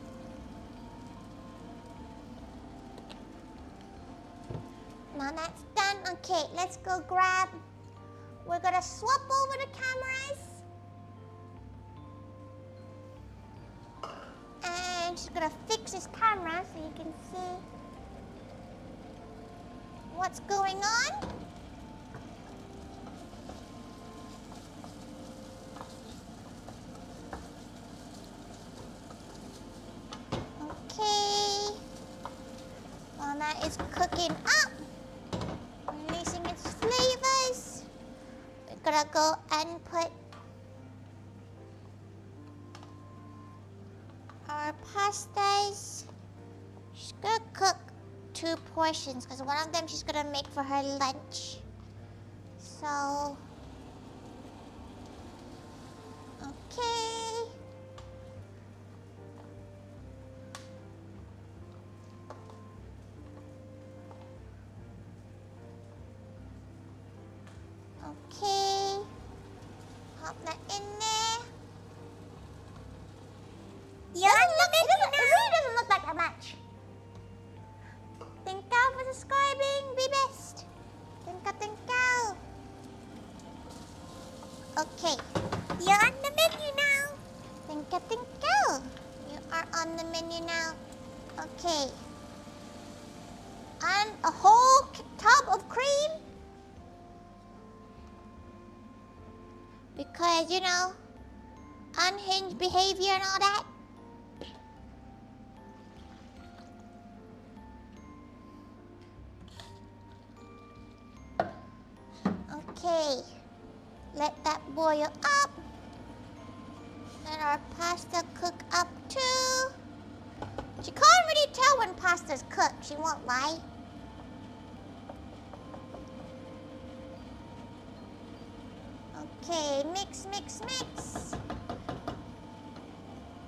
Now that's done. Okay, let's go grab... We're gonna swap over the cameras. And she's gonna fix this camera so you can see what's going on. Okay. While that is cooking up, releasing its flavors, we're gonna go and put our pastas. She's gonna cook 2 portions because one of them she's gonna make for her lunch. So, okay. Okay. Pop that in there. Yeah, it really doesn't look like that much. Thank you for subscribing, be best. Thank you. Okay, you're on the menu now. Thank you. You are on the menu now. Okay. And a whole tub of cream. Because, you know, unhinged behavior and all that. Okay, let that boil up. Let our pasta cook up too. She can't really tell when pasta's cooked, she won't lie. Okay, mix.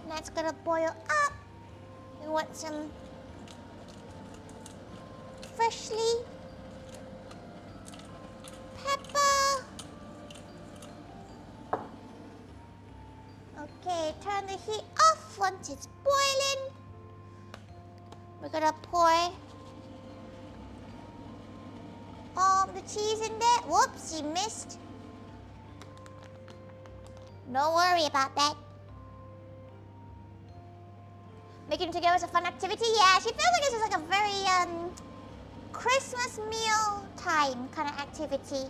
That's gonna boil up. We want some freshly pepper. Okay, turn the heat off once it's boiling. We're gonna pour all the cheese in there. Whoops, she missed. Don't worry about that. Making together is a fun activity. Yeah, she feels like this is like a very Christmas meal time kind of activity.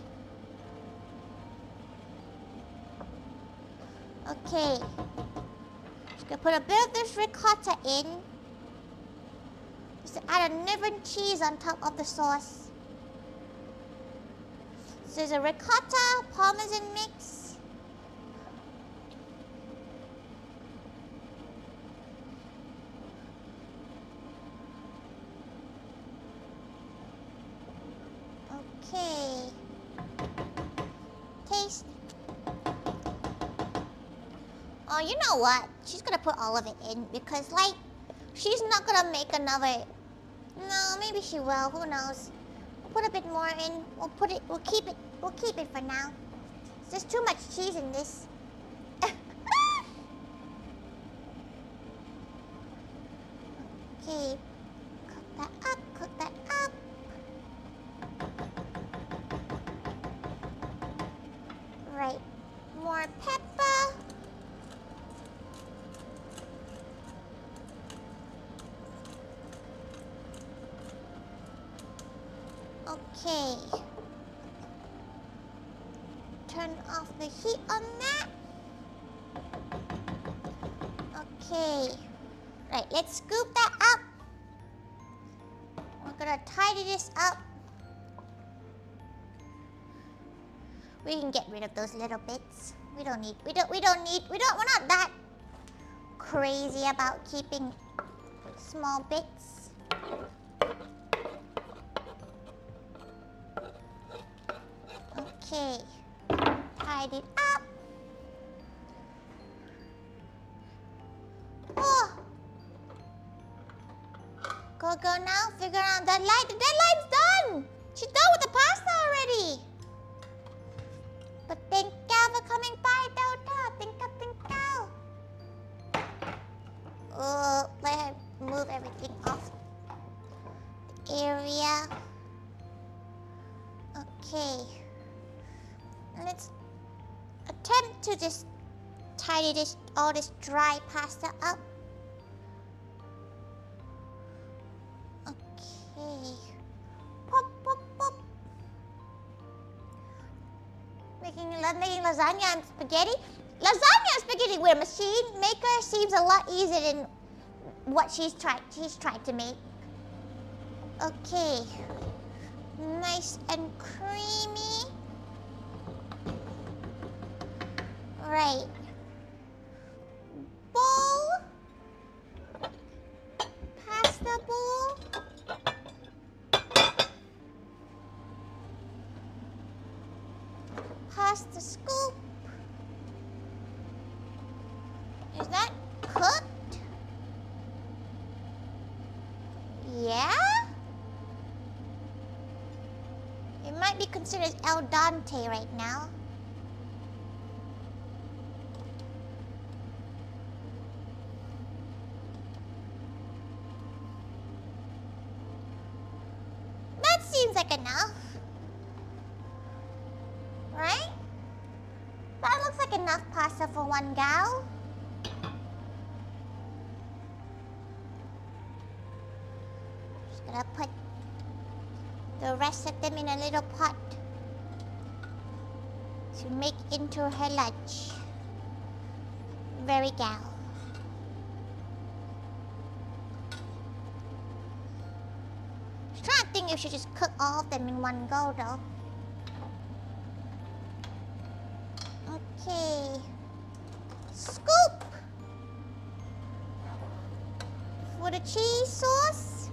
Okay. Just gonna put a bit of this ricotta in. Just to add a different cheese on top of the sauce. So there's a ricotta parmesan mix. Okay. Taste. Oh, you know what? She's gonna put all of it in because, like, she's not gonna make another. No, maybe she will. Who knows? We'll put a bit more in. We'll keep it. We'll keep it for now. There's too much cheese in this. Okay. Cook that up. Cook that up. Right. More pepper. Okay. Turn off the heat on that. Okay. Right, let's scoop that up. We're gonna tidy this up. We can get rid of those little bits. We're not that crazy about keeping small bits. Okay, tidy it up. Oh. Go now, figure out that light. The deadline's done. She's done with the pasta already. But thank you for coming by, Dota. Thank you. Let her move everything off the area. Okay. Let's attempt to just tidy all this dry pasta up. Okay. Pop, pop, pop. Making lasagna and spaghetti. Lasagna and spaghetti with a machine maker seems a lot easier than what she's tried to make. Okay. Nice and creamy. Right. Bowl. Pasta bowl. Pasta scoop. Is that cooked? Yeah? It might be considered al dente right now. That seems like enough. Right? That looks like enough pasta for one gal. Just gonna put the rest of them in a little pot to make into her lunch. Very gal. I'm trying to think if she just cook all of them in one go though. Okay. Scoop for the cheese sauce.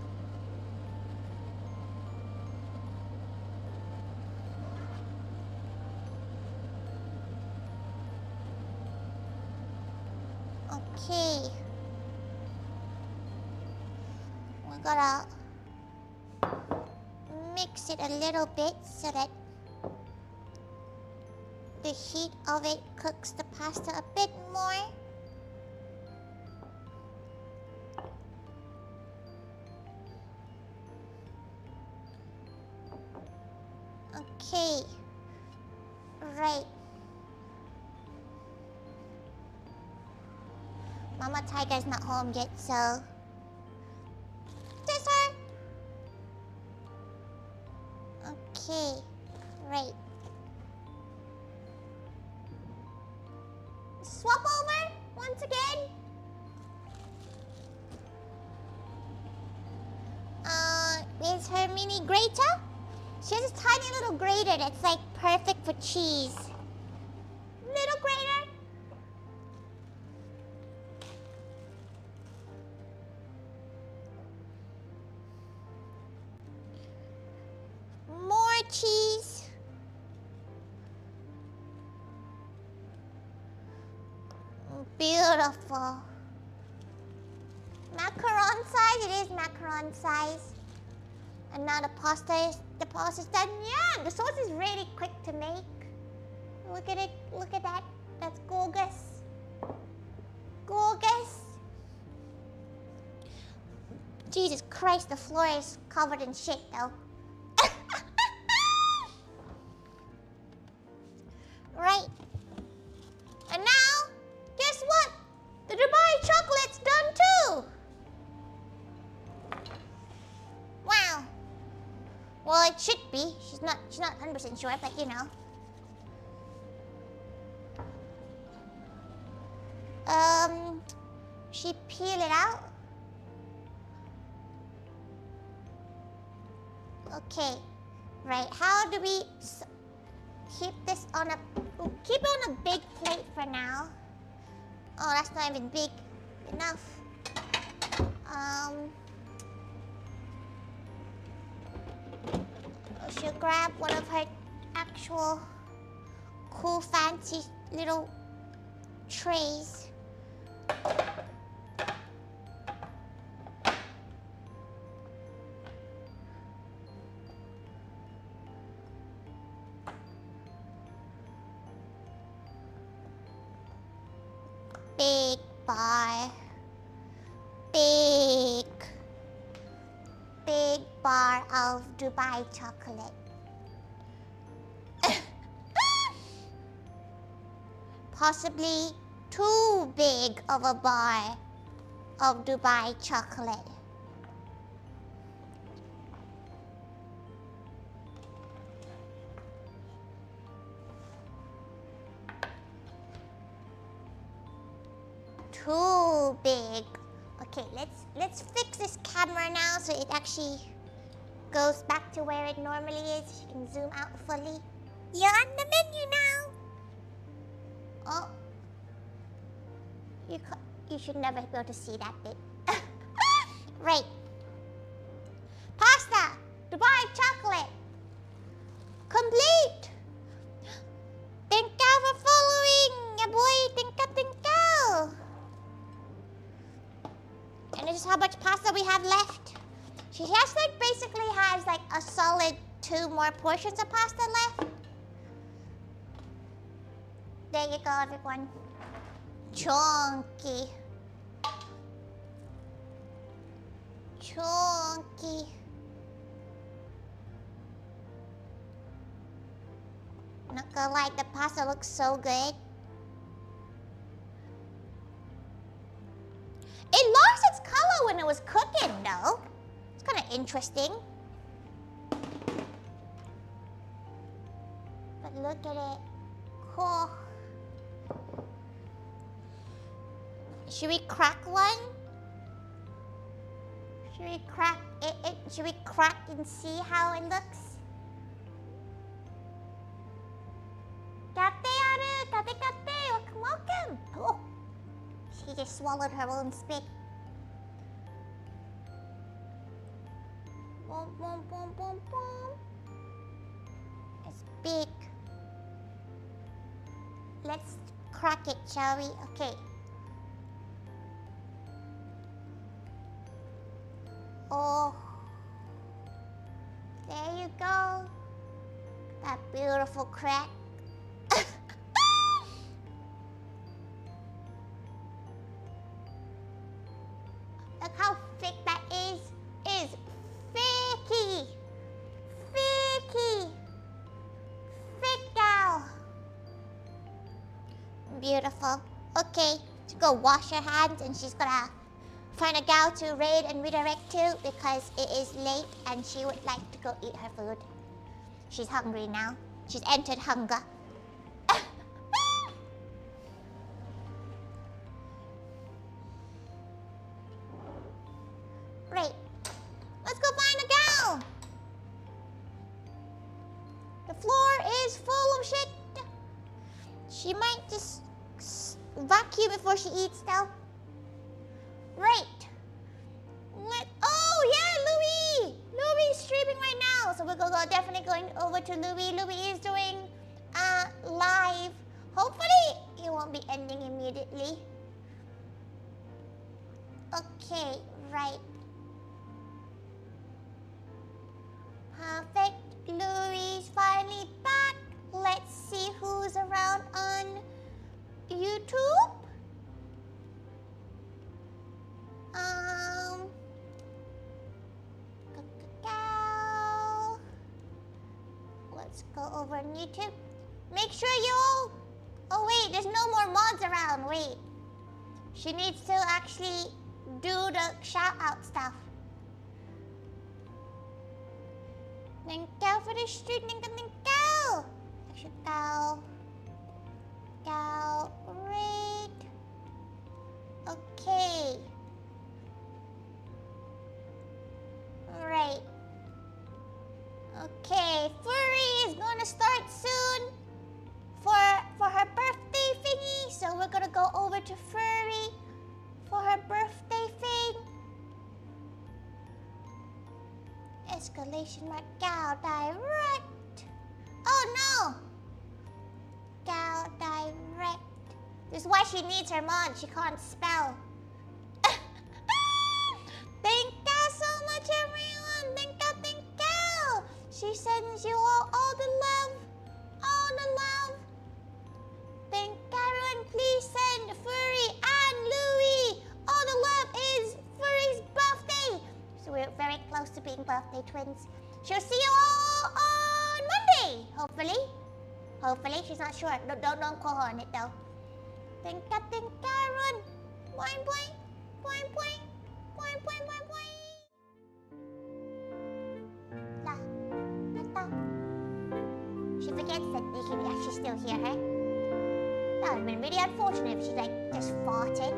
Okay. We're gonna mix it a little bit so that the heat of it cooks the pasta a bit more. Okay. Right. Mama Tiger's not home yet, so... There's her! Okay. Right. Swap over once again. Is her mini grater? She has a tiny little grater that's like perfect for cheese. Little grater. More cheese. Beautiful. Macaron size, it is macaron size. And now the pasta is done. Yeah, the sauce is really quick to make. Look at it, look at that. That's gorgeous. Gorgeous. Jesus Christ, the floor is covered in shit though. Right. And now, guess what? The Dubai chocolate's done too. Wow. Well, it should be. She's not 100% sure, but you know. She peel it out. Okay. Right. How do we keep this on a keep it on a big plate for now? Oh, that's not even big enough. She'll grab one of her actual cool fancy little trays. Big bar. Big bar of Dubai chocolate. Possibly too big of a bar of Dubai chocolate. Too big. Okay, let's fix this camera now so it actually goes back to where it normally is. You can zoom out fully. You're on the menu now. Oh. You should never be able to see that bit. Right. Pasta. Dubai chocolate. Complete. Thank you for following. Ya boy. Thank you. And this is how much pasta we have left. She just like basically has like a solid 2 more portions of pasta left. There you go, everyone. Chunky. Chunky. Not gonna lie, the pasta looks so good. It lost its color when it was cooking, though. It's kind of interesting. But look at it. Cool. Should we crack one? Should we crack it? Should we crack and see how it looks? Kate, welcome. Oh. She just swallowed her own spit. Boom, boom, boom, boom, boom. It's big. Let's crack it, shall we? Okay. Oh. There you go. That beautiful crack. Look how thick that is. Is thicky. Thicky. Thick gal. Beautiful. Okay, to go wash her hands and she's gonna find a gal to raid and redirect to because it is late and she would like to go eat her food. She's hungry now. She's entered hunger. Great. Let's go find a gal. The floor is full of shit. She might just vacuum before she eats though. Right. Oh yeah, Louis! Louis is streaming right now. So we're definitely going over to Louis. Louis is doing live. Hopefully it won't be ending immediately. Okay, right. Perfect. Louie's finally back. Let's see who's around on YouTube. Let's go over on YouTube. Make sure you all... Oh wait, there's no more mods around. Wait. She needs to actually do the shout out stuff. Thank you for the street. Thank you. Actually, cow, red. Okay. Right. Okay, Furry is gonna start soon for her birthday thingy. So we're gonna go over to Furry for her birthday thing. Escalation mark Gal direct. Oh no! Gal direct. This is why she needs her mod. She can't spell. Thank you so much, everyone. Thank you, thank you. She sends you all the love. All the love. Thank you, everyone. Please send Furry and Louie. All the love is Furry's birthday. So we're very close to being birthday twins. She'll see you all on Monday, hopefully. Hopefully, she's not sure. Don't call her on it though. Thank you, everyone. Boing, boing. Boing, boing. Boing, boing, boing, boing. La, la, la. She forgets that they can actually still hear her. That would have been really unfortunate if she just farted.